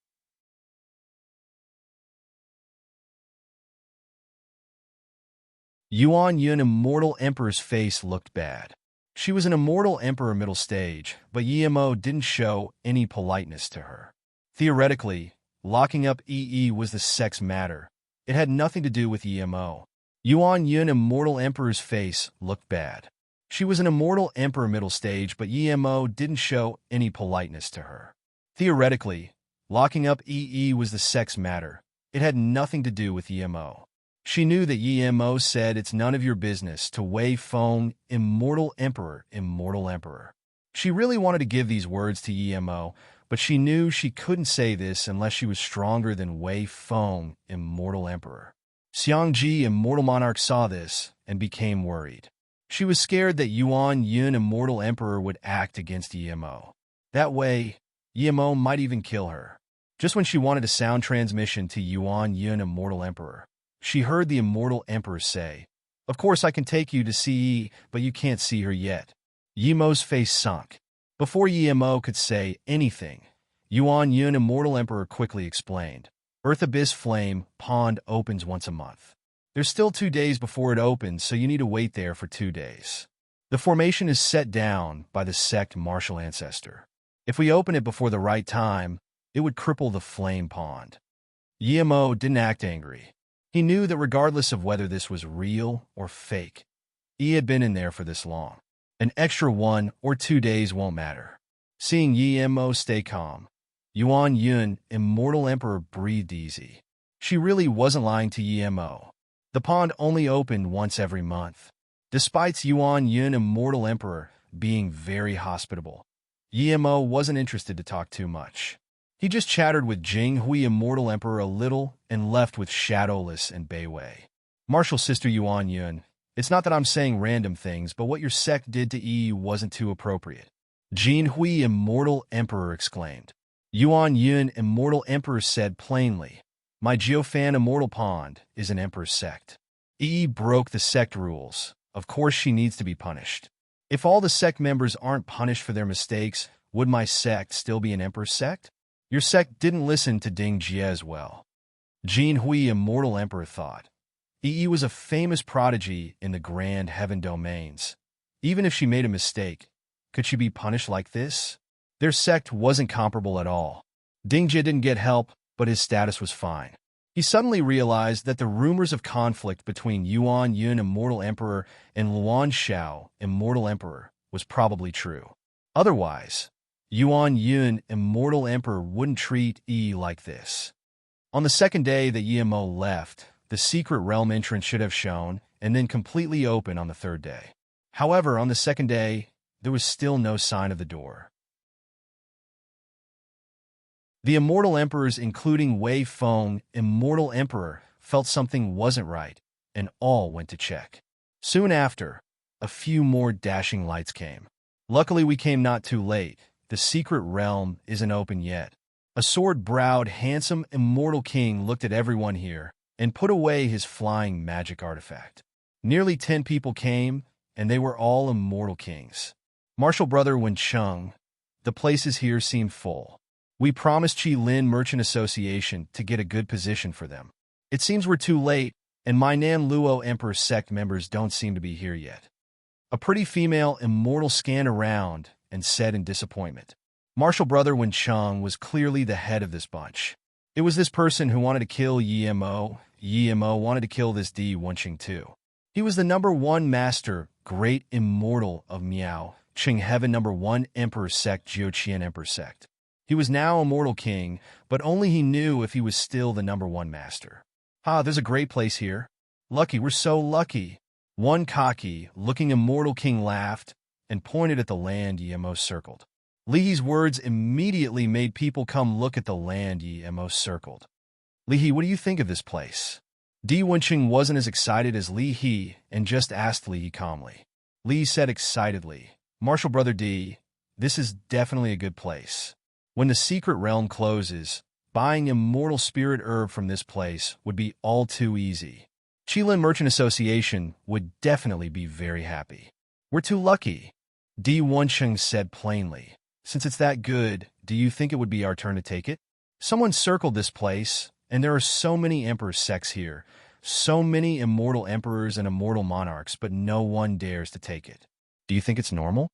Yuan Yun Immortal Emperor's face looked bad. She was an Immortal Emperor middle stage, but Yemo didn't show any politeness to her. Theoretically, locking up EE was the sex matter. It had nothing to do with Yemo. Yuan Yun Immortal Emperor's face looked bad. She was an Immortal Emperor middle stage, but Yemo didn't show any politeness to her. Theoretically, locking up EE was the sex matter. It had nothing to do with Yemo. She knew that Yemo said it's none of your business to Wei Feng, Immortal Emperor, Immortal Emperor. She really wanted to give these words to Emo, but she knew she couldn't say this unless she was stronger than Wei Feng, Immortal Emperor. Xiangji, Immortal Monarch, saw this and became worried. She was scared that Yuan Yun, Immortal Emperor, would act against Emo. That way, Emo might even kill her. Just when she wanted a sound transmission to Yuan Yun, Immortal Emperor, she heard the Immortal Emperor say, "Of course I can take you to see Yi, but you can't see her yet." Yemo's face sunk. Before Yemo could say anything, Yuan Yun, Immortal Emperor, quickly explained, "Earth Abyss Flame Pond opens once a month. There's still 2 days before it opens, so you need to wait there for 2 days. The formation is set down by the sect Martial Ancestor. If we open it before the right time, it would cripple the flame pond." Yemo didn't act angry. He knew that regardless of whether this was real or fake, he had been in there for this long. An extra 1 or 2 days won't matter. Seeing Yemo stay calm, Yuan Yun, Immortal Emperor, breathed easy. She really wasn't lying to Yemo. The pond only opened once every month. Despite Yuan Yun, Immortal Emperor, being very hospitable, Yemo wasn't interested to talk too much. He just chattered with Jing Hui, Immortal Emperor, a little and left with Shadowless and Beiwei. "Martial Sister Yuan Yun, it's not that I'm saying random things, but what your sect did to Yi wasn't too appropriate," Jin Hui, Immortal Emperor, exclaimed. Yuan Yun, Immortal Emperor, said plainly, "My Geofan, Immortal Pond, is an Emperor's sect. Yi broke the sect rules. Of course she needs to be punished. If all the sect members aren't punished for their mistakes, would my sect still be an Emperor's sect? Your sect didn't listen to Ding Jie as well." Jin Hui, Immortal Emperor, thought. Yi was a famous prodigy in the Grand Heaven domains. Even if she made a mistake, could she be punished like this? Their sect wasn't comparable at all. Ding Jie didn't get help, but his status was fine. He suddenly realized that the rumors of conflict between Yuan Yun, Immortal Emperor, and Luan Xiao, Immortal Emperor, was probably true. Otherwise, Yuan Yun, Immortal Emperor, wouldn't treat Yi like this. On the second day that Yemo left, the secret realm entrance should have shown, and then completely open on the third day. However, on the second day, there was still no sign of the door. The Immortal Emperors, including Wei Feng, Immortal Emperor, felt something wasn't right, and all went to check. Soon after, a few more dashing lights came. Luckily, we came not too late. The secret realm isn't open yet. A sword-browed, handsome, immortal king looked at everyone here and put away his flying magic artifact. Nearly 10 people came, and they were all immortal kings. Martial Brother Wen Cheng, the places here seem full. We promised Qi Lin Merchant Association to get a good position for them. It seems we're too late, and my Nan Luo Emperor sect members don't seem to be here yet. A pretty female immortal scanned around and said in disappointment. Martial Brother Wen Cheng was clearly the head of this bunch. It was this person who wanted to kill Yemo. Yemo wanted to kill this Di Wenqing too. He was the #1 master, great immortal of Miao, Qing Heaven #1 Emperor sect, Jiuqian Emperor sect. He was now immortal king, but only he knew if he was still the #1 master. There's a great place here. Lucky, we're so lucky. One cocky, looking immortal king laughed and pointed at the land Yemo circled. Li's words immediately made people come look at the land Yemo circled. "Li, what do you think of this place?" Di Wenqing wasn't as excited as Li He and just asked Li calmly. Li said excitedly, "Martial Brother Di, this is definitely a good place. When the secret realm closes, buying immortal spirit herb from this place would be all too easy. Qilin Merchant Association would definitely be very happy. We're too lucky," Di Wenqing said plainly. "Since it's that good, do you think it would be our turn to take it? Someone circled this place, and there are so many emperor sects here, so many immortal emperors and immortal monarchs, but no one dares to take it. Do you think it's normal?"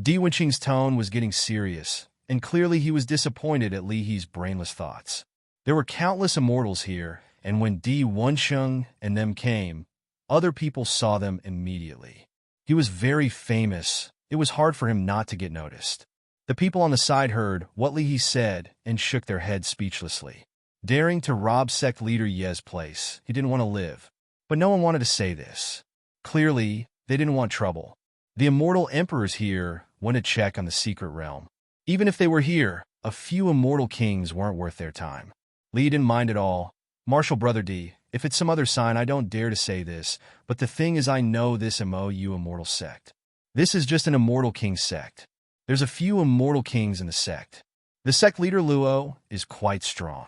Di Wenqing's tone was getting serious, and clearly he was disappointed at Li He's brainless thoughts. There were countless immortals here, and when Di Wenqing and them came, other people saw them immediately. He was very famous. It was hard for him not to get noticed. The people on the side heard what Li He said and shook their heads speechlessly. Daring to rob sect leader Ye's place, he didn't want to live. But no one wanted to say this. Clearly, they didn't want trouble. The immortal emperors here went to check on the secret realm. Even if they were here, a few immortal kings weren't worth their time. Lee didn't mind at all. Marshal Brother D, if it's some other sign, I don't dare to say this, but the thing is I know this MOU immortal sect. This is just an immortal king sect. There's a few immortal kings in the sect. The sect leader Luo is quite strong.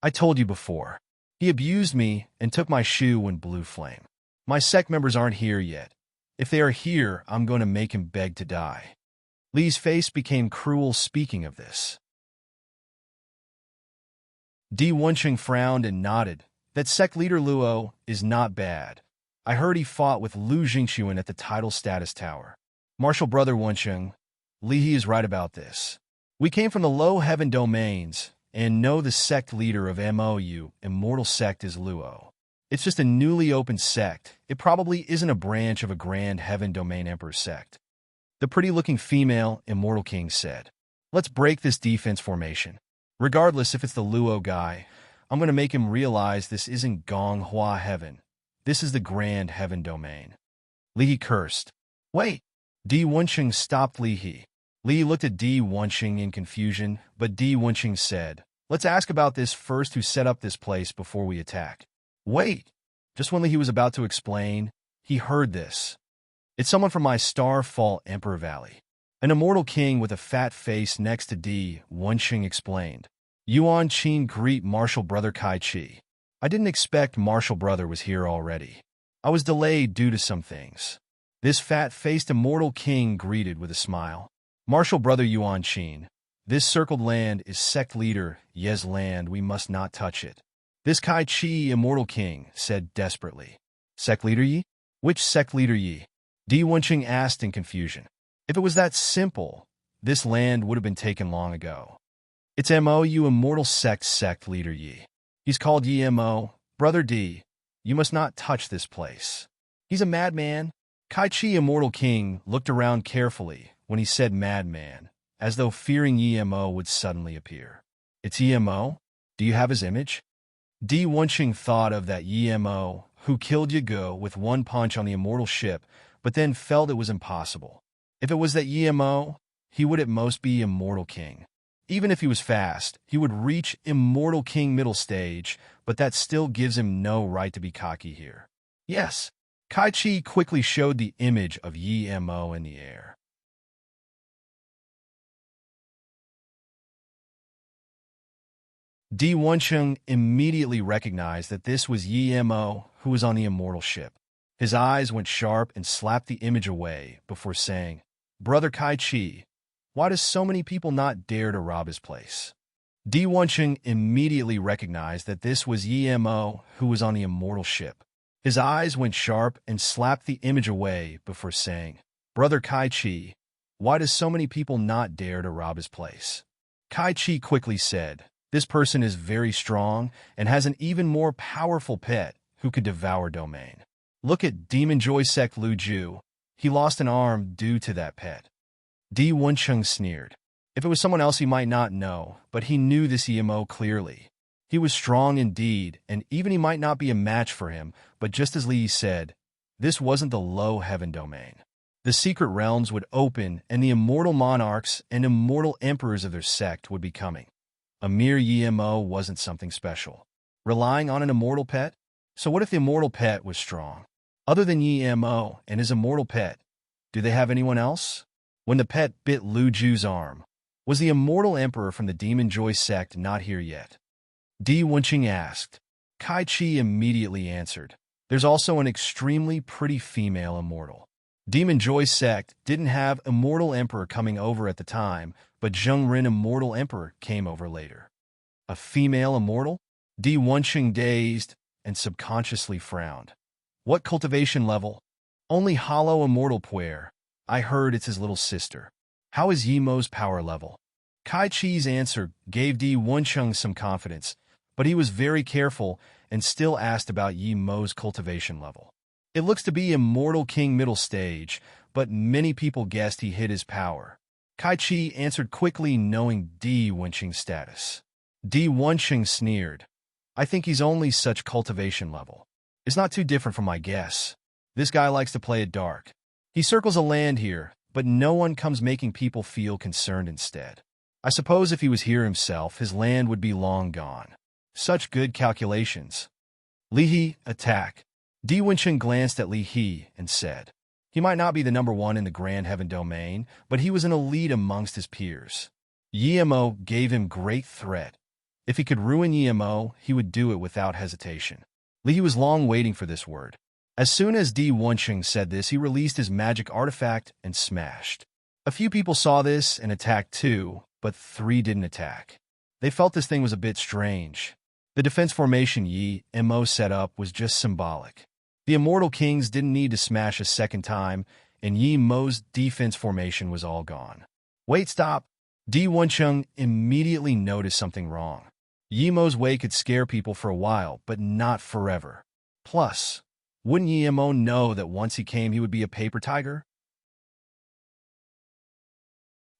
I told you before. He abused me and took my shoe when blue flame. My sect members aren't here yet. If they are here, I'm going to make him beg to die. Lee's face became cruel speaking of this. Di Wenqing frowned and nodded. That sect leader Luo is not bad. I heard he fought with Lu Jingxuan at the title status tower. Marshal Brother Wenqing, Li is right about this. We came from the low heaven domains and know the sect leader of MOU, immortal sect, is Luo. It's just a newly opened sect. It probably isn't a branch of a grand heaven domain emperor sect. The pretty-looking female immortal king said, let's break this defense formation. Regardless if it's the Luo guy, I'm going to make him realize this isn't Gonghua heaven. This is the grand heaven domain. Li cursed. Wait! Di Wenqing stopped Li. Li looked at Di Wenqing in confusion, but Di Wenqing said, let's ask about this first, who set up this place before we attack. Wait! Just when Li was about to explain, he heard this. It's someone from my Starfall Emperor Valley. An immortal king with a fat face next to Di Wenqing explained. Yuan Qin, greet Marshal Brother Kai Chi. I didn't expect Marshal Brother was here already. I was delayed due to some things. This fat-faced immortal king greeted with a smile. Marshal Brother Yuan Qin, this circled land is sect leader Ye's land, we must not touch it. This Kai Chi immortal king said desperately. Sect leader Yi? Which sect leader Yi? Di Wenqing asked in confusion. If it was that simple, this land would have been taken long ago. It's MOU immortal sect leader Yi. He's called Yi Mo. Brother D, you must not touch this place. He's a madman. Kai Chi immortal king looked around carefully when he said madman, as though fearing Yi Mo would suddenly appear. It's Yi Mo? Do you have his image? Di Wenqing thought of that Yi Mo who killed Yago with one punch on the immortal ship, but then felt it was impossible. If it was that Yi Mo, he would at most be immortal king. Even if he was fast, he would reach immortal king middle stage, but that still gives him no right to be cocky here. Yes, Kai Chi quickly showed the image of Yi Mo in the air. Di Wenqing immediately recognized that this was Yi Mo who was on the immortal ship. His eyes went sharp and slapped the image away before saying, Brother Kai Chi, why does so many people not dare to rob his place? Di Wenqing immediately recognized that this was Yi Mo who was on the immortal ship. His eyes went sharp and slapped the image away before saying, Brother Kai Chi, why does so many people not dare to rob his place? Kai Chi quickly said, this person is very strong and has an even more powerful pet who could devour domain. Look at Demon Joy Sect Lu Ju. He lost an arm due to that pet. Di Wenqing sneered. If it was someone else he might not know, but he knew this EMO clearly. He was strong indeed, and even he might not be a match for him, but just as Li said, this wasn't the low heaven domain. The secret realms would open and the immortal monarchs and immortal emperors of their sect would be coming. A mere EMO wasn't something special. Relying on an immortal pet? So what if the immortal pet was strong? Other than EMO and his immortal pet, do they have anyone else? When the pet bit Lu Ju's arm, was the immortal emperor from the Demon Joy sect not here yet? Di Wenqing asked. Kai Chi immediately answered. There's also an extremely pretty female immortal. Demon Joy sect didn't have immortal emperor coming over at the time, but Zheng Ren immortal emperor came over later. A female immortal? Di Wenqing dazed and subconsciously frowned. What cultivation level? Only hollow immortal puer. I heard it's his little sister. How is Yimo's power level? Kai Chi's answer gave Di Wenqing some confidence, but he was very careful and still asked about Yimo's cultivation level. It looks to be immortal king middle stage, but many people guessed he hid his power. Kai Chi answered quickly, knowing Di Wenqing's status. Di Wenqing sneered. I think he's only such cultivation level. It's not too different from my guess. This guy likes to play it dark. He circles a land here, but no one comes making people feel concerned instead. I suppose if he was here himself, his land would be long gone. Such good calculations. Li He, attack. Di Wencheng glanced at Li He and said, he might not be the number one in the Grand Heaven domain, but he was an elite amongst his peers. Yimo gave him great threat. If he could ruin Yimo, he would do it without hesitation. Li He was long waiting for this word. As soon as Di Wencheng said this, he released his magic artifact and smashed. A few people saw this and attacked too, but 3 didn't attack. They felt this thing was a bit strange. The defense formation Yimo set up was just symbolic. The Immortal Kings didn't need to smash a second time, and Yimo's defense formation was all gone. Wait, stop! Di Wencheng immediately noticed something wrong. Yimo's way could scare people for a while, but not forever. Plus, wouldn't Yimo know that once he came he would be a paper tiger?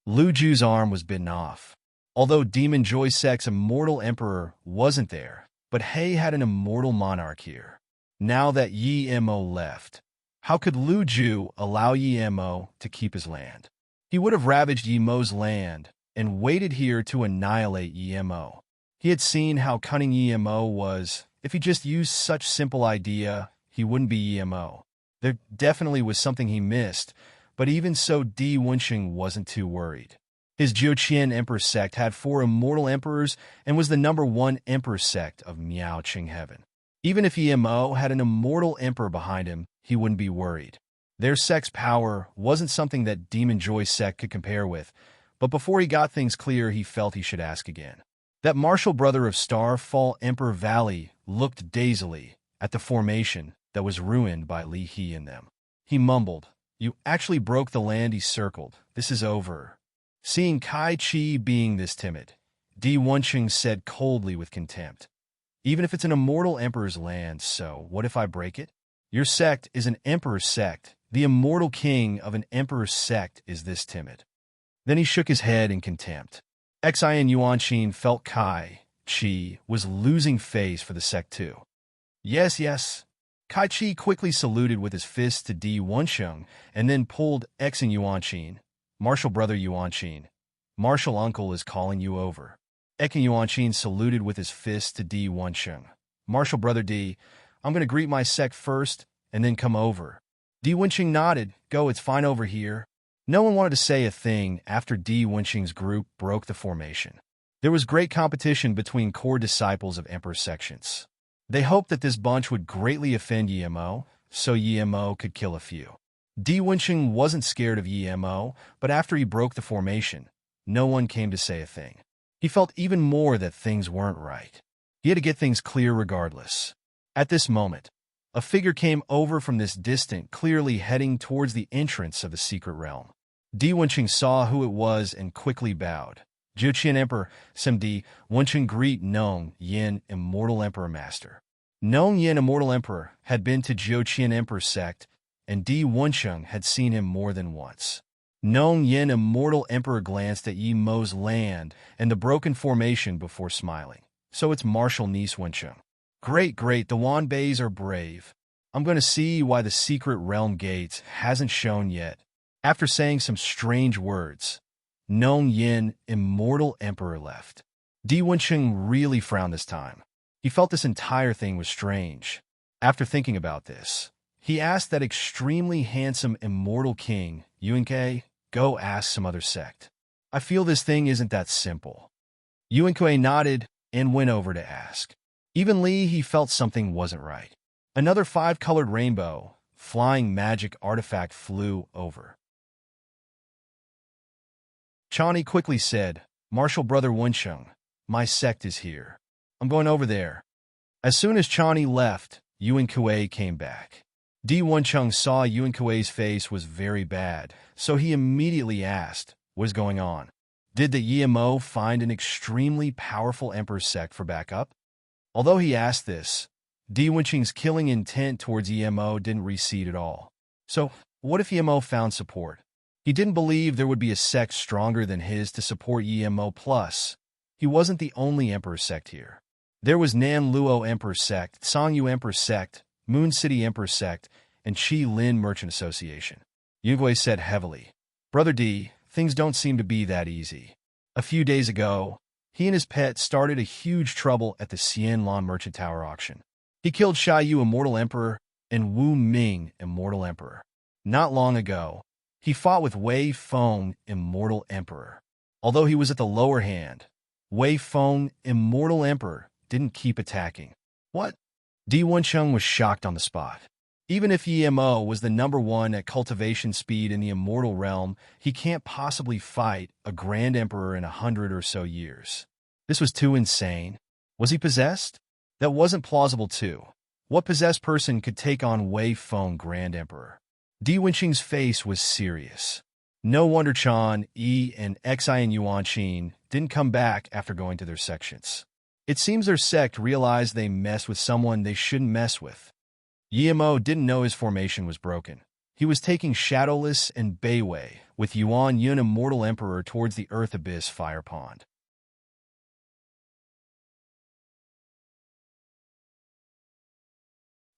Lu Ju's arm was bitten off. Although Demon Joy Sect's Immortal Emperor wasn't there, but He had an Immortal Monarch here. Now that Yimo left, how could Lu Ju allow Yimo to keep his land? He would have ravaged Yimo's land and waited here to annihilate Yimo. He had seen how cunning Yimo was. If he just used such simple idea, he wouldn't be Yimo. There definitely was something he missed, but even so, Di Wencheng wasn't too worried. His Jiuqian Emperor sect had 4 immortal emperors and was the number 1 emperor sect of Miaoqing Heaven. Even if Yimo had an immortal emperor behind him, he wouldn't be worried. Their sect's power wasn't something that Demon Joy Sect could compare with, but before he got things clear, he felt he should ask again. That martial brother of Starfall Emperor Valley looked dazedly at the formation that was ruined by Li He and them. He mumbled, "You actually broke the land he circled. This is over." Seeing Kai Chi being this timid, Di Wencheng said coldly with contempt, "Even if it's an immortal emperor's land, so what if I break it? Your sect is an emperor's sect. The immortal king of an emperor's sect is this timid." Then he shook his head in contempt. Xian Yuanqing felt Kai Chi was losing face for the sect too. Yes, yes. Kai Chi quickly saluted with his fist to Di Wencheng and then pulled Xian Yuanqing. "Martial brother Yuanqing, martial uncle is calling you over." Xian Yuanqing saluted with his fist to Di Wencheng. "Martial brother Di, I'm going to greet my sect first and then come over." Di Wencheng nodded. "Go, it's fine over here." No one wanted to say a thing after Di Wencheng's group broke the formation. There was great competition between core disciples of Emperor sections. They hoped that this bunch would greatly offend Yimo, so Yimo could kill a few. Di Wencheng wasn't scared of Yimo, but after he broke the formation, no one came to say a thing. He felt even more that things weren't right. He had to get things clear regardless. At this moment, a figure came over from this distant, clearly heading towards the entrance of the secret realm. Di Wencheng saw who it was and quickly bowed. "Jiuqian Emperor, Sim Di Wencheng greet Nong Yin, Immortal Emperor Master." Nong Yin, Immortal Emperor, had been to Jiuqian Emperor sect, and Di Wencheng had seen him more than once. Nong Yin, Immortal Emperor, glanced at Yimo's land and the broken formation before smiling. "So it's martial niece Wencheng. Great, great, the Wanbeis are brave. I'm going to see why the secret realm gates hasn't shown yet." After saying some strange words, Nong Yin, Immortal Emperor, left. Di Wencheng really frowned this time. He felt this entire thing was strange. After thinking about this, he asked that extremely handsome Immortal King, Yuankei, go ask some other sect. "I feel this thing isn't that simple." Yuankei nodded and went over to ask. Even Li, he felt something wasn't right. Another 5-colored rainbow, flying magic artifact flew over. Chani quickly said, "Martial brother Wencheng, my sect is here. I'm going over there." As soon as Chani left, Yuan Kuei came back. Di Wencheng saw Yuan Kuei's face was very bad, so he immediately asked, "What's going on? Did the Yimo find an extremely powerful emperor sect for backup?" Although he asked this, Di Wencheng's killing intent towards Yimo didn't recede at all. So, what if Yimo found support? He didn't believe there would be a sect stronger than his to support Yimo. Plus, he wasn't the only emperor sect here. There was Nan Luo Emperor sect, Songyu Emperor sect, Moon City Emperor sect, and Chi Lin Merchant Association. Yugui said heavily. Brother D, things don't seem to be that easy. A few days ago, he and his pet started a huge trouble at the Xianlan Merchant Tower auction. He killed Xia Yu, Immortal Emperor, and Wu Ming, Immortal Emperor. Not long ago, he fought with Wei Feng, Immortal Emperor. Although he was at the lower hand, Wei Feng, Immortal Emperor, didn't keep attacking. What? Di Wencheng was shocked on the spot. Even if Mo was the #1 at cultivation speed in the immortal realm, he can't possibly fight a Grand Emperor in 100 or so years. This was too insane. Was he possessed? That wasn't plausible too. What possessed person could take on Wei Feng, Grand Emperor? Di Wencheng's face was serious. No wonder Chan, Yi, and Xi and Yuanqing didn't come back after going to their sections. It seems their sect realized they messed with someone they shouldn't mess with. Mo didn't know his formation was broken. He was taking Shadowless and Beiwei with Yuan Yun, Immortal Emperor, towards the Earth Abyss Fire Pond.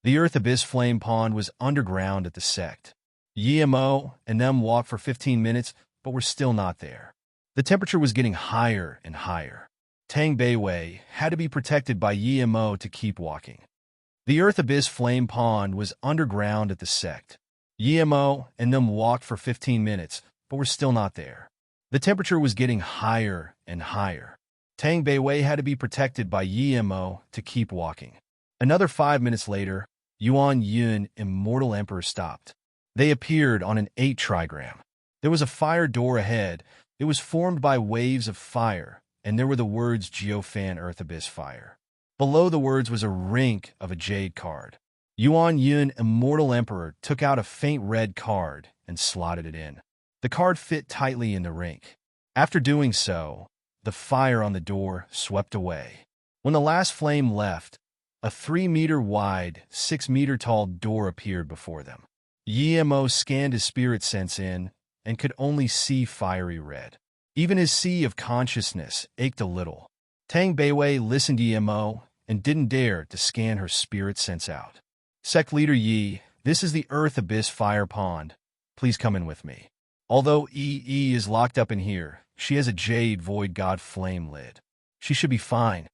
The Earth Abyss Flame Pond was underground at the sect. Mo and them walked for 15 minutes, but were still not there. The temperature was getting higher and higher. Tang Beiwei had to be protected by Mo to keep walking. The Earth Abyss Flame Pond was underground at the sect. Mo and them walked for 15 minutes, but were still not there. The temperature was getting higher and higher. Tang Beiwei had to be protected by Mo to keep walking. Another 5 minutes later, Yuan Yun, Immortal Emperor, stopped. They appeared on an 8 trigram. There was a fire door ahead. It was formed by waves of fire, and there were the words Geofan Earth Abyss Fire. Below the words was a rink of a jade card. Yuan Yun, Immortal Emperor, took out a faint red card and slotted it in. The card fit tightly in the rink. After doing so, the fire on the door swept away. When the last flame left, a 3-meter wide, 6-meter tall door appeared before them. Mo scanned his spirit sense in and could only see fiery red. Even his sea of consciousness ached a little. Tang Beiwei listened to Mo and didn't dare to scan her spirit sense out. Sect Leader Yi, this is the Earth Abyss Fire Pond. Please come in with me. Although is locked up in here, she has a jade void god flame lid. She should be fine.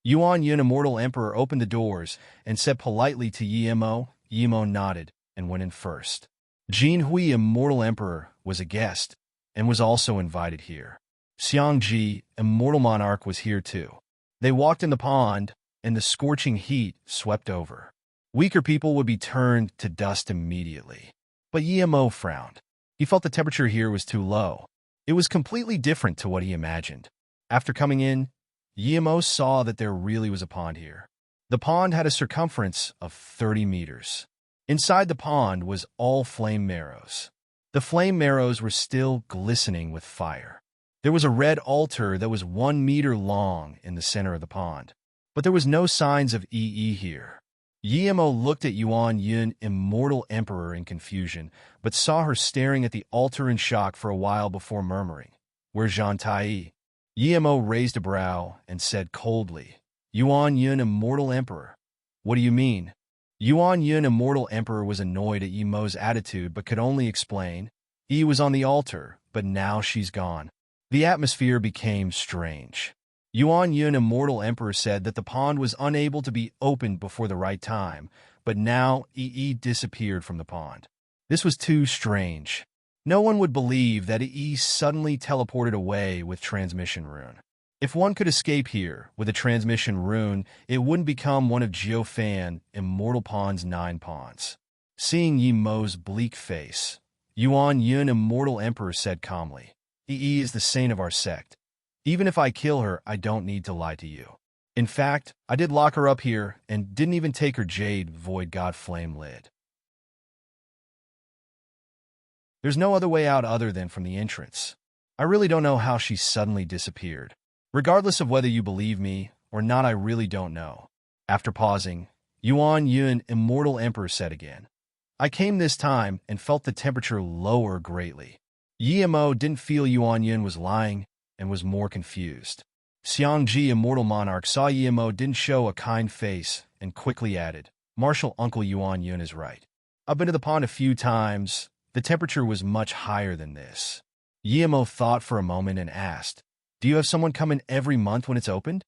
Yuan Yun, Immortal Emperor, opened the doors and said politely to Mo. Mo nodded and went in first. Jin Hui, Immortal Emperor, was a guest and was also invited here. Xiang Ji, Immortal Monarch, was here too. They walked in the pond, and the scorching heat swept over. Weaker people would be turned to dust immediately. But Mo frowned. He felt the temperature here was too low. It was completely different to what he imagined. After coming in, Mo saw that there really was a pond here. The pond had a circumference of 30 meters. Inside the pond was all flame marrows. The flame marrows were still glistening with fire. There was a red altar that was 1 meter long in the center of the pond. But there was no signs of here. Mo looked at Yuan Yun, Immortal Emperor, in confusion, but saw her staring at the altar in shock for a while before murmuring, "Where's Zhang Tai?" Mo raised a brow and said coldly, "Yuan Yun, Immortal Emperor. What do you mean?" Yuan Yun, Immortal Emperor, was annoyed at Mo's attitude but could only explain, was on the altar, but now she's gone." The atmosphere became strange. Yuan Yun, Immortal Emperor, said that the pond was unable to be opened before the right time, but now disappeared from the pond. This was too strange. No one would believe that suddenly teleported away with transmission rune. If one could escape here with a transmission rune, it wouldn't become one of Geofan, Immortal Pond's 9 pawns. Seeing Mo's bleak face, Yuan Yun, Immortal Emperor, said calmly, is the saint of our sect. Even if I kill her, I don't need to lie to you. In fact, I did lock her up here and didn't even take her jade void god flame lid. There's no other way out other than from the entrance. I really don't know how she suddenly disappeared. Regardless of whether you believe me or not, I really don't know. After pausing, Yuan Yun, Immortal Emperor, said again, I came this time and felt the temperature lower greatly. Mo didn't feel Yuan Yun was lying and was more confused. Xiang Ji, Immortal Monarch, saw Mo didn't show a kind face and quickly added, Martial Uncle Yuan Yun is right. I've been to the pond a few times. The temperature was much higher than this. Yemo thought for a moment and asked, "Do you have someone come in every month when it's opened?"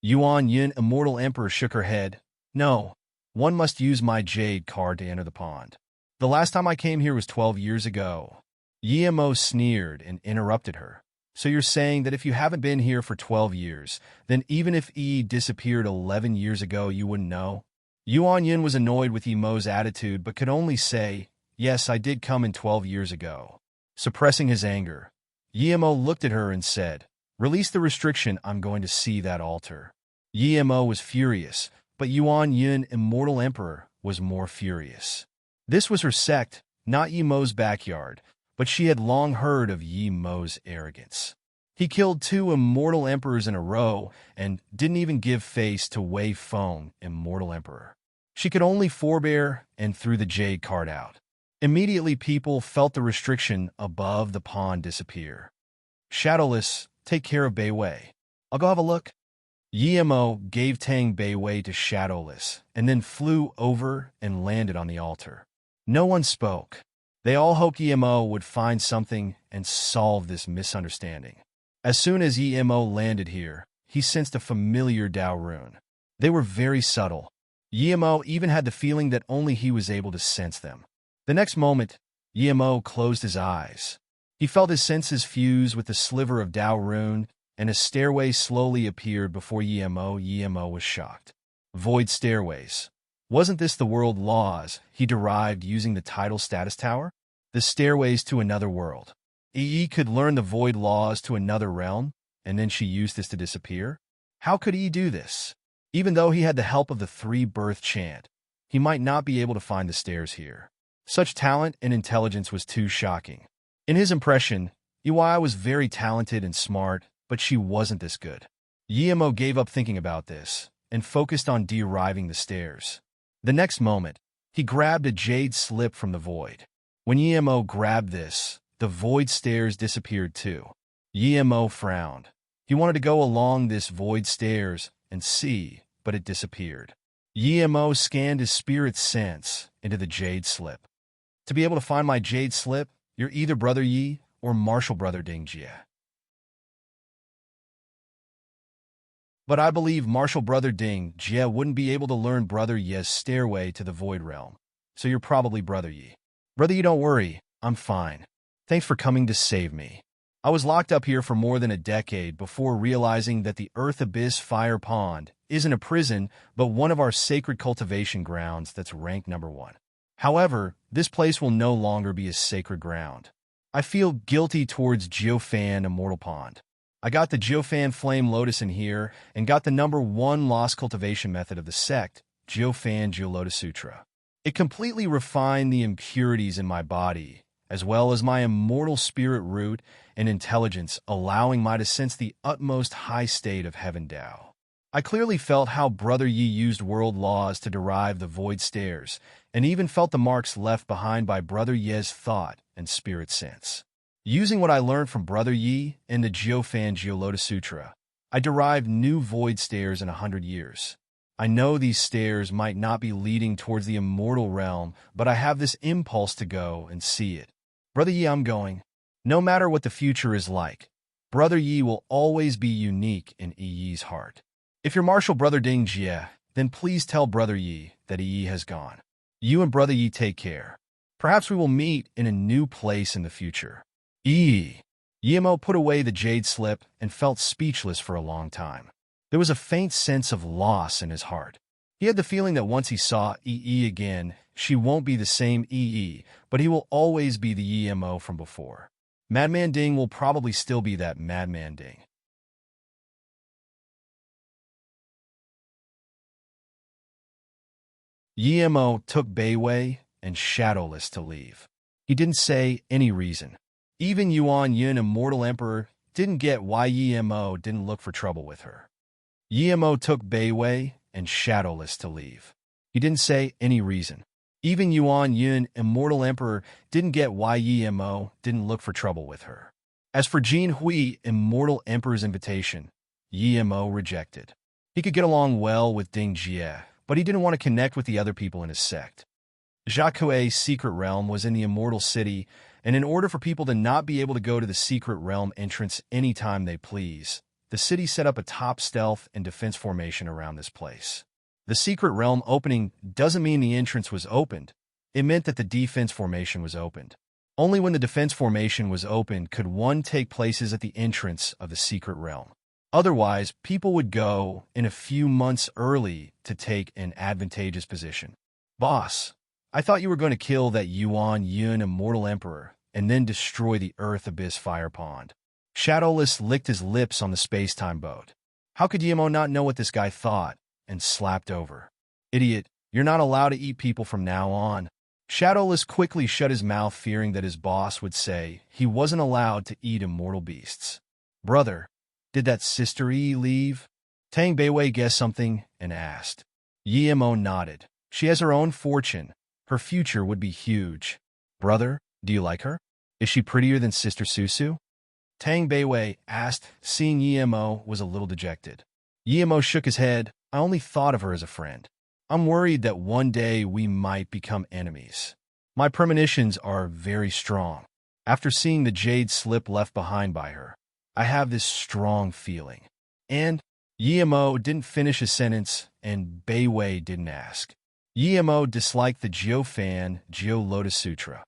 Yuan Yin, Immortal Emperor, shook her head. "No, one must use my jade card to enter the pond. The last time I came here was 12 years ago." Yemo sneered and interrupted her. "So you're saying that if you haven't been here for 12 years, then even if Yi disappeared 11 years ago, you wouldn't know?" Yuan Yin was annoyed with Yemo's attitude but could only say, "Yes, I did come in 12 years ago." Suppressing his anger, Yemo looked at her and said, "Release the restriction, I'm going to see that altar." Yemo was furious, but Yuan Yin, Immortal Emperor, was more furious. This was her sect, not Yemo's backyard, but she had long heard of Yemo's arrogance. He killed 2 Immortal Emperors in a row and didn't even give face to Wei Feng, Immortal Emperor. She could only forbear and threw the jade card out. Immediately people felt the restriction above the pond disappear. "Shadowless, take care of Bei Wei. I'll go have a look." Yemo gave Tang Bei Wei to Shadowless and then flew over and landed on the altar. No one spoke. They all hoped Yemo would find something and solve this misunderstanding. As soon as Yemo landed here, he sensed a familiar Dao rune. They were very subtle. Yemo even had the feeling that only he was able to sense them. The next moment, Yemo closed his eyes. He felt his senses fuse with the sliver of Dao rune, and a stairway slowly appeared before Yemo. Yemo was shocked. Void stairways. Wasn't this the world laws he derived using the tidal status tower? The stairways to another world. Yi could learn the void laws to another realm, and then she used this to disappear? How could Yi do this? Even though he had the help of the 3-birth chant, he might not be able to find the stairs here. Such talent and intelligence was too shocking. In his impression, Iwai was very talented and smart, but she wasn't this good. Yemo gave up thinking about this and focused on deriving the stairs. The next moment, he grabbed a jade slip from the void. When Yemo grabbed this, the void stairs disappeared too. Yemo frowned. He wanted to go along this void stairs and see, but it disappeared. Yemo scanned his spirit sense into the jade slip. To be able to find my jade slip, you're either Brother Yi or Martial Brother Ding Jie. But I believe Martial Brother Ding Jie wouldn't be able to learn Brother Ye's stairway to the Void Realm, so you're probably Brother Yi. Brother Yi, don't worry, I'm fine. Thanks for coming to save me. I was locked up here for more than a decade before realizing that the Earth Abyss Fire Pond isn't a prison, but one of our sacred cultivation grounds that's ranked #1. However, this place will no longer be a sacred ground. I feel guilty towards Jiufan Immortal Pond. I got the Jiufan Flame Lotus in here and got the #1 lost cultivation method of the sect, Jiufan Geolotus Sutra. It completely refined the impurities in my body, as well as my immortal spirit root and intelligence, allowing me to sense the utmost high state of Heaven Dao. I clearly felt how Brother Yi used world laws to derive the void stairs, and even felt the marks left behind by Brother Ye's thought and spirit sense. Using what I learned from Brother Yi in the Jiufan Geolotus Sutra, I derived new void stairs in 100 years. I know these stairs might not be leading towards the immortal realm, but I have this impulse to go and see it. Brother Yi, I'm going. No matter what the future is like, Brother Yi will always be unique in Yi's heart. If you're Martial Brother Ding Jie, then please tell Brother Yi that Yi has gone. You and Brother Yi take care. Perhaps we will meet in a new place in the future. Yemo put away the jade slip and felt speechless for a long time. There was a faint sense of loss in his heart. He had the feeling that once he saw Yi again, she won't be the same Yi, but he will always be the Yemo from before. Madman Ding will probably still be that Madman Ding. Yemo took Bei Wei and Shadowless to leave. He didn't say any reason. Even Yuan Yin, Immortal Emperor, didn't get why Yemo didn't look for trouble with her. Yemo took Bei Wei and Shadowless to leave. He didn't say any reason. Even Yuan Yin, Immortal Emperor, didn't get why Yemo didn't look for trouble with her. As for Jin Hui, Immortal Emperor's invitation, Yemo rejected. He could get along well with Ding Jie, but he didn't want to connect with the other people in his sect. Jakue's secret realm was in the Immortal City, and in order for people to not be able to go to the secret realm entrance anytime they please, the city set up a top stealth and defense formation around this place. The secret realm opening doesn't mean the entrance was opened. It meant that the defense formation was opened. Only when the defense formation was opened could one take places at the entrance of the secret realm. Otherwise, people would go in a few months early to take an advantageous position. Boss, I thought you were going to kill that Yuan Yun Immortal Emperor and then destroy the Earth Abyss Fire Pond. Shadowless licked his lips on the space-time boat. How could Yemo not know what this guy thought? And slapped over. Idiot, you're not allowed to eat people from now on. Shadowless quickly shut his mouth, fearing that his boss would say he wasn't allowed to eat immortal beasts. Brother, did that Sister E leave? Tang Beiwei guessed something and asked. Yemo nodded. She has her own fortune. Her future would be huge. Brother, do you like her? Is she prettier than Sister Susu? Tang Beiwei asked, seeing Yemo was a little dejected. Yemo shook his head. I only thought of her as a friend. I'm worried that one day we might become enemies. My premonitions are very strong. After seeing the jade slip left behind by her, I have this strong feeling. And Yemo didn't finish his sentence, and Beiwei didn't ask. Yemo disliked the Jiu fan, Jiu Lotus Sutra.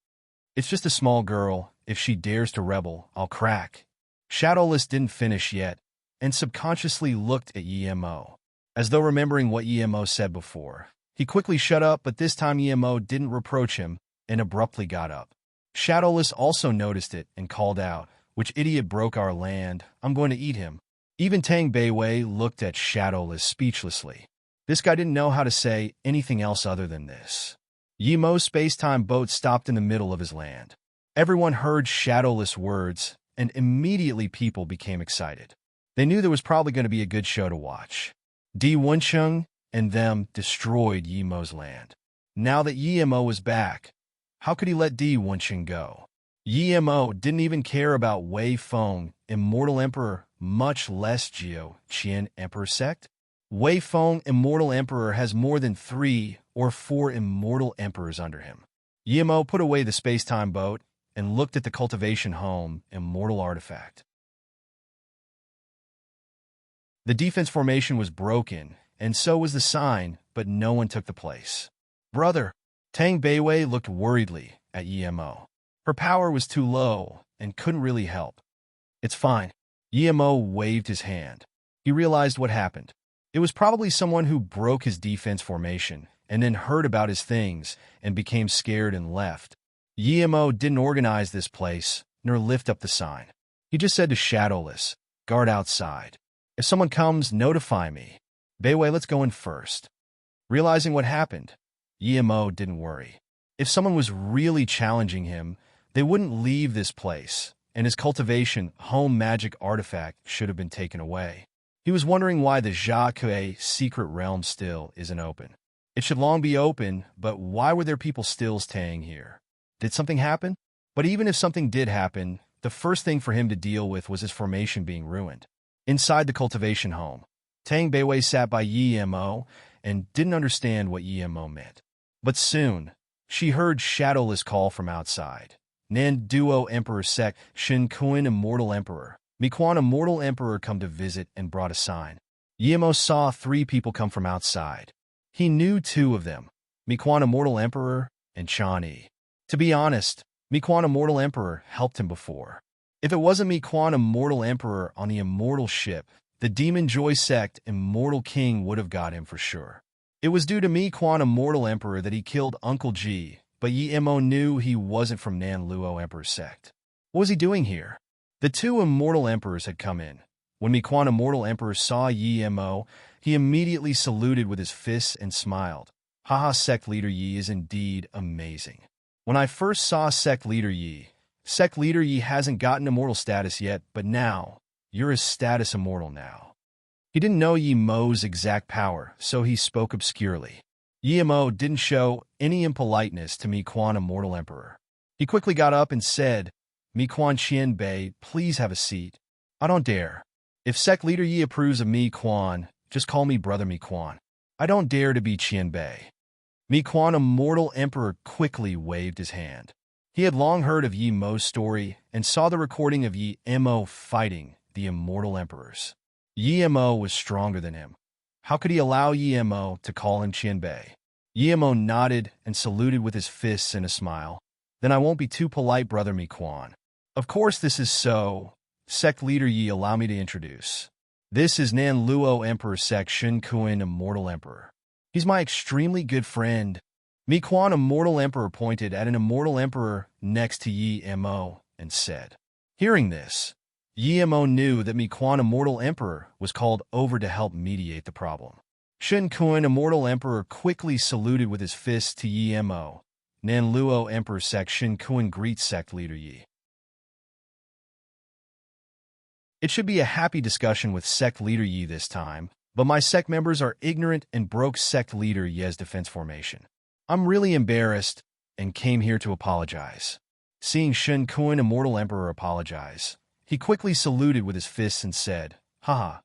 It's just a small girl. If she dares to rebel, I'll crack. Shadowless didn't finish yet, and subconsciously looked at Yemo, as though remembering what Yemo said before. He quickly shut up, but this time Yemo didn't reproach him and abruptly got up. Shadowless also noticed it and called out, "Which idiot broke our land? I'm going to eat him." Even Tang Beiwei looked at Shadowless speechlessly. This guy didn't know how to say anything else other than this. Yemo's space-time boat stopped in the middle of his land. Everyone heard Shadowless words, and immediately people became excited. They knew there was probably going to be a good show to watch. Di Wencheng and them destroyed Yemo's land. Now that Yemo was back, how could he let Di Wencheng go? Yemo didn't even care about Wei Feng, Immortal Emperor, much less Jiu Qian Emperor sect. Wei Feng, Immortal Emperor, has more than 3 or 4 Immortal Emperors under him. Yemo put away the space-time boat and looked at the cultivation home, Immortal Artifact. The defense formation was broken, and so was the sign, but no one took the place. Brother, Tang Beiwei looked worriedly at Yemo. Her power was too low and couldn't really help. It's fine. Yemo waved his hand. He realized what happened. It was probably someone who broke his defense formation and then heard about his things and became scared and left. Yemo didn't organize this place nor lift up the sign. He just said to Shadowless, "Guard outside. If someone comes, notify me. Beiwei, let's go in first." Realizing what happened, Yemo didn't worry. If someone was really challenging him, they wouldn't leave this place, and his cultivation home magic artifact should have been taken away. He was wondering why the Jacques secret realm still isn't open. It should long be open, but why were there people still staying here? Did something happen? But even if something did happen, the first thing for him to deal with was his formation being ruined. Inside the cultivation home, Tang Beiwei sat by Yemo and didn't understand what Yemo meant. But soon, she heard Shadowless call from outside. Nan Duo Emperor Sec, Shin Kuan Immortal Emperor. Miquan Immortal Emperor come to visit and brought a sign. Yemo saw 3 people come from outside. He knew 2 of them, Miquan Immortal Emperor and Chani. To be honest, Miquan Immortal Emperor helped him before. If it wasn't Miquan Immortal Emperor on the Immortal ship, the Demon Joy Sect Immortal King would have got him for sure. It was due to Miquan Immortal Emperor that he killed Uncle G, but Yemo knew he wasn't from Nan Luo Emperor Sect. What was he doing here? The 2 Immortal Emperors had come in. When Miquan Immortal Emperor saw Yemo, he immediately saluted with his fists and smiled. Haha, Sect Leader Yi is indeed amazing. When I first saw Sect Leader Yi hasn't gotten immortal status yet, but now, you're his status immortal now. He didn't know Yemo's exact power, so he spoke obscurely. Yemo didn't show any impoliteness to Miquan Immortal Emperor. He quickly got up and said, "Miquan Qian Bei, please have a seat." "I don't dare. If Sect Leader Yi approves of Miquan, just call me Brother Miquan. I don't dare to be Qian Bei." Mi Quan, immortal emperor, quickly waved his hand. He had long heard of Yi Mo's story and saw the recording of Yi Mo fighting the immortal emperors. Yi Mo was stronger than him. How could he allow Yi Mo to call him Qianbei? Yi Mo nodded and saluted with his fists and a smile. Then I won't be too polite, brother Mi Quan. Of course this is so. Sect leader Yi, allow me to introduce. This is Nan Luo Emperor Sect Shen Kuan, immortal emperor. He's my extremely good friend. Mi Quan, immortal emperor, pointed at an immortal emperor next to Yi Mo and said. Hearing this, Yi Mo knew that Mi Quan, immortal emperor, was called over to help mediate the problem. Shen Kuan, immortal emperor, quickly saluted with his fist to Yi Mo. Nan Luo Emperor Sect Shen Kuan greets sect leader Yi. It should be a happy discussion with sect leader Yi this time, but my sect members are ignorant and broke sect leader Ye's defense formation. I'm really embarrassed and came here to apologize. Seeing Shen Kuan, immortal emperor, apologize, he quickly saluted with his fists and said, Haha,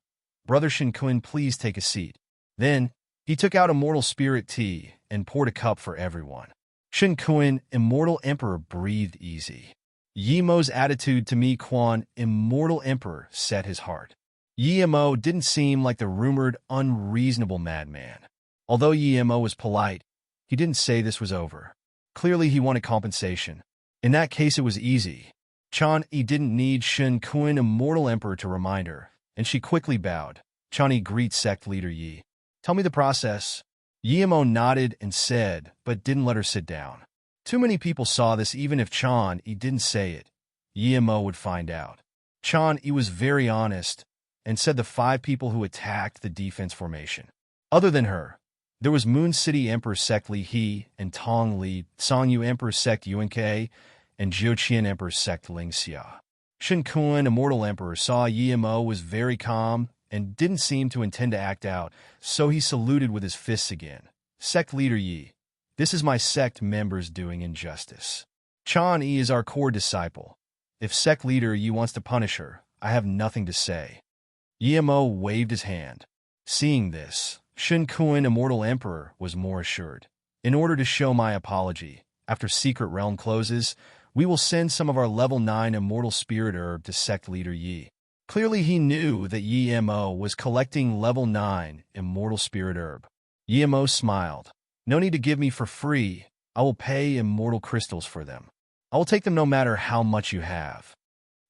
brother Shen Kuan, please take a seat. Then, he took out immortal spirit tea and poured a cup for everyone. Shen Kuan, immortal emperor, breathed easy. Yi Mo's attitude to Mi Quan, immortal emperor, set his heart. Yi Mo didn't seem like the rumored unreasonable madman. Although Yi Mo was polite, he didn't say this was over. Clearly he wanted compensation. In that case it was easy. Chan-Yi didn't need Shen Kuan, immortal emperor, to remind her, and she quickly bowed. Chan-Yi greets sect leader Yi. Tell me the process. Yi Mo nodded and said, but didn't let her sit down. Too many people saw this. Even if Chan-Yi didn't say it, Yi Mo would find out. Chan-Yi was very honest and said the 5 people who attacked the defense formation. Other than her, there was Moon City Emperor Sect Li He and Tong Li, Songyu Emperor Sect Yuan and Jiuqian Emperor Sect Ling Xia. Shen Kuan, immortal emperor, saw Yi Mo was very calm and didn't seem to intend to act out, so he saluted with his fists again. Sect leader Yi, this is my sect members doing injustice. Chan-Yi is our core disciple. If sect leader Yi wants to punish her, I have nothing to say. Yi Mo waved his hand. Seeing this, Shen Kuan, immortal emperor, was more assured. In order to show my apology, after Secret Realm closes, we will send some of our level 9 immortal spirit herb to sect leader Yi. Clearly he knew that Yi Mo was collecting level 9 immortal spirit herb. Yi Mo smiled. No need to give me for free. I will pay immortal crystals for them. I will take them no matter how much you have.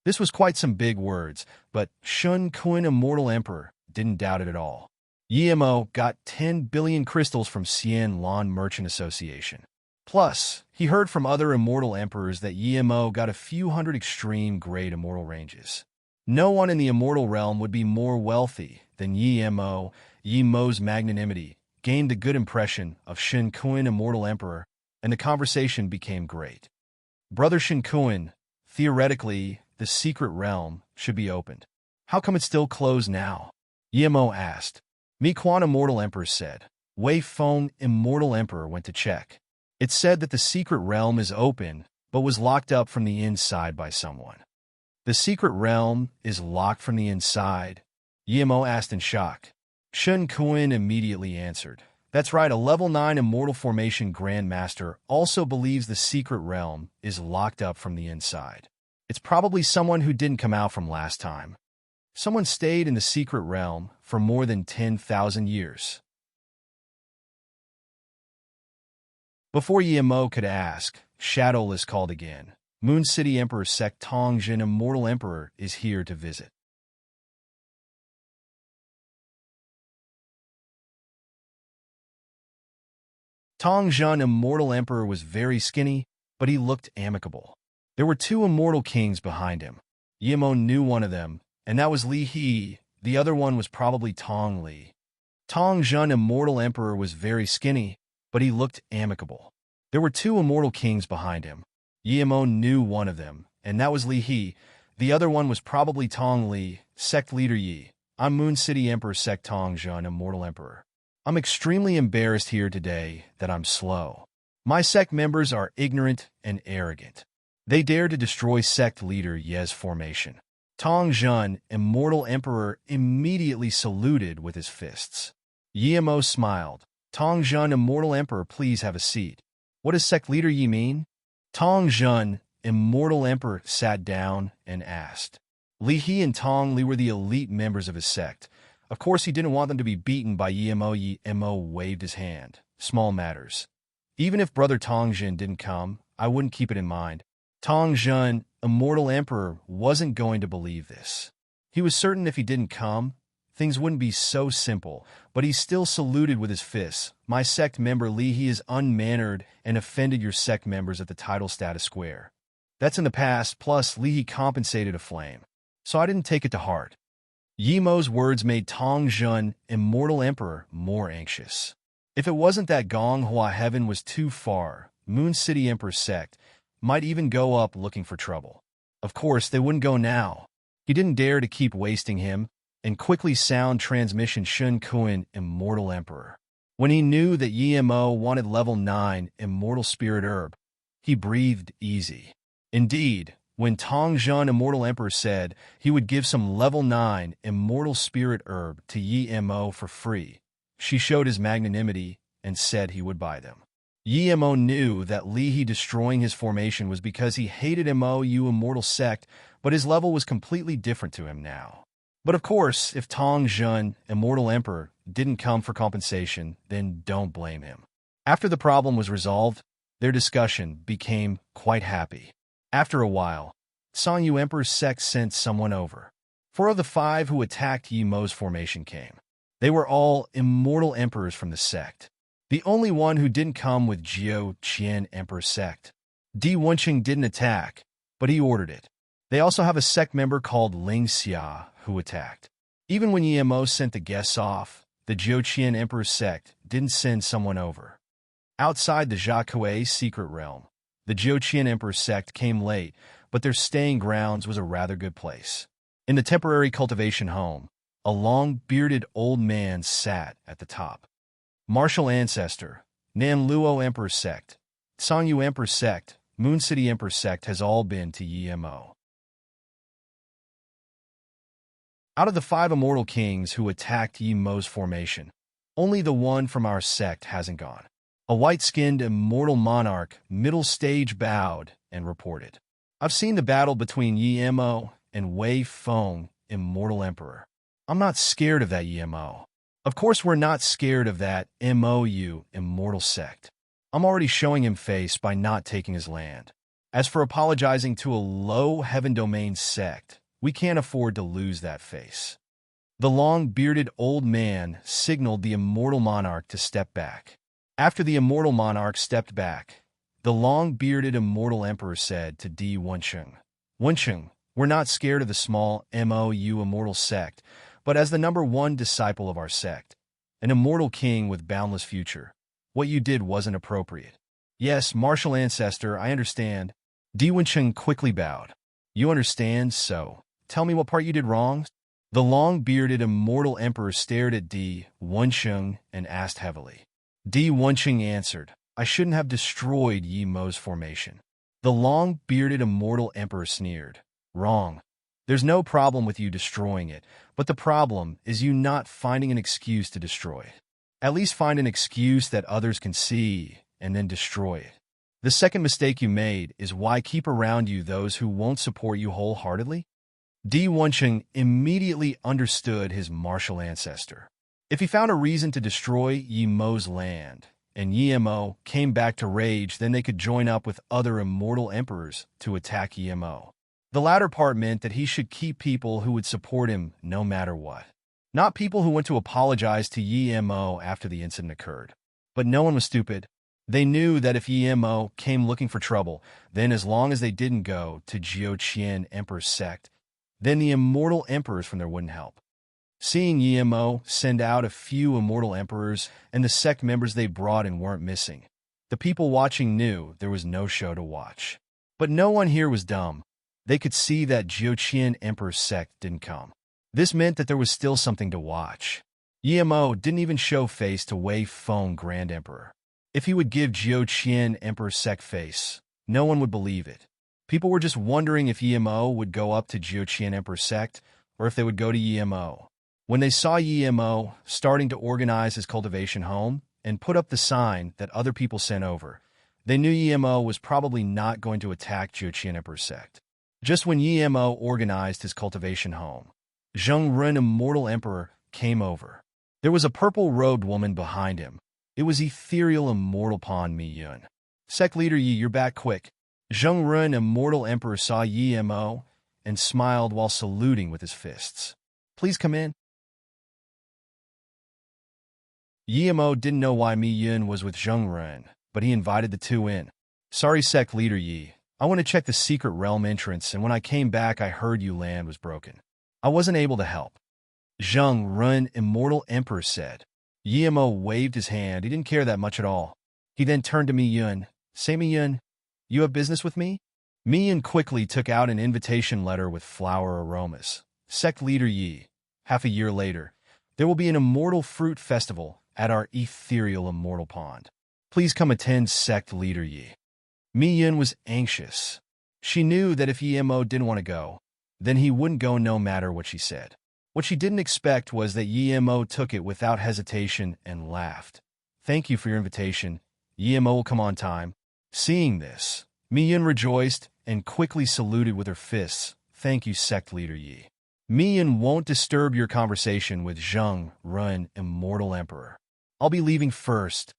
This was quite some big words, but Shen Kuan, immortal emperor, didn't doubt it at all. Yi Mo got 10 billion crystals from Xian Lan Merchant Association. Plus, he heard from other immortal emperors that Yi Mo got a few hundred extreme-grade immortal ranges. No one in the immortal realm would be more wealthy than Yi Mo. Yi Mo's magnanimity gained a good impression of Shen Kuan, immortal emperor, and the conversation became great. Brother Shen Kuan, theoretically, the secret realm should be opened. How come it's still closed now? Yi Mo asked. Mi Quan, immortal emperor, said. Wei Feng, immortal emperor, went to check. It said that the secret realm is open, but was locked up from the inside by someone. The secret realm is locked from the inside? Yi Mo asked in shock. Shen Kuan immediately answered. That's right, a level 9 immortal formation grandmaster also believes the secret realm is locked up from the inside. It's probably someone who didn't come out from last time. Someone stayed in the secret realm for more than 10,000 years. Before Yi Mo could ask, Shadowless called again. Moon City Emperor Sect Tongjin, immortal emperor, is here to visit. Tongjin, immortal emperor, was very skinny, but he looked amicable. There were 2 immortal kings behind him. Yi Mo knew one of them, and that was Li He. The other one was probably Tong Li. Tongjin, immortal emperor, was very skinny, but he looked amicable. There were 2 immortal kings behind him. Yi Mo knew one of them, and that was Li He. The other one was probably Tong Li. Sect leader Yi. I'm Moon City Emperor Sect Tongjin, immortal emperor. I'm extremely embarrassed here today that I'm slow. My sect members are ignorant and arrogant. They dare to destroy sect leader Ye's formation. Tongjin, immortal emperor, immediately saluted with his fists. Yi Mo smiled. Tong Jun, immortal emperor, please have a seat. What does sect leader Yi mean? Tong Jun, immortal emperor, sat down and asked. Li He and Tong Li were the elite members of his sect. Of course, he didn't want them to be beaten by Yi Mo. Yi Mo waved his hand. Small matters. Even if brother Tong Jun didn't come, I wouldn't keep it in mind. Tong Jun, immortal emperor, wasn't going to believe this. He was certain if he didn't come, things wouldn't be so simple, but he still saluted with his fists. My sect member Li He is unmannered and offended your sect members at the title status square. That's in the past, plus Li He compensated a flame. So I didn't take it to heart. Yi Mo's words made Tong Jun, immortal emperor, more anxious. If it wasn't that Gong Hua heaven was too far, Moon City Emperor sect might even go up looking for trouble. Of course, they wouldn't go now. He didn't dare to keep wasting him, and quickly sound transmission Shun Kuan, immortal emperor. When he knew that Yi Mo wanted level 9 immortal spirit herb, he breathed easy. Indeed, when Tong Jun, immortal emperor, said he would give some level 9 immortal spirit herb to Yi Mo for free, she showed his magnanimity and said he would buy them. Yi Mo knew that Li He destroying his formation was because he hated Mo immortal sect, but his level was completely different to him now. But of course, if Tong Jun, immortal emperor, didn't come for compensation, then don't blame him. After the problem was resolved, their discussion became quite happy. After a while, Song Yu Emperor's sect sent someone over. 4 of the 5 who attacked Yi Mo's formation came. They were all immortal emperors from the sect. The only one who didn't come with Jiao Qian Emperor's sect. Di Wenqing didn't attack, but he ordered it. They also have a sect member called Ling Xia who attacked. Even when Yi Mo sent the guests off, the Jiao Qian Emperor's sect didn't send someone over. Outside the Jia secret realm, the Jiao Qian Emperor's sect came late, but their staying grounds was a rather good place. In the temporary cultivation home, a long-bearded old man sat at the top. Martial ancestor, Nan Luo Emperor's sect, Song Yu Emperor's sect, Moon City Emperor's sect has all been to Yi Mo. Out of the 5 immortal kings who attacked Yi Mo's formation, only the one from our sect hasn't gone. A white-skinned immortal monarch, middle stage, bowed and reported. I've seen the battle between Yi Mo and Wei Feng, immortal emperor. I'm not scared of that Yi Mo. Of course we're not scared of that MOU, immortal sect. I'm already showing him face by not taking his land. As for apologizing to a low heaven domain sect, we can't afford to lose that face. The long-bearded old man signaled the immortal monarch to step back. After the immortal monarch stepped back, the long-bearded immortal emperor said to Di Wenqing, Wenqing, we're not scared of the small MOU immortal sect, but as the number 1 disciple of our sect, an immortal king with boundless future, what you did wasn't appropriate. Yes, martial ancestor, I understand. Di Wenqing quickly bowed. You understand, so tell me what part you did wrong? The long-bearded immortal emperor stared at Di Wenqing and asked heavily. Di Wenqing answered, I shouldn't have destroyed Yi Mo's formation. The long-bearded immortal emperor sneered. Wrong. There's no problem with you destroying it, but the problem is you not finding an excuse to destroy it. At least find an excuse that others can see, and then destroy it. The second mistake you made is why keep around you those who won't support you wholeheartedly? Di Wenqing immediately understood his martial ancestor. If he found a reason to destroy Yi Mo's land, and Yi Mo came back to rage, then they could join up with other immortal emperors to attack Yi Mo. The latter part meant that he should keep people who would support him no matter what. Not people who went to apologize to Yi Mo after the incident occurred. But no one was stupid. They knew that if Yi Mo came looking for trouble, then as long as they didn't go to Jiao Qian Emperor's sect, then the immortal emperors from there wouldn't help. Seeing Yi Mo send out a few immortal emperors and the sect members they brought in weren't missing, the people watching knew there was no show to watch. But no one here was dumb. They could see that Jiao Qian Emperor's sect didn't come. This meant that there was still something to watch. Yi Mo didn't even show face to Wei Feng Grand Emperor. If he would give Jiao Qian Emperor's sect face, no one would believe it. People were just wondering if Yi Mo would go up to Jiao Qian Emperor's sect, or if they would go to Yi Mo. When they saw Yi Mo starting to organize his cultivation home and put up the sign that other people sent over. They knew Yemo was probably not going to attack Juqian Emperor's sect. Just when Yemo organized his cultivation home, Zheng Ren, Immortal Emperor, came over. There was a purple-robed woman behind him. It was ethereal Immortal Pawn Mi Yun. Sect Leader Yi, you're back quick. Zheng Ren, Immortal Emperor, saw Yemo and smiled while saluting with his fists. Please come in. Yemo didn't know why Mi Yun was with Zheng Ren, but he invited the two in. Sorry, Sect Leader Yi. I want to check the secret realm entrance, and when I came back, I heard you land was broken. I wasn't able to help. Zheng Ren, Immortal Emperor, said. Yemo waved his hand. He didn't care that much at all. He then turned to Mi Yun. Say, Mi Yun, you have business with me? Mi Yun quickly took out an invitation letter with flower aromas. Sect Leader Yi. Half a year later, there will be an Immortal Fruit Festival at our ethereal Immortal Pond. Please come attend, Sect Leader Yi. Mi Yun was anxious. She knew that if Yemo didn't want to go, then he wouldn't go no matter what she said. What she didn't expect was that Yemo took it without hesitation and laughed. Thank you for your invitation. Yemo will come on time. Seeing this, Mi Yun rejoiced and quickly saluted with her fists. Thank you, Sect Leader Yi. Mi Yun won't disturb your conversation with Zheng Ren, Immortal Emperor. I'll be leaving first.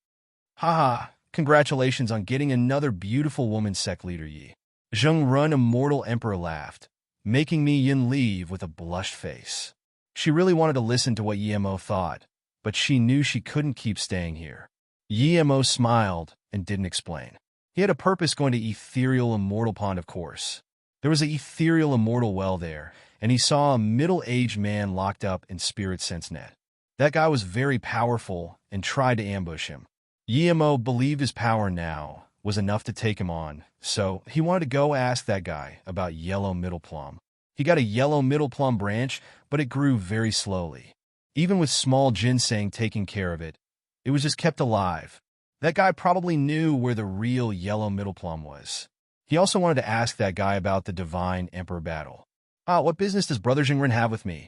Haha, congratulations on getting another beautiful woman, Sect Leader Yi. Zheng Ren, Immortal Emperor, laughed, making Mi Yun leave with a blushed face. She really wanted to listen to what Yemo thought, but she knew she couldn't keep staying here. Yemo smiled and didn't explain. He had a purpose going to ethereal Immortal Pond, of course. There was an ethereal Immortal Well there, and he saw a middle-aged man locked up in Spirit Sense Net. That guy was very powerful and tried to ambush him. Yemo believed his power now was enough to take him on, so he wanted to go ask that guy about Yellow Middle Plum. He got a Yellow Middle Plum branch, but it grew very slowly. Even with small ginseng taking care of it, it was just kept alive. That guy probably knew where the real Yellow Middle Plum was. He also wanted to ask that guy about the Divine Emperor battle. What business does Brother Jingren have with me?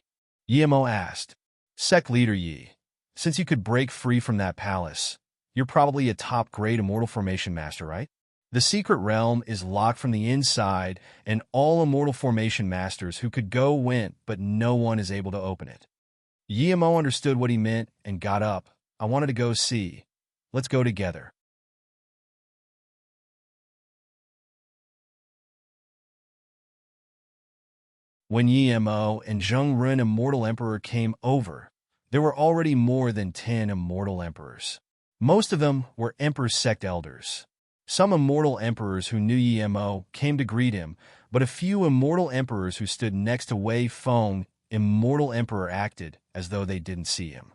Yemo asked. Sect Leader Yi, since you could break free from that palace, you're probably a top-grade Immortal Formation Master, right? The secret realm is locked from the inside, and all Immortal Formation Masters who could go went, but no one is able to open it. Yemo understood what he meant and got up. I wanted to go see. Let's go together. When Yemo and Zheng Ren, Immortal Emperor, came over, there were already more than 10 Immortal Emperors. Most of them were Emperor's Sect Elders. Some Immortal Emperors who knew Yemo came to greet him, but a few Immortal Emperors who stood next to Wei Feng, Immortal Emperor, acted as though they didn't see him.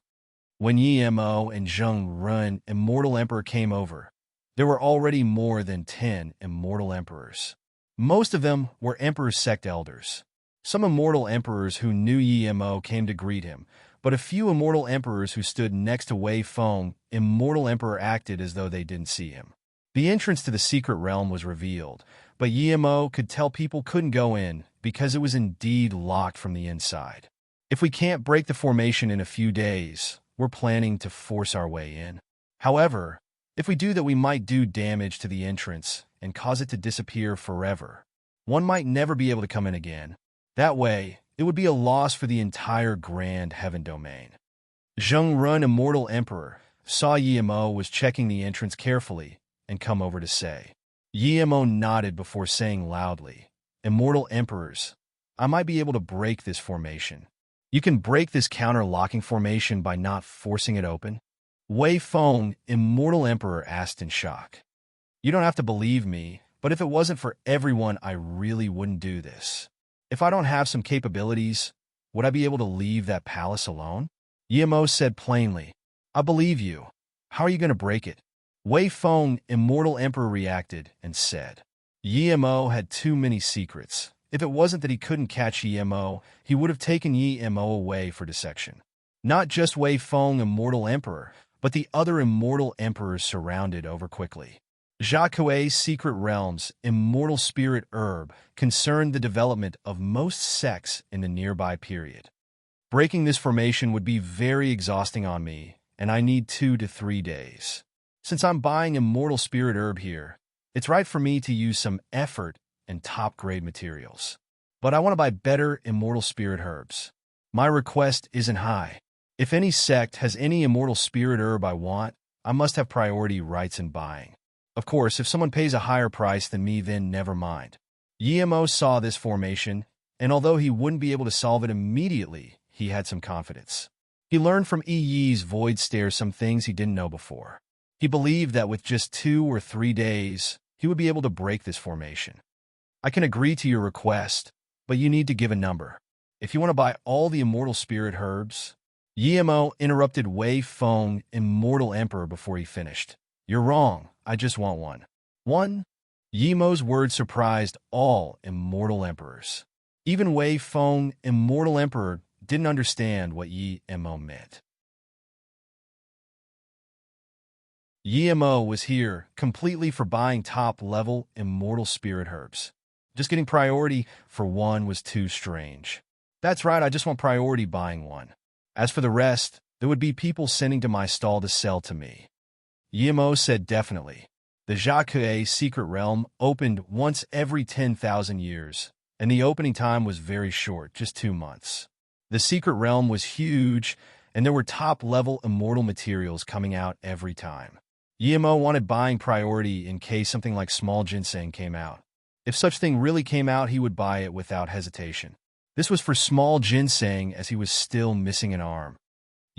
When Yemo and Zheng Ren, Immortal Emperor, came over, there were already more than 10 Immortal Emperors. Most of them were Emperor's Sect Elders. Some Immortal Emperors who knew Yemo came to greet him, but a few Immortal Emperors who stood next to Wei Feng, Immortal Emperor, acted as though they didn't see him. The entrance to the secret realm was revealed, but Yemo could tell people couldn't go in because it was indeed locked from the inside. If we can't break the formation in a few days, we're planning to force our way in. However, if we do that, we might do damage to the entrance and cause it to disappear forever. One might never be able to come in again. That way, it would be a loss for the entire Grand Heaven Domain. Zheng Ren, Immortal Emperor, saw Yemo was checking the entrance carefully and come over to say. Yemo nodded before saying loudly, Immortal Emperors, I might be able to break this formation. You can break this counter-locking formation by not forcing it open? Wei Feng, Immortal Emperor, asked in shock. You don't have to believe me, but if it wasn't for everyone, I really wouldn't do this. If I don't have some capabilities, would I be able to leave that palace alone? Yemo said plainly, I believe you. How are you going to break it? Wei Feng, Immortal Emperor, reacted and said, Yemo had too many secrets. If it wasn't that he couldn't catch Yemo, he would have taken Yemo away for dissection. Not just Wei Feng, Immortal Emperor, but the other Immortal Emperors surrounded over quickly. Jacques' secret realms, Immortal Spirit Herb, concerned the development of most sects in the nearby period. Breaking this formation would be very exhausting on me, and I need 2 to 3 days. Since I'm buying immortal spirit herb here, it's right for me to use some effort and top-grade materials. But I want to buy better immortal spirit herbs. My request isn't high. If any sect has any immortal spirit herb I want, I must have priority rights in buying. Of course, if someone pays a higher price than me, then never mind. Yemo saw this formation, and although he wouldn't be able to solve it immediately, he had some confidence. He learned from Yi's void stare some things he didn't know before. He believed that with just 2 or 3 days, he would be able to break this formation. I can agree to your request, but you need to give a number. If you want to buy all the immortal spirit herbs... Yemo interrupted Wei Feng, Immortal Emperor, before he finished. You're wrong. I just want one. One? Yemo's words surprised all Immortal Emperors. Even Wei Feng, Immortal Emperor, didn't understand what Yemo meant. Yemo was here completely for buying top-level immortal spirit herbs. Just getting priority for one was too strange. That's right, I just want priority buying one. As for the rest, there would be people sending to my stall to sell to me. Yemo said definitely. The Jacques secret realm opened once every 10,000 years, and the opening time was very short, just 2 months. The secret realm was huge, and there were top-level immortal materials coming out every time. Yemo wanted buying priority in case something like small ginseng came out. If such thing really came out, he would buy it without hesitation. This was for small ginseng, as he was still missing an arm.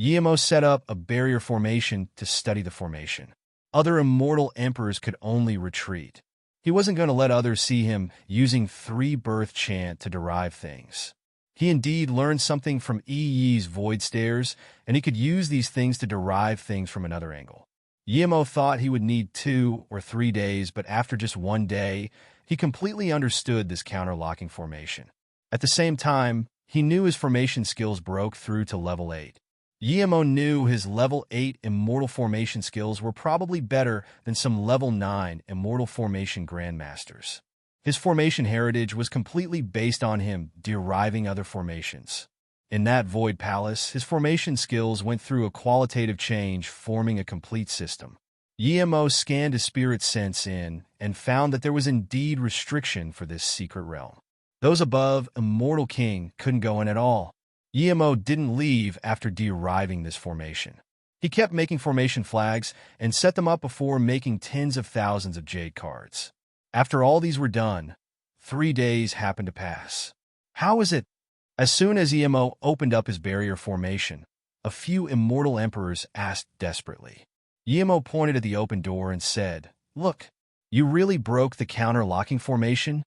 Yemo set up a barrier formation to study the formation. Other immortal emperors could only retreat. He wasn't going to let others see him using 3-birth chant to derive things. He indeed learned something from Yi's void stares, and he could use these things to derive things from another angle. Yemo thought he would need 2 or 3 days, but after just 1 day, he completely understood this counter-locking formation. At the same time, he knew his formation skills broke through to level 8. Yemo knew his level 8 immortal formation skills were probably better than some level 9 immortal formation grandmasters. His formation heritage was completely based on him deriving other formations. In that void palace, his formation skills went through a qualitative change, forming a complete system. Yemo scanned his spirit sense in and found that there was indeed restriction for this secret realm. Those above Immortal King couldn't go in at all. Yemo didn't leave after deriving this formation. He kept making formation flags and set them up before making tens of thousands of jade cards. After all these were done, 3 days happened to pass. How is it? As soon as Yemo opened up his barrier formation, a few immortal emperors asked desperately. Yemo pointed at the open door and said, "Look, you really broke the counter-locking formation?"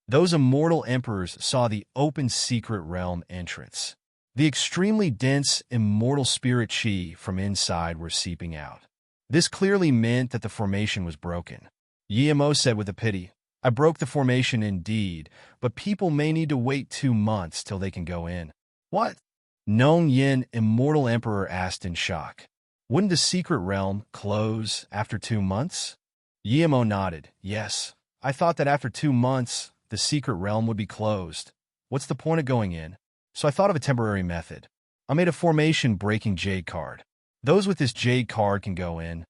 Those immortal emperors saw the open secret realm entrance. The extremely dense immortal spirit chi from inside were seeping out. This clearly meant that the formation was broken. Yemo said with a pity, "I broke the formation indeed, but people may need to wait 2 months till they can go in." "What?" Nong Yin, Immortal Emperor, asked in shock. "Wouldn't the secret realm close after 2 months?" Yemo nodded. "Yes, I thought that after 2 months, the secret realm would be closed. What's the point of going in? So I thought of a temporary method. I made a formation-breaking jade card. Those with this jade card can go in."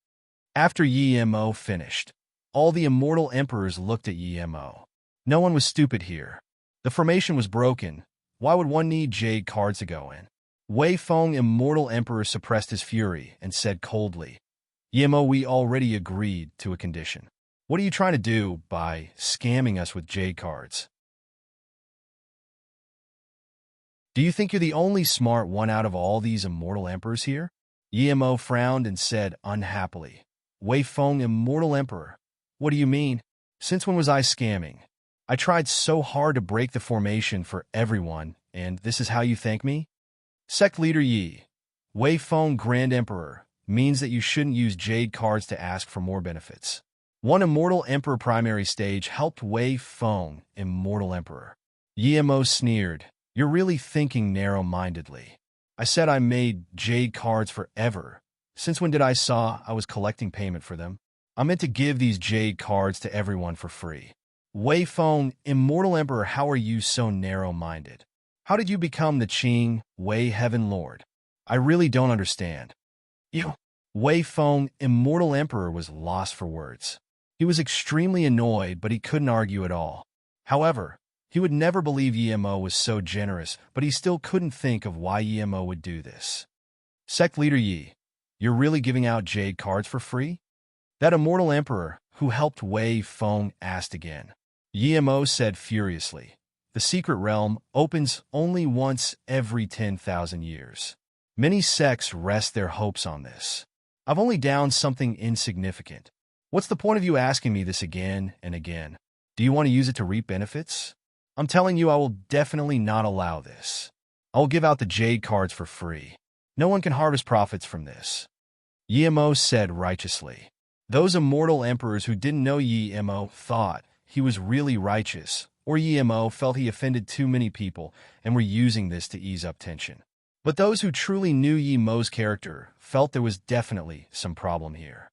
After Yemo finished, all the immortal emperors looked at Yemo. No one was stupid here. The formation was broken. Why would one need jade cards to go in? Wei Feng, Immortal Emperor, suppressed his fury and said coldly, "Yemo, we already agreed to a condition. What are you trying to do by scamming us with jade cards? Do you think you're the only smart one out of all these immortal emperors here?" Yemo frowned and said unhappily, "Wei Feng, Immortal Emperor, what do you mean? Since when was I scamming? I tried so hard to break the formation for everyone, and this is how you thank me?" Sect Leader Yi, Wei Feng, Grand Emperor, means that you shouldn't use jade cards to ask for more benefits. One Immortal Emperor primary stage helped Wei Feng, Immortal Emperor. Yemo sneered, "You're really thinking narrow-mindedly. I said I made jade cards forever. Since when did I saw I was collecting payment for them? I meant to give these jade cards to everyone for free." Wei Feng, Immortal Emperor, how are you so narrow-minded? How did you become the Qing Wei Heaven Lord? I really don't understand. You. Wei Feng, immortal emperor, was lost for words. He was extremely annoyed, but he couldn't argue at all. However, he would never believe Yemo was so generous, but he still couldn't think of why Yemo would do this. Sect leader Yi, you're really giving out jade cards for free? That immortal emperor, who helped Wei Feng, asked again. Yemo said furiously, the secret realm opens only once every 10,000 years. Many sects rest their hopes on this. I've only downed something insignificant. What's the point of you asking me this again and again? Do you want to use it to reap benefits? I'm telling you, I will definitely not allow this. I will give out the jade cards for free. No one can harvest profits from this. Yemo said righteously. Those immortal emperors who didn't know Yemo thought he was really righteous, or Yemo felt he offended too many people and were using this to ease up tension. But those who truly knew Yemo's character felt there was definitely some problem here.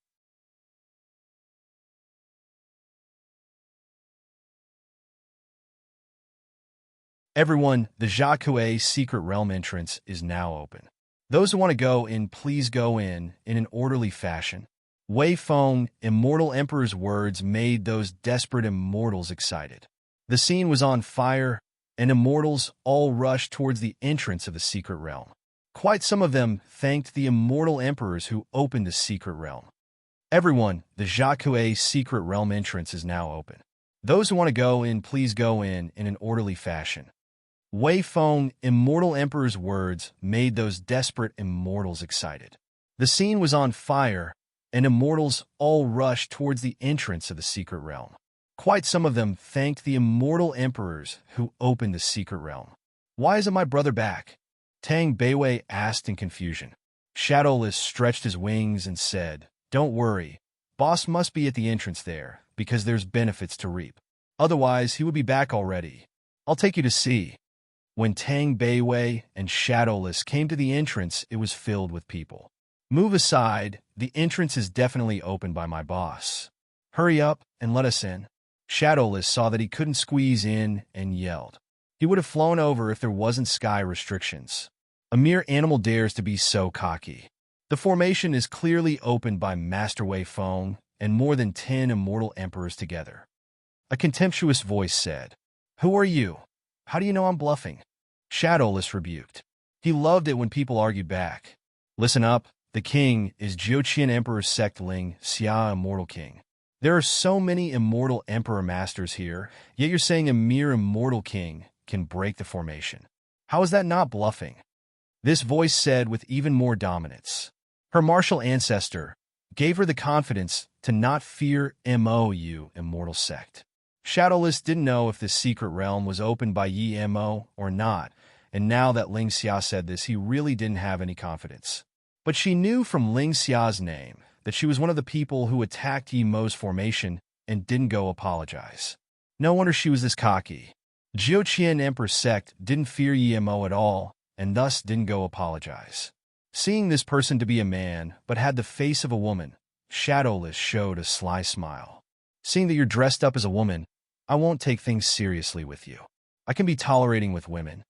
Everyone, the Jacques secret realm entrance is now open. Those who want to go in, please go in an orderly fashion. Wei Feng, immortal emperor's words made those desperate immortals excited. The scene was on fire, and immortals all rushed towards the entrance of the secret realm. Quite some of them thanked the immortal emperors who opened the secret realm. Everyone, the Jacques secret realm entrance is now open. Those who want to go in, please go in an orderly fashion. Wei Feng, immortal emperor's words made those desperate immortals excited. The scene was on fire, and immortals all rushed towards the entrance of the secret realm. Quite some of them thanked the immortal emperors who opened the secret realm. Why isn't my brother back? Tang Beiwei asked in confusion. Shadowless stretched his wings and said, don't worry, boss must be at the entrance there, because there's benefits to reap. Otherwise, he would be back already. I'll take you to see. When Tang Beiwei and Shadowless came to the entrance, it was filled with people. Move aside, the entrance is definitely opened by my boss. Hurry up and let us in. Shadowless saw that he couldn't squeeze in and yelled. He would have flown over if there wasn't sky restrictions. A mere animal dares to be so cocky. The formation is clearly opened by Master Wei Feng and more than 10 immortal emperors together. A contemptuous voice said, who are you? How do you know I'm bluffing? Shadowless rebuked. He loved it when people argued back. Listen up, the king is Jiuqian Emperor Sect Ling Xia Immortal King. There are so many immortal emperor masters here, yet you're saying a mere immortal king can break the formation. How is that not bluffing? This voice said with even more dominance. Her martial ancestor gave her the confidence to not fear Mou immortal sect. Shadowless didn't know if this secret realm was opened by Yi Mo or not, and now that Ling Xia said this, he really didn't have any confidence. But she knew from Ling Xia's name that she was one of the people who attacked Yi Mo's formation and didn't go apologize. No wonder she was this cocky. Jiuqian Emperor Sect didn't fear Yi Mo at all, and thus didn't go apologize. Seeing this person to be a man, but had the face of a woman, Shadowless showed a sly smile. Seeing that you're dressed up as a woman, I won't take things seriously with you. I can be tolerating with women.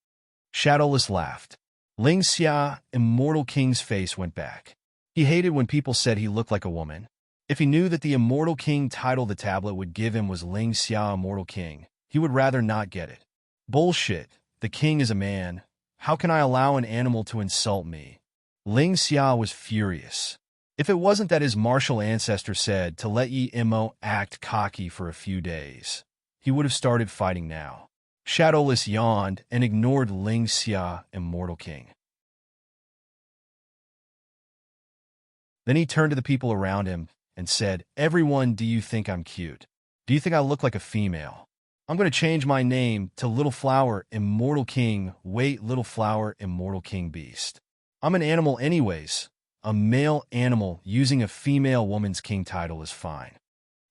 Shadowless laughed. Ling Xia, Immortal King's face went back. He hated when people said he looked like a woman. If he knew that the Immortal King title the tablet would give him was Ling Xia Immortal King, he would rather not get it. Bullshit. The king is a man. How can I allow an animal to insult me? Ling Xia was furious. If it wasn't that his martial ancestor said to let Yi Mo act cocky for a few days, he would have started fighting now. Shadowless yawned and ignored Ling Xia, Immortal King. Then he turned to the people around him and said, everyone, do you think I'm cute? Do you think I look like a female? I'm going to change my name to Little Flower, Immortal King. Wait, Little Flower, Immortal King Beast. I'm an animal anyways. A male animal using a female woman's king title is fine.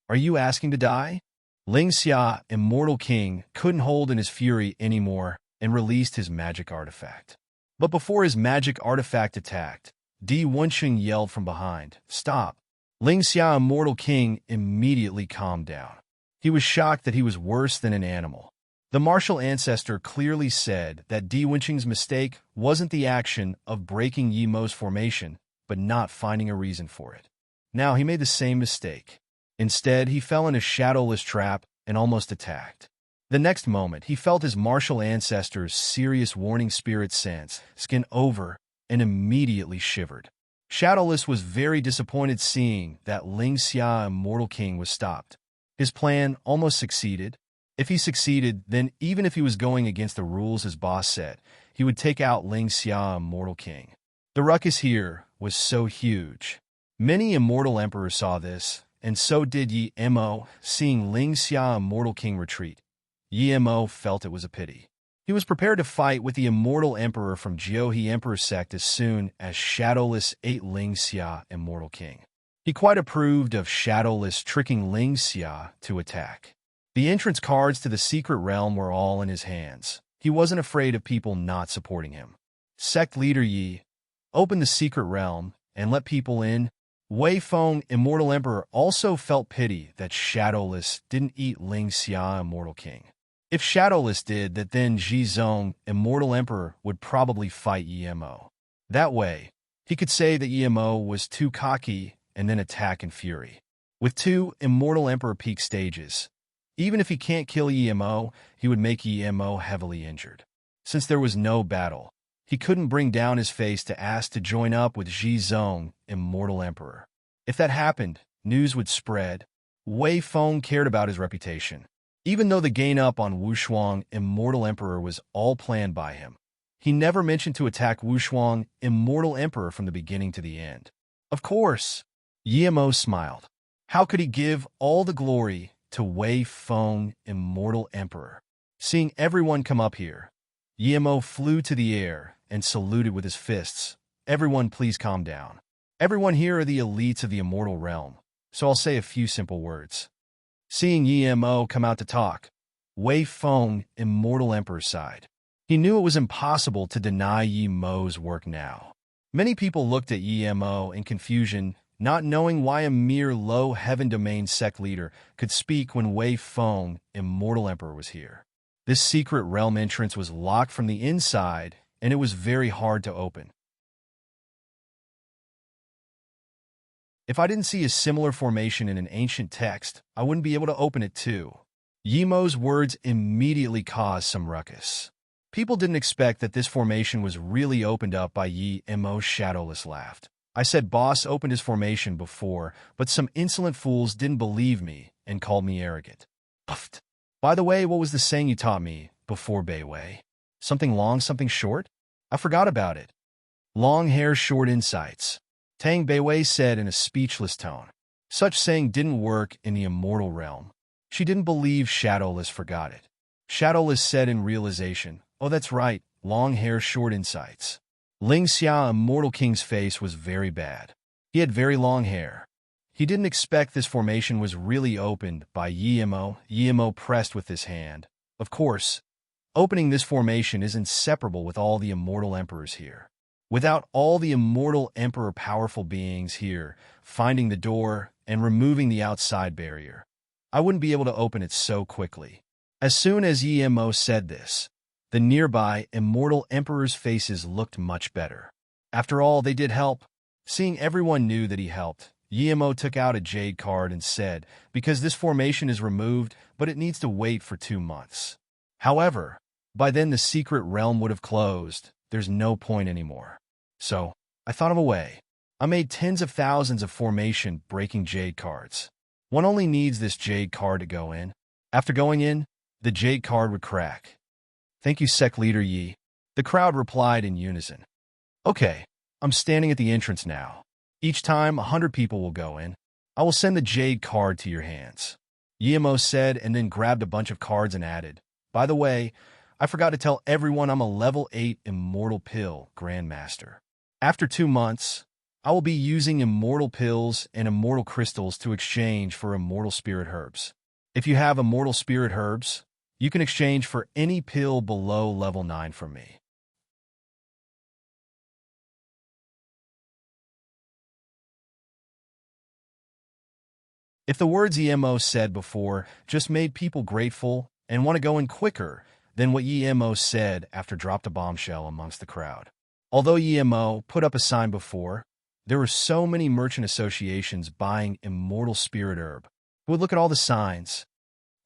Are you asking to die? Ling Xia, Immortal King, couldn't hold in his fury anymore and released his magic artifact. But before his magic artifact attacked, Di Wenxing yelled from behind, stop. Ling Xia, Immortal King, immediately calmed down. He was shocked that he was worse than an animal. The martial ancestor clearly said that Di Wenxing's mistake wasn't the action of breaking Yi Mo's formation, but not finding a reason for it. Now he made the same mistake. Instead, he fell in a shadowless trap and almost attacked. The next moment, he felt his martial ancestors' serious warning spirit sense skin over and immediately shivered. Shadowless was very disappointed seeing that Ling Xia, Immortal King, was stopped. His plan almost succeeded. If he succeeded, then even if he was going against the rules his boss said, he would take out Ling Xia, Immortal King. The ruckus here was so huge. Many Immortal Emperors saw this, and so did Yi Mo, seeing Ling Xia, Immortal King, retreat. Yi Mo felt it was a pity. He was prepared to fight with the Immortal Emperor from Jiuhe Emperor sect as soon as Shadowless ate Ling Xia, Immortal King. He quite approved of Shadowless tricking Ling Xia to attack. The entrance cards to the secret realm were all in his hands. He wasn't afraid of people not supporting him. Sect leader Yi, open the secret realm and let people in. Wei Feng, Immortal Emperor, also felt pity that Shadowless didn't eat Ling Xia, Immortal King. If Shadowless did that, then Ji Zong, Immortal Emperor, would probably fight Yi Mo. That way, he could say that Yi Mo was too cocky and then attack in fury. With 2 Immortal Emperor peak stages, even if he can't kill Yi Mo, he would make Yi Mo heavily injured. Since there was no battle, he couldn't bring down his face to ask to join up with Ji Zong, Immortal Emperor. If that happened, news would spread. Wei Feng cared about his reputation. Even though the gain up on Wushuang, Immortal Emperor, was all planned by him, he never mentioned to attack Wushuang, Immortal Emperor, from the beginning to the end. Of course, Yi Mo smiled. How could he give all the glory to Wei Feng, Immortal Emperor? Seeing everyone come up here, Yi Mo flew to the air and saluted with his fists. Everyone, please calm down. Everyone here are the elites of the immortal realm, so I'll say a few simple words. Seeing Yi Mo come out to talk, Wei Feng, Immortal Emperor, sighed. He knew it was impossible to deny Yi Mo's work now. Many people looked at Yi Mo in confusion, not knowing why a mere low heaven domain sect leader could speak when Wei Feng, Immortal Emperor, was here. This secret realm entrance was locked from the inside, and it was very hard to open. If I didn't see a similar formation in an ancient text, I wouldn't be able to open it too. Yi Mo's words immediately caused some ruckus. People didn't expect that this formation was really opened up by Yi Mo. Shadowless laughed. I said boss opened his formation before, but some insolent fools didn't believe me and called me arrogant. Puffed. By the way, what was the saying you taught me before, Beiwei? Something long, something short? I forgot about it. Long hair, short insights. Tang Beiwei said in a speechless tone. Such saying didn't work in the immortal realm. She didn't believe Shadowless forgot it. Shadowless said in realization, oh, that's right, long hair, short insights. Ling Xia, Immortal King's face was very bad. He had very long hair. He didn't expect this formation was really opened by Yi Mo. Yi Mo pressed with his hand. Of course, opening this formation is inseparable with all the immortal emperors here. Without all the immortal emperor powerful beings here, finding the door and removing the outside barrier, I wouldn't be able to open it so quickly. As soon as Yi Mo said this, the nearby immortal emperors' faces looked much better. After all, they did help. Seeing everyone knew that he helped, Yi Mo took out a jade card and said, because this formation is removed, but it needs to wait for 2 months. However, by then the secret realm would have closed. There's no point anymore. So, I thought of a way. I made tens of thousands of formation-breaking jade cards. One only needs this jade card to go in. After going in, the jade card would crack. Thank you, sect leader Yi. The crowd replied in unison. Okay, I'm standing at the entrance now. Each time, 100 people will go in. I will send the jade card to your hands. Yi Mo said and then grabbed a bunch of cards and added, by the way, I forgot to tell everyone I'm a level 8 Immortal Pill Grandmaster. After 2 months, I will be using Immortal Pills and Immortal Crystals to exchange for Immortal Spirit Herbs. If you have Immortal Spirit Herbs, you can exchange for any pill below level 9 from me. If the words Yi Mo said before just made people grateful and want to go in quicker than what Yi Mo said after dropped a bombshell amongst the crowd. Although Yi Mo put up a sign before, There were so many merchant associations buying immortal spirit herb. Who would look at all the signs.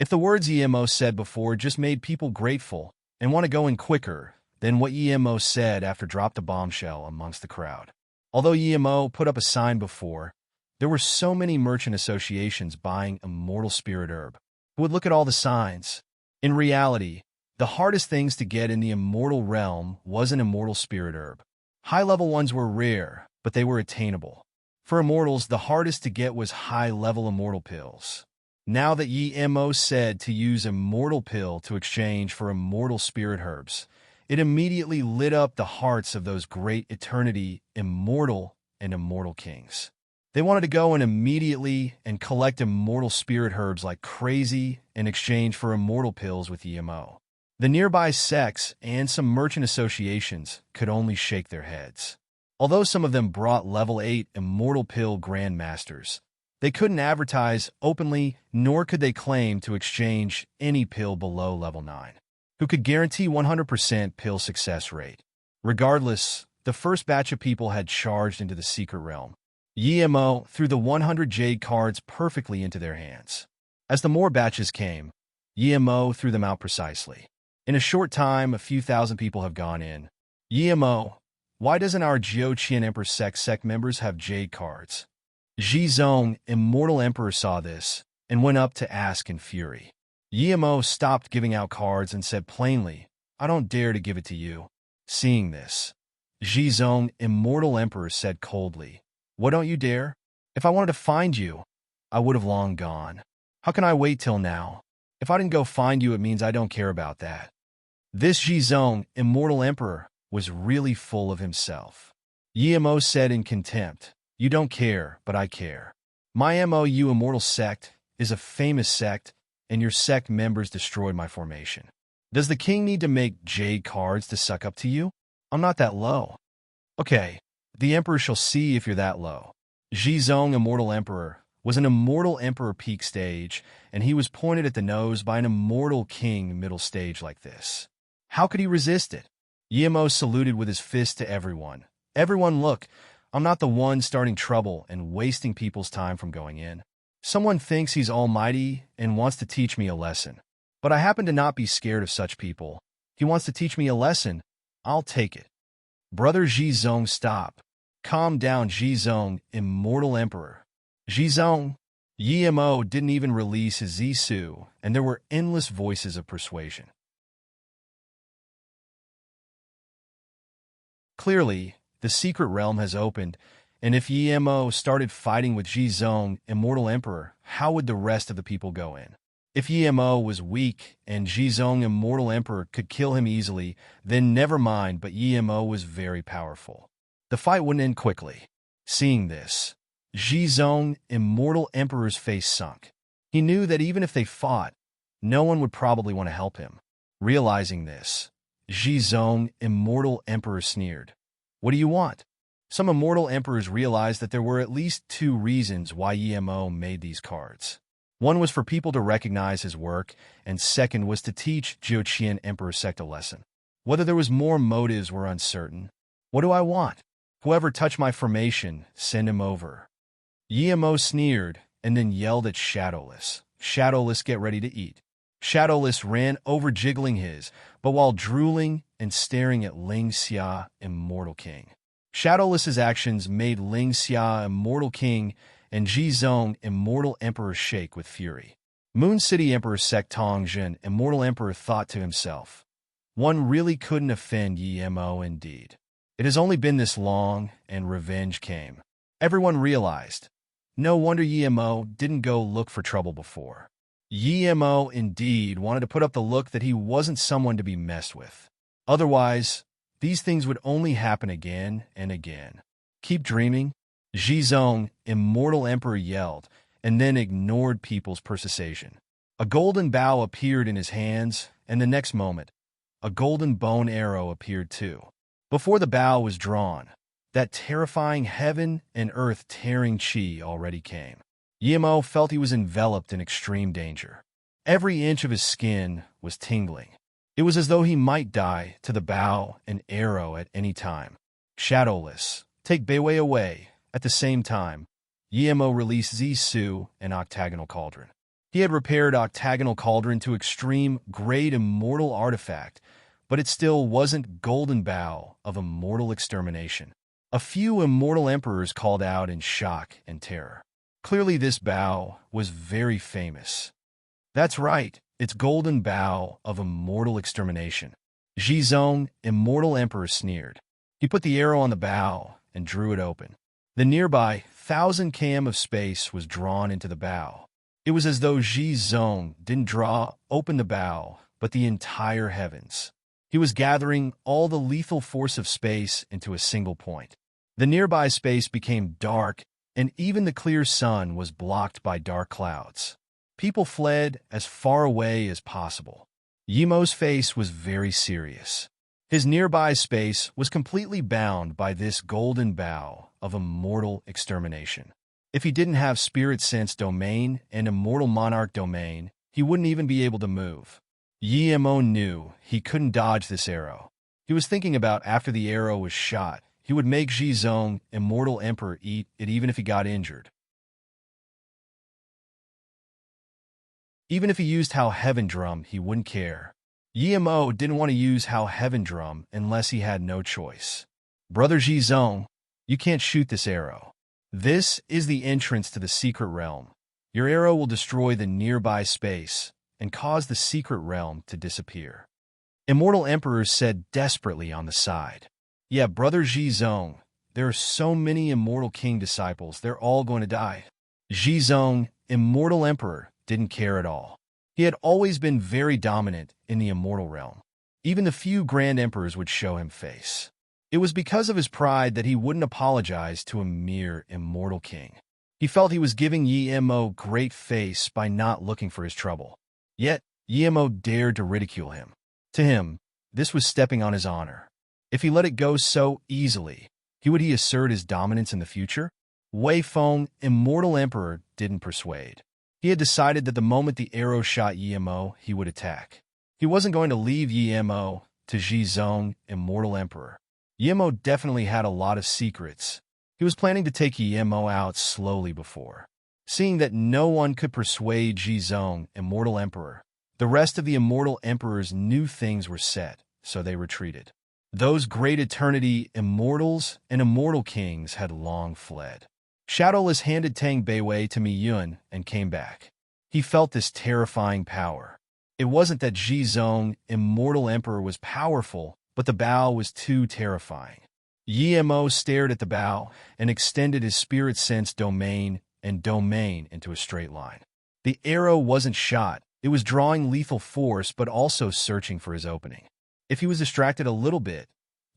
If the words EMO said before just made people grateful and want to go in quicker than what EMO said after dropped a bombshell amongst the crowd. Although EMO put up a sign before, there were so many merchant associations buying immortal spirit herb. Who would look at all the signs. In reality, the hardest things to get in the immortal realm was an immortal spirit herb. High-level ones were rare, but they were attainable. For immortals, the hardest to get was high-level immortal pills. Now that EMO said to use immortal pill to exchange for immortal spirit herbs, it immediately lit up the hearts of those great eternity, immortal, and immortal kings. They wanted to go and immediately and collect immortal spirit herbs like crazy in exchange for immortal pills with EMO. The nearby sects and some merchant associations could only shake their heads. Although some of them brought level 8 immortal pill grandmasters, they couldn't advertise openly, nor could they claim to exchange any pill below level 9, who could guarantee 100% pill success rate. Regardless, the first batch of people had charged into the secret realm. EMO threw the 100 jade cards perfectly into their hands. As the more batches came, EMO threw them out precisely. In a short time, a few thousand people have gone in. EMO, why doesn't our Jiuqian Emperor sect members have jade cards? Zhizong, Immortal Emperor, saw this and went up to ask in fury. EMO stopped giving out cards and said plainly, I don't dare to give it to you. Seeing this, Zhizong, Immortal Emperor, said coldly, what don't you dare? If I wanted to find you, I would have long gone. How can I wait till now? If I didn't go find you, it means I don't care about that. This Zhizong, Immortal Emperor, was really full of himself. EMO said in contempt, you don't care, but I care. My MOU Immortal Sect is a famous sect, and your sect members destroyed my formation. Does the king need to make jade cards to suck up to you? I'm not that low. Okay, the emperor shall see if you're that low. Zhizong, Immortal Emperor, was an immortal emperor peak stage, and he was pointed at the nose by an immortal king middle stage like this. How could he resist it? EMO saluted with his fist to everyone. Everyone, look, I'm not the one starting trouble and wasting people's time from going in. Someone thinks he's almighty and wants to teach me a lesson. But I happen to not be scared of such people. He wants to teach me a lesson. I'll take it. Brother Zhizong, stop. Calm down, Zhizong, Immortal Emperor. Zhizong. EMO didn't even release his Zisu, and there were endless voices of persuasion. Clearly, the secret realm has opened, and if EMO started fighting with Zhizong, Immortal Emperor, how would the rest of the people go in? If EMO was weak and Zhizong, Immortal Emperor, could kill him easily, then never mind, but EMO was very powerful. The fight wouldn't end quickly. Seeing this, Zhizong, Immortal Emperor's face sunk. He knew that even if they fought, no one would probably want to help him. Realizing this, Zhizong, Immortal Emperor, sneered. What do you want? Some immortal emperors realized that there were at least two reasons why EMO made these cards. One was for people to recognize his work, and second was to teach Jiuqian Emperor Sect a lesson. Whether there was more motives were uncertain. What do I want? Whoever touched my formation, send him over. EMO sneered and then yelled at Shadowless. Shadowless, get ready to eat. Shadowless ran over, jiggling his, but while drooling and staring at Ling Xia, Immortal King. Shadowless's actions made Ling Xia, Immortal King, and Zhizong, Immortal Emperor, shake with fury. Moon City Emperor Sect Tongjin, Immortal Emperor, thought to himself, one really couldn't offend EMO indeed. It has only been this long, and revenge came. Everyone realized. No wonder EMO didn't go look for trouble before. EMO indeed wanted to put up the look that he wasn't someone to be messed with. Otherwise, these things would only happen again and again. Keep dreaming? Zhizong, Immortal Emperor, yelled, and then ignored people's persuasion. A golden bow appeared in his hands, and the next moment, a golden bone arrow appeared too. Before the bow was drawn, that terrifying heaven and earth tearing chi already came. EMO felt he was enveloped in extreme danger. Every inch of his skin was tingling. It was as though he might die to the bow and arrow at any time. Shadowless, take Beiwei away, At the same time, Yemo released Zisu and Octagonal Cauldron. He had repaired Octagonal Cauldron to extreme, great immortal artifact, but it still wasn't Golden Bow of immortal extermination. A few immortal emperors called out in shock and terror. Clearly this bow was very famous. That's right, it's Golden Bow of immortal extermination. Jizong, immortal emperor, sneered. He put the arrow on the bow and drew it open. The nearby 1,000 km of space was drawn into the bow. It was as though Jizong didn't draw open the bow, but the entire heavens. He was gathering all the lethal force of space into a single point. The nearby space became dark, and even the clear sun was blocked by dark clouds. People fled as far away as possible. Yemo's face was very serious. His nearby space was completely bound by this golden bow of immortal extermination. If he didn't have Spirit Sense Domain and Immortal Monarch Domain, he wouldn't even be able to move. Yemo knew he couldn't dodge this arrow. He was thinking about after the arrow was shot, he would make Jizong, Immortal Emperor, eat it even if he got injured. Even if he used How Heaven Drum, he wouldn't care. Yemo didn't want to use How Heaven Drum unless he had no choice. Brother Jizong, you can't shoot this arrow. This is the entrance to the secret realm. Your arrow will destroy the nearby space and cause the secret realm to disappear. Immortal Emperor said desperately on the side. Yeah, Brother Jizong, there are so many Immortal King disciples, they're all going to die. Jizong, Immortal Emperor, didn't care at all. He had always been very dominant in the immortal realm. Even the few Grand Emperors would show him face. It was because of his pride that he wouldn't apologize to a mere immortal king. He felt he was giving Yemo great face by not looking for his trouble. Yet, Yemo dared to ridicule him. To him, this was stepping on his honor. If he let it go so easily, would he assert his dominance in the future? Wei Feng, Immortal Emperor, didn't persuade. He had decided that the moment the arrow shot Yemo, he would attack. He wasn't going to leave Yemo to Jizong, Immortal Emperor. Yemo definitely had a lot of secrets. He was planning to take Yemo out slowly before. Seeing that no one could persuade Jizong, Immortal Emperor, the rest of the Immortal Emperors knew things were set, so they retreated. Those great eternity immortals and immortal kings had long fled. Shadowless handed Tang Beiwei to Mi Yun and came back. He felt this terrifying power. It wasn't that Jizong, Immortal Emperor, was powerful, but the bow was too terrifying. Yemo stared at the bow and extended his Spirit Sense Domain and Domain into a straight line. The arrow wasn't shot. It was drawing lethal force, but also searching for his opening. If he was distracted a little bit,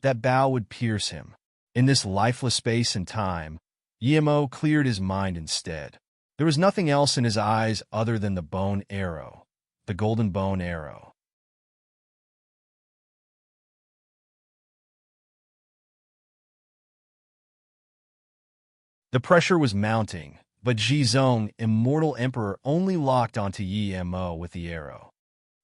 that bow would pierce him. In this lifeless space and time, Yemo cleared his mind instead. There was nothing else in his eyes other than the bone arrow, the golden bone arrow. The pressure was mounting, but Jizong, Immortal Emperor, only locked onto Yemo with the arrow.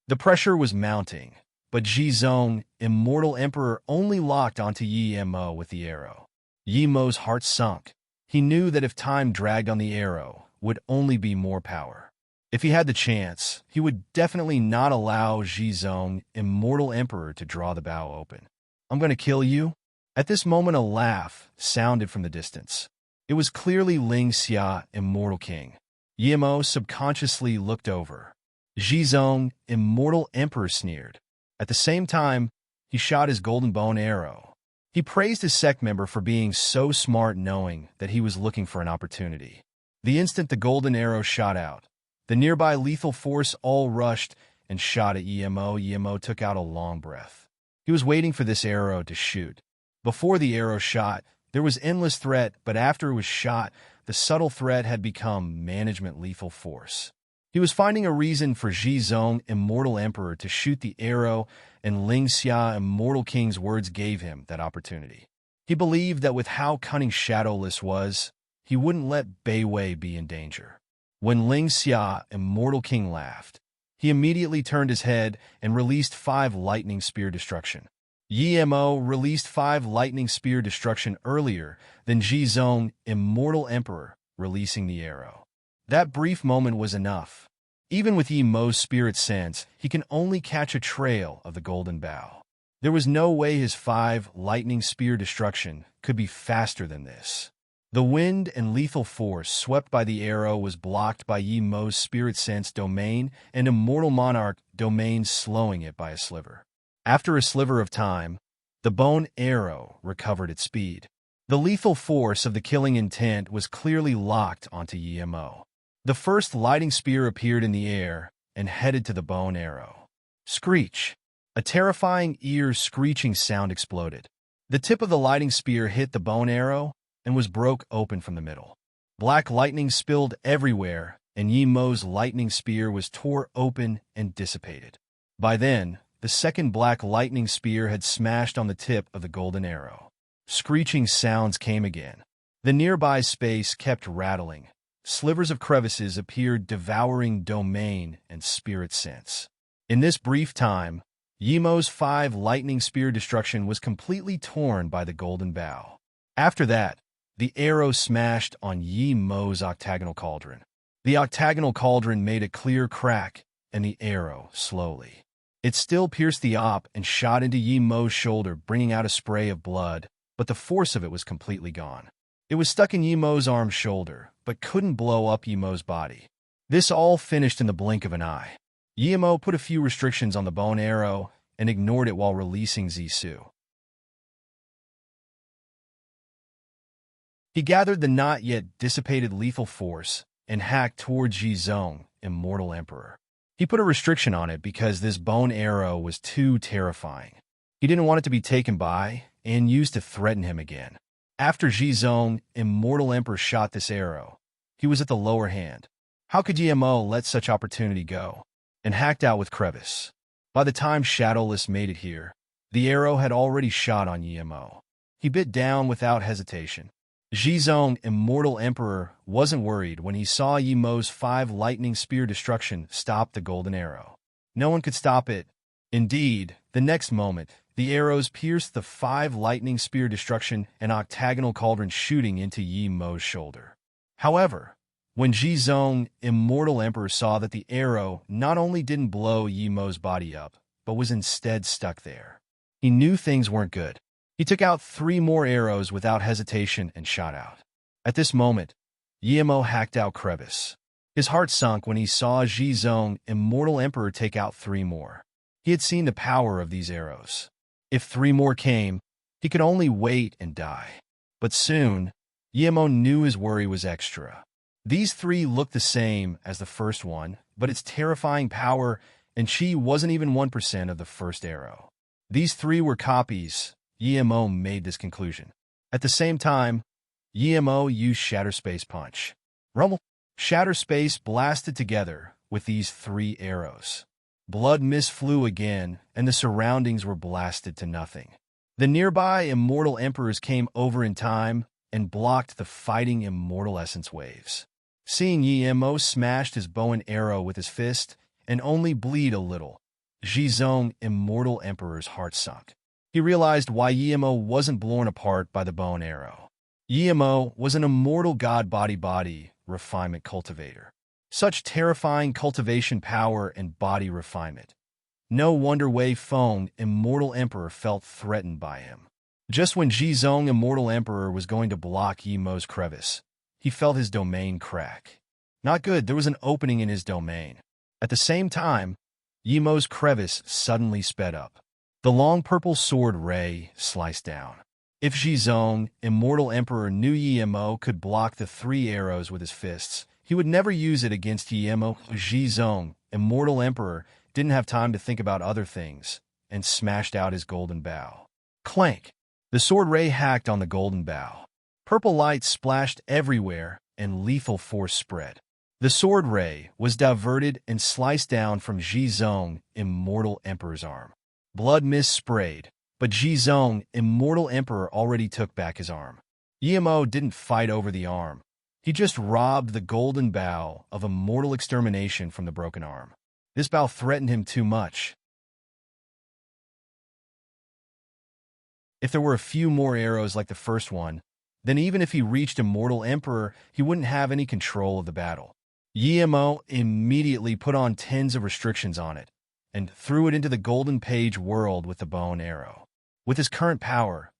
The pressure was mounting, but Jizong, Immortal Emperor, only locked onto Yemo with the arrow. Yemo's heart sunk. He knew that if time dragged on the arrow, would only be more power. If he had the chance, he would definitely not allow Jizong, Immortal Emperor, to draw the bow open. I'm going to kill you? At this moment, a laugh sounded from the distance. It was clearly Ling Xia, Immortal King. Yemo subconsciously looked over. Jizong, Immortal Emperor, sneered. At the same time, he shot his golden bone arrow. He praised his sect member for being so smart, knowing that he was looking for an opportunity. The instant the golden arrow shot out, the nearby lethal force all rushed and shot at Yemo. Yemo took out a long breath. He was waiting for this arrow to shoot. Before the arrow shot, there was endless threat, but after it was shot, the subtle threat had become management lethal force. He was finding a reason for Jizong, Immortal Emperor, to shoot the arrow, and Ling Xia, Immortal King's words gave him that opportunity. He believed that with how cunning Shadowless was, he wouldn't let Beiwei be in danger. When Ling Xia, Immortal King, laughed, he immediately turned his head and released 5 lightning spear destruction. Yi-Mo released 5 lightning spear destruction earlier than Ji-Zong, Immortal Emperor, releasing the arrow. That brief moment was enough. Even with Yi-Mo's spirit sense, he can only catch a trail of the golden bow. There was no way his 5 lightning spear destruction could be faster than this. The wind and lethal force swept by the arrow was blocked by Yi-Mo's spirit sense domain and Immortal Monarch domain, slowing it by a sliver. After a sliver of time, the bone arrow recovered its speed. The lethal force of the killing intent was clearly locked onto Yi-Mo. The first lighting spear appeared in the air and headed to the bone arrow. Screech! A terrifying ear-screeching sound exploded. The tip of the lighting spear hit the bone arrow and was broke open from the middle. Black lightning spilled everywhere, and Yi-Mo's lightning spear was tore open and dissipated. By then, the second black lightning spear had smashed on the tip of the golden arrow. Screeching sounds came again. The nearby space kept rattling. Slivers of crevices appeared, devouring domain and spirit sense. In this brief time, Yi-Mo's 5 lightning spear destruction was completely torn by the golden bow. After that, the arrow smashed on Yi-Mo's octagonal cauldron. The octagonal cauldron made a clear crack, and the arrow slowly. It still pierced the op and shot into Yi-Mo's shoulder, bringing out a spray of blood, but the force of it was completely gone. It was stuck in Yi-Mo's arm's shoulder, but couldn't blow up Yi-Mo's body. This all finished in the blink of an eye. Yi-Mo put a few restrictions on the bone arrow and ignored it while releasing Zissou. He gathered the not yet dissipated lethal force and hacked towards Ji-Zong, Immortal Emperor. He put a restriction on it because this bone arrow was too terrifying. He didn't want it to be taken by and used to threaten him again. After Ji-Zong, Immortal Emperor, shot this arrow, he was at the lower hand. How could Yi-Mo let such opportunity go? And hacked out with crevice. By the time Shadowless made it here, the arrow had already shot on Yi-Mo. He bit down without hesitation. Ji-Zong, Immortal Emperor, wasn't worried when he saw Yi-Mo's 5 lightning spear destruction stop the golden arrow. No one could stop it. Indeed, the next moment, the arrows pierced the 5 lightning spear destruction and octagonal cauldron, shooting into Yi-Mo's shoulder. However, when Ji-Zong, Immortal Emperor, saw that the arrow not only didn't blow Yi-Mo's body up, but was instead stuck there, he knew things weren't good. He took out 3 more arrows without hesitation and shot out. At this moment, Yi-Mo hacked out crevice. His heart sunk when he saw Ji-Zong, Immortal Emperor, take out 3 more. He had seen the power of these arrows. If 3 more came, he could only wait and die. But soon, Yi-Mo knew his worry was extra. These 3 looked the same as the first one, but its terrifying power and chi wasn't even 1% of the first arrow. These 3 were copies. Yi-Mo made this conclusion. At the same time, Yi-Mo used Shatter Space Punch. Rumble! Shatter Space blasted together with these 3 arrows. Blood mist flew again, and the surroundings were blasted to nothing. The nearby Immortal Emperors came over in time and blocked the fighting Immortal Essence waves. Seeing Yi-Mo smashed his bow and arrow with his fist and only bleed a little, Ji-Zong, Immortal Emperor's heart sunk. He realized why Yi-Mo wasn't blown apart by the bow and arrow. Yi-Mo was an immortal god body refinement cultivator. Such terrifying cultivation power and body refinement. No wonder Wei Feng, Immortal Emperor, felt threatened by him. Just when Ji-Zong, Immortal Emperor, was going to block Yi-Mo's crevice, he felt his domain crack. Not good, there was an opening in his domain. At the same time, Yi-Mo's crevice suddenly sped up. The long purple sword ray sliced down. If Ji-Zong, Immortal Emperor, knew Yi-Mo could block the 3 arrows with his fists, he would never use it against Yi-Mo. Ji-Zong, Immortal Emperor, didn't have time to think about other things, and smashed out his golden bow. Clank! The sword ray hacked on the golden bow. Purple light splashed everywhere, and lethal force spread. The sword ray was diverted and sliced down from Ji-Zong, Immortal Emperor's arm. Blood mist sprayed, but Ji-Zong, Immortal Emperor, already took back his arm. Yi-Mo didn't fight over the arm. He just robbed the golden bow of immortal extermination from the broken arm. This bow threatened him too much. If there were a few more arrows like the first one, then even if he reached Immortal Emperor, he wouldn't have any control of the battle. Yemo immediately put on tens of restrictions on it, and threw it into the Golden Page world with the bow and arrow. With his current power,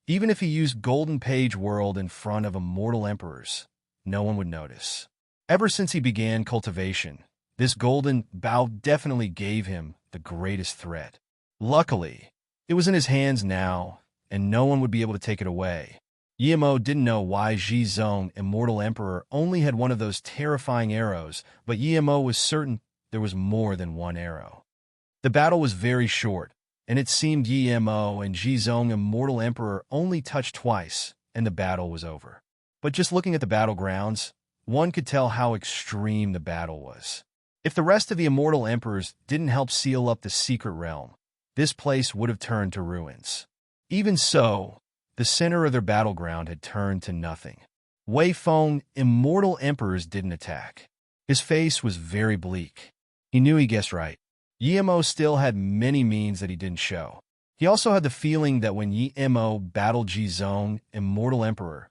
even if he used Golden Page world in front of Immortal Emperors, no one would notice. Ever since he began cultivation, this golden bow definitely gave him the greatest threat. Luckily, it was in his hands now, and no one would be able to take it away. Yemo didn't know why Zhizong, Immortal Emperor, only had one of those terrifying arrows, but Yemo was certain there was more than one arrow. The battle was very short, and it seemed Yemo and Zhizong, Immortal Emperor, only touched twice, and the battle was over. But just looking at the battlegrounds, one could tell how extreme the battle was. If the rest of the Immortal Emperors didn't help seal up the secret realm, this place would have turned to ruins. Even so, the center of their battleground had turned to nothing. Wei Feng, Immortal Emperors didn't attack. His face was very bleak. He knew he guessed right. Yemo still had many means that he didn't show. He also had the feeling that when Yemo battled Zhizong, Immortal Emperor,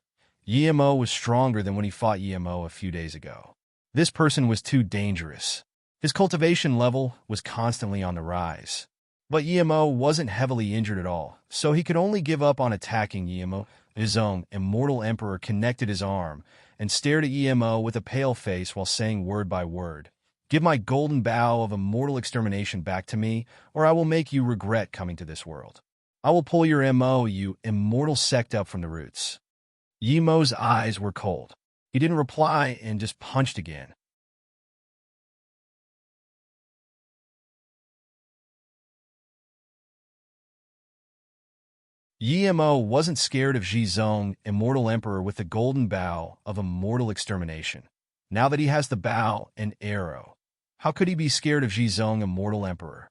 Yemo was stronger than when he fought Yemo a few days ago. This person was too dangerous. His cultivation level was constantly on the rise. But Yemo wasn't heavily injured at all, so he could only give up on attacking Yemo. Zhizong, Immortal Emperor, connected his arm and stared at Yemo with a pale face while saying word by word, "Give my golden bow of immortal extermination back to me, or I will make you regret coming to this world. I will pull your MO, you immortal sect, up from the roots." Yemo's eyes were cold. He didn't reply and just punched again. Yemo wasn't scared of Zhizong, Immortal Emperor, with the golden bow of immortal extermination. Now that he has the bow and arrow, how could he be scared of Zhizong, Immortal Emperor?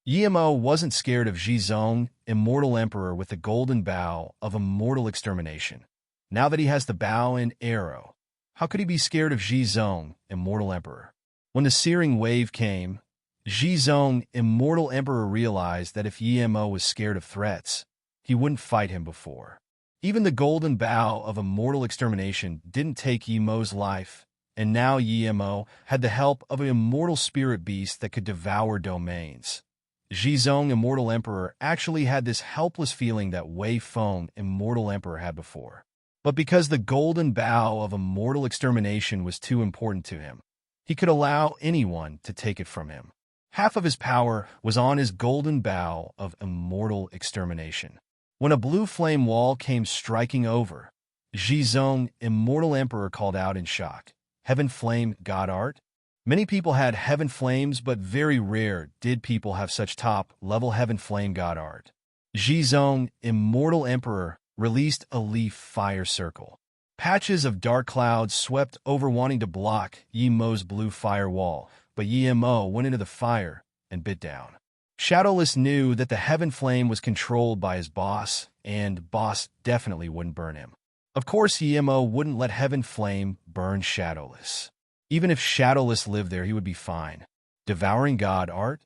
Yemo wasn't scared of Zhizong, Immortal Emperor, with the golden bow of immortal extermination. Now that he has the bow and arrow, how could he be scared of Zhizong, Immortal Emperor? When the searing wave came, Zhizong, Immortal Emperor, realized that if Yemo was scared of threats, he wouldn't fight him before. Even the golden bow of immortal extermination didn't take Yemo's life, and now Yemo had the help of an immortal spirit beast that could devour domains. Zhizong, Immortal Emperor, actually had this helpless feeling that Wei Feng, Immortal Emperor, had before. But because the golden bow of immortal extermination was too important to him, he could allow anyone to take it from him. Half of his power was on his golden bow of immortal extermination. When a blue flame wall came striking over, Zhizong, Immortal Emperor, called out in shock, "Heaven Flame, God Art?" Many people had Heaven Flames, but very rare did people have such top-level Heaven Flame God Art. Zhizong, Immortal Emperor, released a leaf fire circle. Patches of dark clouds swept over, wanting to block Yemo's blue fire wall, but Yemo went into the fire and bit down. Shadowless knew that the Heaven Flame was controlled by his boss, and boss definitely wouldn't burn him. Of course, Yemo wouldn't let Heaven Flame burn Shadowless. Even if Shadowless lived there, he would be fine. Devouring God Art?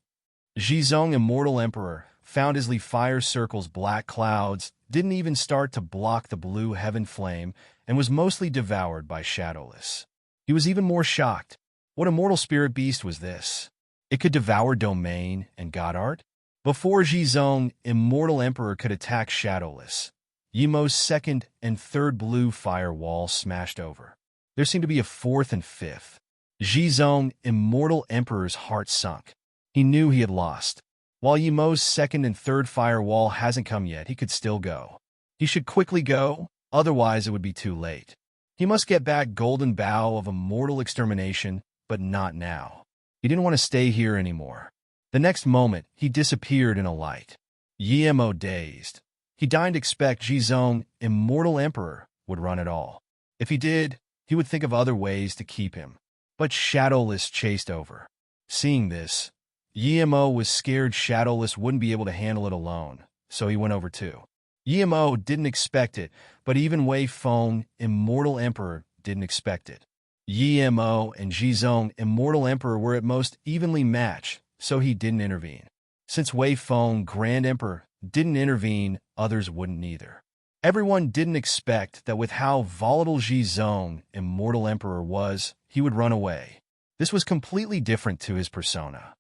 Zhizong, Immortal Emperor, found his leaf fire circle's black clouds didn't even start to block the blue Heaven Flame and was mostly devoured by Shadowless. He was even more shocked. What immortal spirit beast was this? It could devour domain and God Art? Before Zhizong, Immortal Emperor, could attack Shadowless, Yemo's second and third blue fire wall smashed over. There seemed to be a fourth and fifth. Zhizong, Immortal Emperor's heart sunk. He knew he had lost. While Yemo's second and third fire wall hasn't come yet, he could still go. He should quickly go, otherwise it would be too late. He must get back Golden Bow of Immortal Extermination, but not now. He didn't want to stay here anymore. The next moment, he disappeared in a light. Yemo dazed. He didn't expect Zhizong, Immortal Emperor, would run at all. If he did, he would think of other ways to keep him. But Shadowless chased over. Seeing this, Yemo was scared Shadowless wouldn't be able to handle it alone, so he went over too. Yemo didn't expect it, but even Wei Feng, Immortal Emperor, didn't expect it. Yemo and Zhizong, Immortal Emperor, were at most evenly matched, so he didn't intervene. Since Wei Feng, Grand Emperor, didn't intervene, others wouldn't either. Everyone didn't expect that with how volatile Zhizong, Immortal Emperor, was, he would run away. This was completely different to his persona.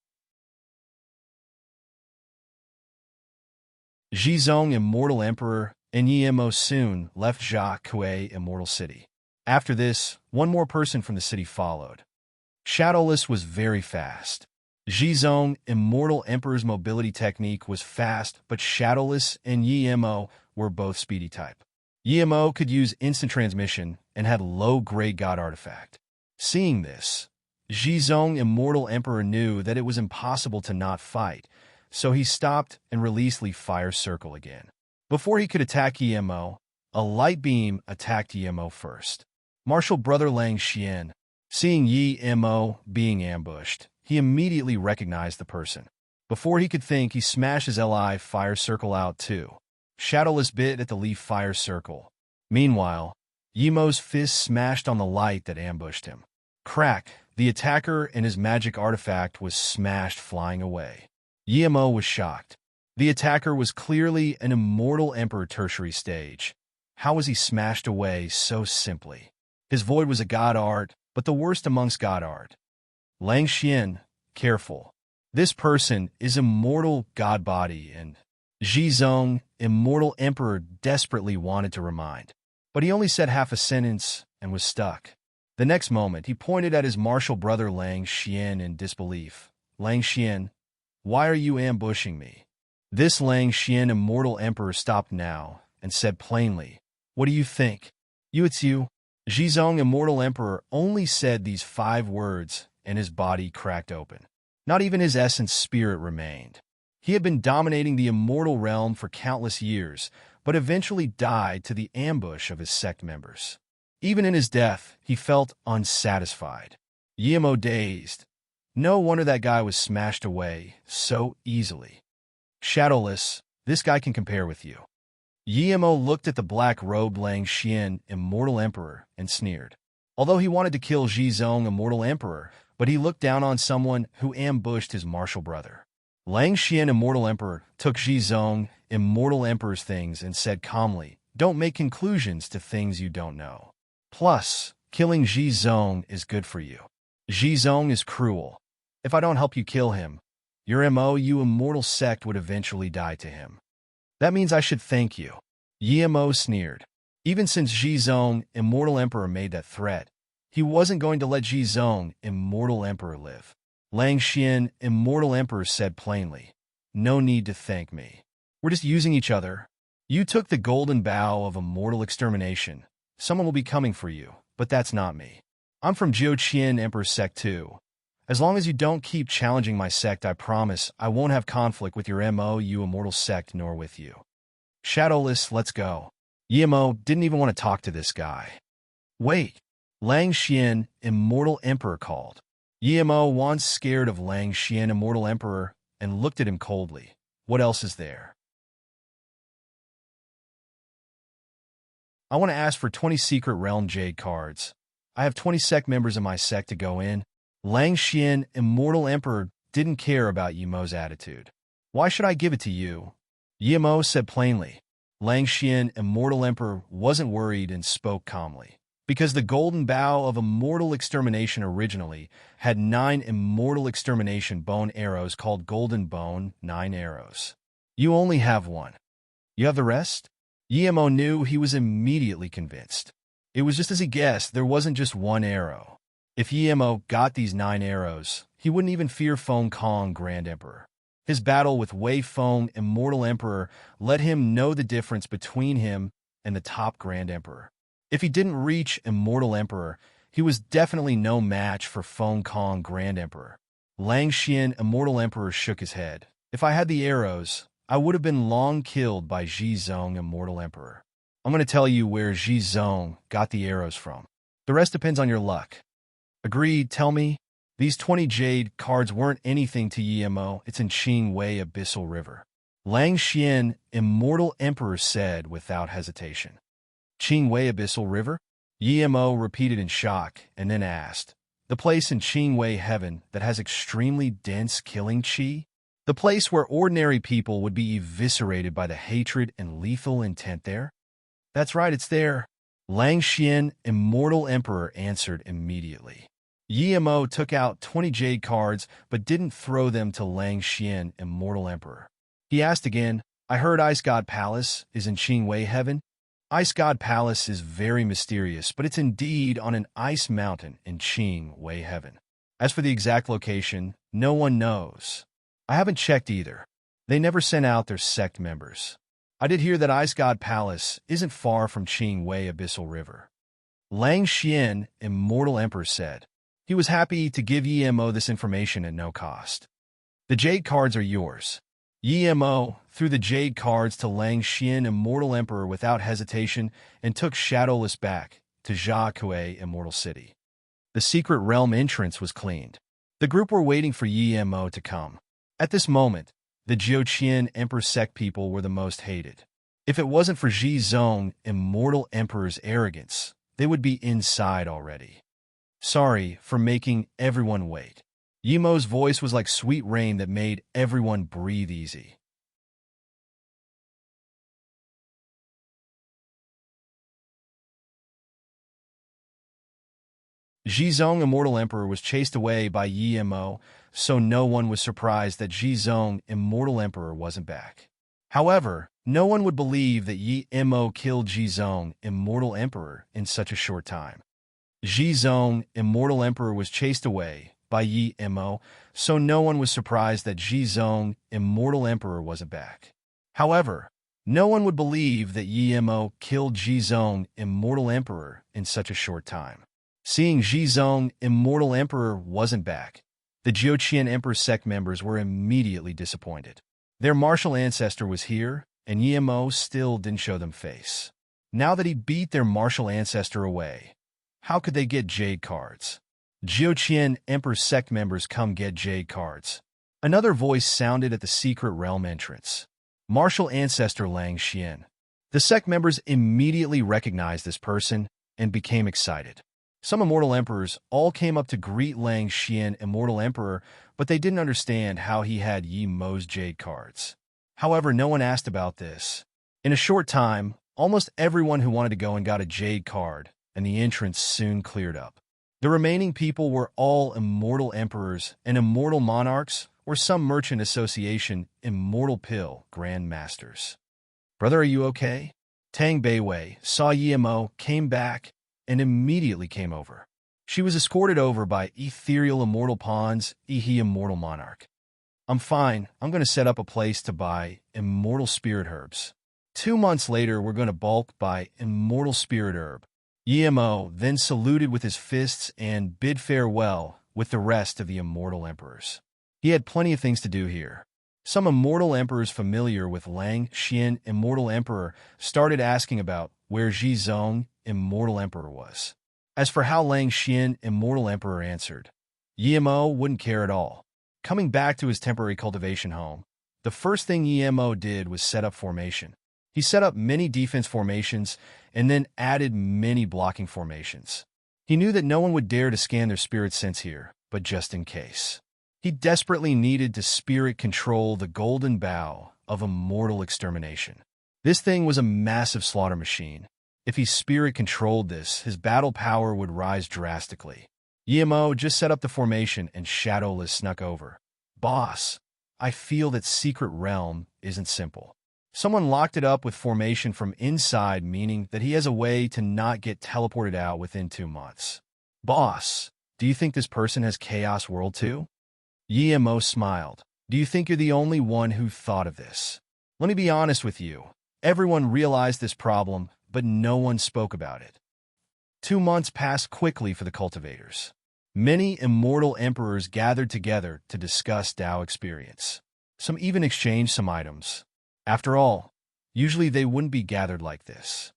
Zhizong, Immortal Emperor, and Yimo soon left Jacques, Immortal City. After this, one more person from the city followed. Shadowless was very fast. Zhizong, Immortal Emperor's mobility technique was fast, but Shadowless and Yimo were both speedy type. Yimo could use instant transmission and had low-grade God artifact. Seeing this, Zhizong, Immortal Emperor, knew that it was impossible to not fight, so he stopped and released Leaf Fire Circle again. Before he could attack Yimo, a light beam attacked Yimo first. Martial Brother Lang Xian, seeing Yimo being ambushed, he immediately recognized the person. Before he could think, he smashed his Li Fire Circle out too. Shadowless bit at the Leaf Fire Circle. Meanwhile, Yimo's fist smashed on the light that ambushed him. Crack! The attacker and his magic artifact was smashed, flying away. Yimo was shocked. The attacker was clearly an Immortal Emperor tertiary stage. How was he smashed away so simply? His void was a god art, but the worst amongst god art. Lang Xian, careful. This person is immortal god body, and Zhizong, Immortal Emperor, desperately wanted to remind. But he only said half a sentence and was stuck. The next moment, he pointed at his martial brother Lang Xian in disbelief. Lang Xian, why are you ambushing me? This Lang Xian, Immortal Emperor, stopped now and said plainly, what do you think? It's you. Zhizong, Immortal Emperor, only said these 5 words and his body cracked open. Not even his essence spirit remained. He had been dominating the immortal realm for countless years, but eventually died to the ambush of his sect members. Even in his death, he felt unsatisfied. Yimo dazed. No wonder that guy was smashed away so easily. Shadowless, this guy can compare with you. Yimo looked at the black-robed Lang Xian, Immortal Emperor, and sneered. Although he wanted to kill Zhizong, Immortal Emperor, but he looked down on someone who ambushed his martial brother. Lang Xian, Immortal Emperor, took Zhizong, Immortal Emperor's things and said calmly, don't make conclusions to things you don't know. Plus, killing Zhizong is good for you. Zhizong is cruel. If I don't help you kill him, your immortal sect would eventually die to him. That means I should thank you. Yimo sneered. Even since Zhizong, Immortal Emperor, made that threat, he wasn't going to let Zhizong, Immortal Emperor, live. Lang Xian, Immortal Emperor, said plainly, no need to thank me. We're just using each other. You took the golden bow of immortal extermination. Someone will be coming for you, but that's not me. I'm from Jiuqian Emperor Sect 2. As long as you don't keep challenging my sect, I promise I won't have conflict with your immortal sect nor with you. Shadowless, let's go. Yimo didn't even want to talk to this guy. Wait. Lang Xian, Immortal Emperor, called. Yimo, once scared of Lang Xian, Immortal Emperor, and looked at him coldly. What else is there? I want to ask for 20 Secret Realm Jade cards. I have 20 sect members in my sect to go in. Lang Xian, Immortal Emperor, didn't care about Yimo's attitude. Why should I give it to you? Yimo said plainly. Lang Xian, Immortal Emperor, wasn't worried and spoke calmly. Because the golden bow of immortal extermination originally had 9 immortal extermination bone arrows called golden bone, 9 arrows. You only have 1. You have the rest? Yimo knew. He was immediately convinced. It was just as he guessed. There wasn't just 1 arrow. If Yimo got these 9 arrows, he wouldn't even fear Feng Kong, Grand Emperor. His battle with Wei Feng, Immortal Emperor, let him know the difference between him and the top Grand Emperor. If he didn't reach Immortal Emperor, he was definitely no match for Feng Kong, Grand Emperor. Lang Xian, Immortal Emperor, shook his head. If I had the arrows, I would have been long killed by Zhizong, Immortal Emperor. I'm going to tell you where Zhizong got the arrows from. The rest depends on your luck. Agreed, tell me. These 20 jade cards weren't anything to Yimo. It's in Qing Wei Abyssal River. Lang Xian, Immortal Emperor, said without hesitation. Qing Wei Abyssal River? Yimo repeated in shock and then asked, the place in Qing Wei Heaven that has extremely dense killing qi? The place where ordinary people would be eviscerated by the hatred and lethal intent there? That's right, it's there. Lang Xian, Immortal Emperor, answered immediately. Yimo took out 20 jade cards, but didn't throw them to Lang Xian, Immortal Emperor. He asked again, I heard Ice God Palace is in Qingwei Heaven. Ice God Palace is very mysterious, but it's indeed on an ice mountain in Qingwei Heaven. As for the exact location, no one knows. I haven't checked either. They never sent out their sect members. I did hear that Ice God Palace isn't far from Qingwei Abyssal River. Lang Xian, Immortal Emperor, said. He was happy to give Yimo this information at no cost. The jade cards are yours. Yimo threw the jade cards to Lang Xian, Immortal Emperor, without hesitation and took Shadowless back to Jia Kuei, Immortal City. The secret realm entrance was cleaned. The group were waiting for Yimo to come. At this moment, the Jiuqian Emperor sect people were the most hated. If it wasn't for Ji Zong, Immortal Emperor's arrogance, they would be inside already. Sorry for making everyone wait. Yimo's voice was like sweet rain that made everyone breathe easy. Jizong, Immortal Emperor, was chased away by Yimo, so no one was surprised that Jizong, Immortal Emperor, wasn't back. However, no one would believe that Yimo killed Jizong, Immortal Emperor, in such a short time. Jizong, Immortal Emperor, was chased away by Yimo, so no one was surprised that Jizong, Immortal Emperor, wasn't back. However, no one would believe that Yimo killed Jizong, Immortal Emperor, in such a short time. Seeing Jizong, Immortal Emperor, wasn't back, the Jiuqian Emperor sect members were immediately disappointed. Their martial ancestor was here, and Yimo still didn't show them face. Now that he beat their martial ancestor away, how could they get jade cards? Jiuqian Emperor sect members, come get jade cards. Another voice sounded at the secret realm entrance. Martial ancestor Lang Xian. The sect members immediately recognized this person and became excited. Some immortal emperors all came up to greet Lang Xian, Immortal Emperor, but they didn't understand how he had Yimo's jade cards. However, no one asked about this. In a short time, almost everyone who wanted to go and got a jade card, and the entrance soon cleared up. The remaining people were all immortal emperors and immortal monarchs, or some merchant association immortal pill grand masters. Brother, are you okay? Tang Beiwei saw Yimo, came back, and immediately came over. She was escorted over by ethereal immortal pawns, Ehe Immortal Monarch. I'm fine. I'm going to set up a place to buy immortal spirit herbs. 2 months later, we're going to bulk buy immortal spirit herb. Yimo then saluted with his fists and bid farewell with the rest of the immortal emperors. He had plenty of things to do here. Some immortal emperors familiar with Lang Xian, Immortal Emperor, started asking about where Jizong, Immortal Emperor, was. As for how Lang Xian, Immortal Emperor, answered, Yimo wouldn't care at all. Coming back to his temporary cultivation home, the first thing Yimo did was set up formation. He set up many defense formations and then added many blocking formations. He knew that no one would dare to scan their spirit sense here, but just in case. He desperately needed to spirit control the golden bow of immortal extermination. This thing was a massive slaughter machine. If he spirit controlled this, his battle power would rise drastically. Yimo just set up the formation and Shadowless snuck over. Boss, I feel that secret realm isn't simple. Someone locked it up with formation from inside, meaning that he has a way to not get teleported out within 2 months. Boss, do you think this person has Chaos World too? Yimo smiled. Do you think you're the only one who thought of this? Let me be honest with you. Everyone realized this problem, but no one spoke about it. 2 months passed quickly for the cultivators. Many immortal emperors gathered together to discuss Dao experience. Some even exchanged some items. After all, usually they wouldn't be gathered like this.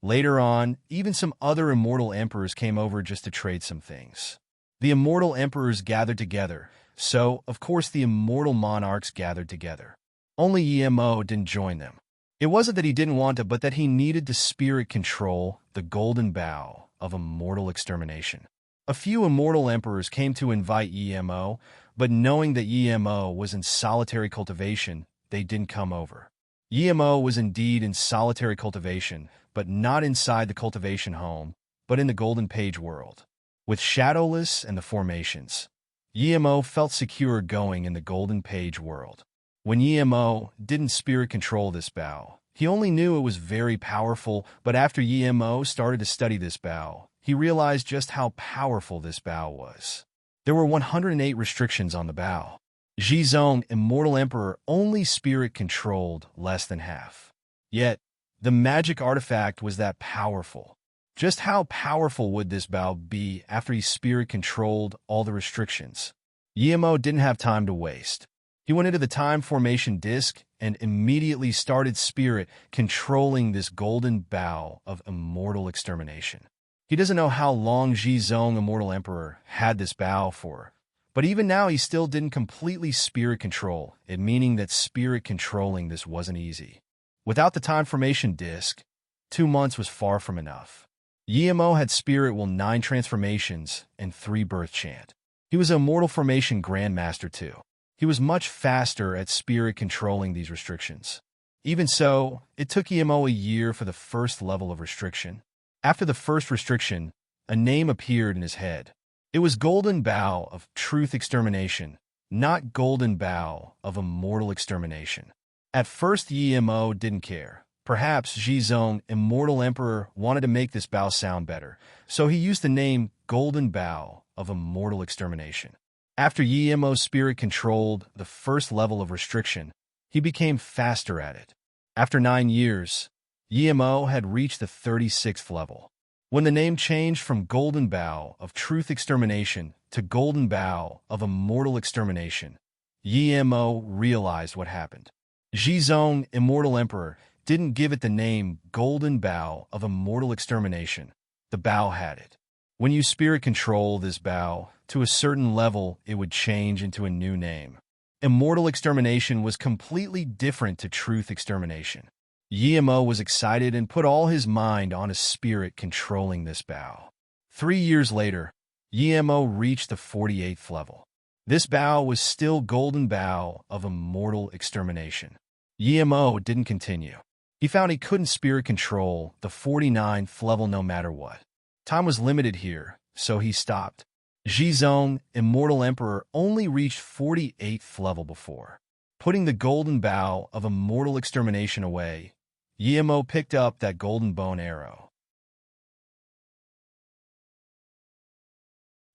Later on, even some other immortal emperors came over just to trade some things. The immortal emperors gathered together, so, of course, the immortal monarchs gathered together. Only Yimo didn't join them. It wasn't that he didn't want to, but that he needed to spirit control the golden bow of immortal extermination. A few immortal emperors came to invite Emo, but knowing that Emo was in solitary cultivation, they didn't come over. Emo was indeed in solitary cultivation, but not inside the cultivation home, but in the Golden Page world. With Shadowless and the formations, Emo felt secure going in the Golden Page world. When Emo didn't spirit control this bow, he only knew it was very powerful, but after Emo started to study this bow, he realized just how powerful this bow was. There were 108 restrictions on the bow. Zhizong, Immortal Emperor, only spirit-controlled less than half. Yet, the magic artifact was that powerful. Just how powerful would this bow be after he spirit-controlled all the restrictions? Emo didn't have time to waste. He went into the time formation disc and immediately started spirit-controlling this golden bow of immortal extermination. He doesn't know how long Zhizong, Immortal Emperor, had this bow for, but even now he still didn't completely spirit control it, meaning that spirit controlling this wasn't easy. Without the time formation disc, 2 months was far from enough. Emo had spirit will 9 transformations and 3 birth chant. He was an immortal formation grandmaster too. He was much faster at spirit controlling these restrictions. Even so, it took Emo a year for the first level of restriction. After the first restriction, a name appeared in his head. It was Golden Bow of Truth Extermination, not Golden Bow of Immortal Extermination. At first, Emo didn't care. Perhaps Zhizong, Immortal Emperor, wanted to make this bow sound better, so he used the name Golden Bow of Immortal Extermination. After Yemo's spirit controlled the first level of restriction, he became faster at it. After 9 years, Yemo had reached the 36th level. When the name changed from Golden Bow of Truth Extermination to Golden Bow of Immortal Extermination, Yemo realized what happened. Zhizong, Immortal Emperor, didn't give it the name Golden Bow of Immortal Extermination. The bow had it. When you spirit control this bow to a certain level, it would change into a new name. Immortal Extermination was completely different to Truth Extermination. Yemo was excited and put all his mind on his spirit controlling this bow. 3 years later, Yemo reached the 48th level. This bow was still Golden Bow of Immortal Extermination. Yemo didn't continue. He found he couldn't spirit control the 49th level no matter what. Time was limited here, so he stopped. Zhizong, Immortal Emperor, only reached 48th level before. Putting the Golden Bow of Immortal Extermination away, Yemo picked up that golden bone arrow.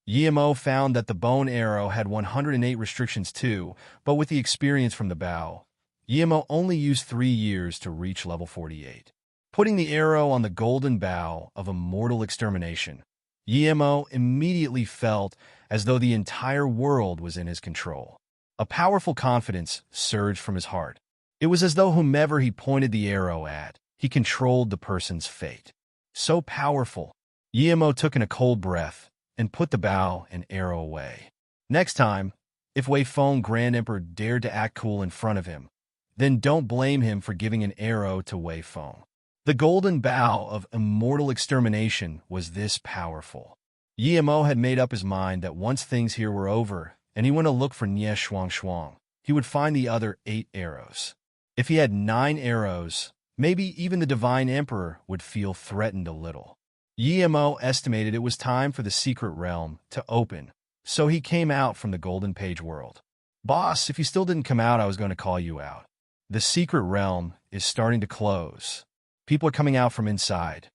Yemo found that the bone arrow had 108 restrictions too, but with the experience from the bow, Yemo only used 3 years to reach level 48. Putting the arrow on the Golden Bow of Immortal Extermination, Yemo immediately felt as though the entire world was in his control. A powerful confidence surged from his heart. It was as though whomever he pointed the arrow at, he controlled the person's fate. So powerful, Yemo took in a cold breath and put the bow and arrow away. Next time, if Wei Feng Grand Emperor dared to act cool in front of him, then don't blame him for giving an arrow to Wei Feng. The Golden Bow of Immortal Extermination was this powerful. Yemo had made up his mind that once things here were over, and he went to look for Nie Shuang Shuang, he would find the other 8 arrows. If he had 9 arrows, maybe even the Divine Emperor would feel threatened a little. Yemo estimated it was time for the secret realm to open, so he came out from the Golden Page world. Boss, if you still didn't come out, I was going to call you out. The secret realm is starting to close. People are coming out from inside.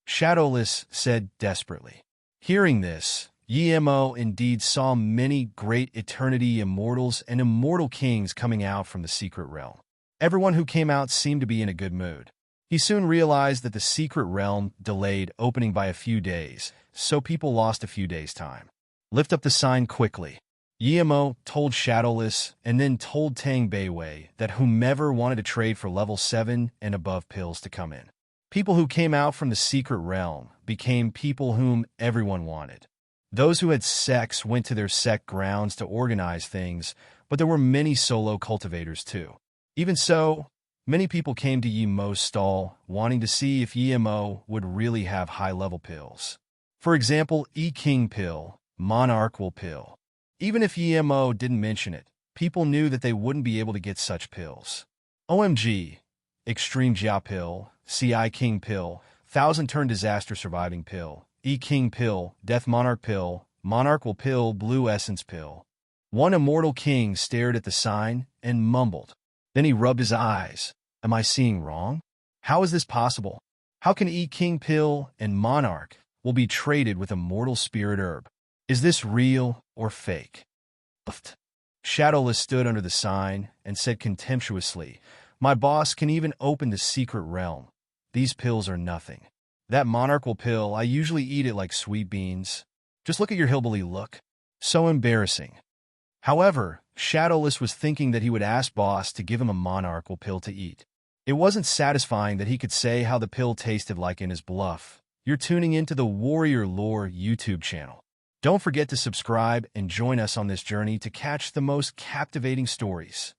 Shadowless said desperately. Hearing this, Yemo indeed saw many great eternity immortals and immortal kings coming out from the secret realm. Everyone who came out seemed to be in a good mood. He soon realized that the secret realm delayed opening by a few days, so people lost a few days' time. Lift up the sign quickly. Yemo told Shadowless and then told Tang Beiwei that whomever wanted to trade for level 7 and above pills to come in. People who came out from the secret realm became people whom everyone wanted. Those who had sects went to their sect grounds to organize things, but there were many solo cultivators too. Even so, many people came to Yemo's stall wanting to see if Yemo would really have high-level pills. For example, E-King pill, monarchical pill. Even if EMO didn't mention it, people knew that they wouldn't be able to get such pills. OMG, extreme Jia pill, CI King pill, thousand turn disaster surviving pill, E-King pill, death monarchical pill, blue essence pill. One immortal king stared at the sign and mumbled. Then he rubbed his eyes. Am I seeing wrong? How is this possible? How can E-King pill and monarch will be traded with immortal spirit herb? Is this real or fake? Shadowless stood under the sign and said contemptuously, my boss can even open the secret realm. These pills are nothing. That monarchical pill, I usually eat it like sweet beans. Just look at your hillbilly look. So embarrassing. However, Shadowless was thinking that he would ask boss to give him a monarchical pill to eat. It wasn't satisfying that he could say how the pill tasted like in his bluff. You're tuning into the Warrior Lore YouTube channel. Don't forget to subscribe and join us on this journey to catch the most captivating stories.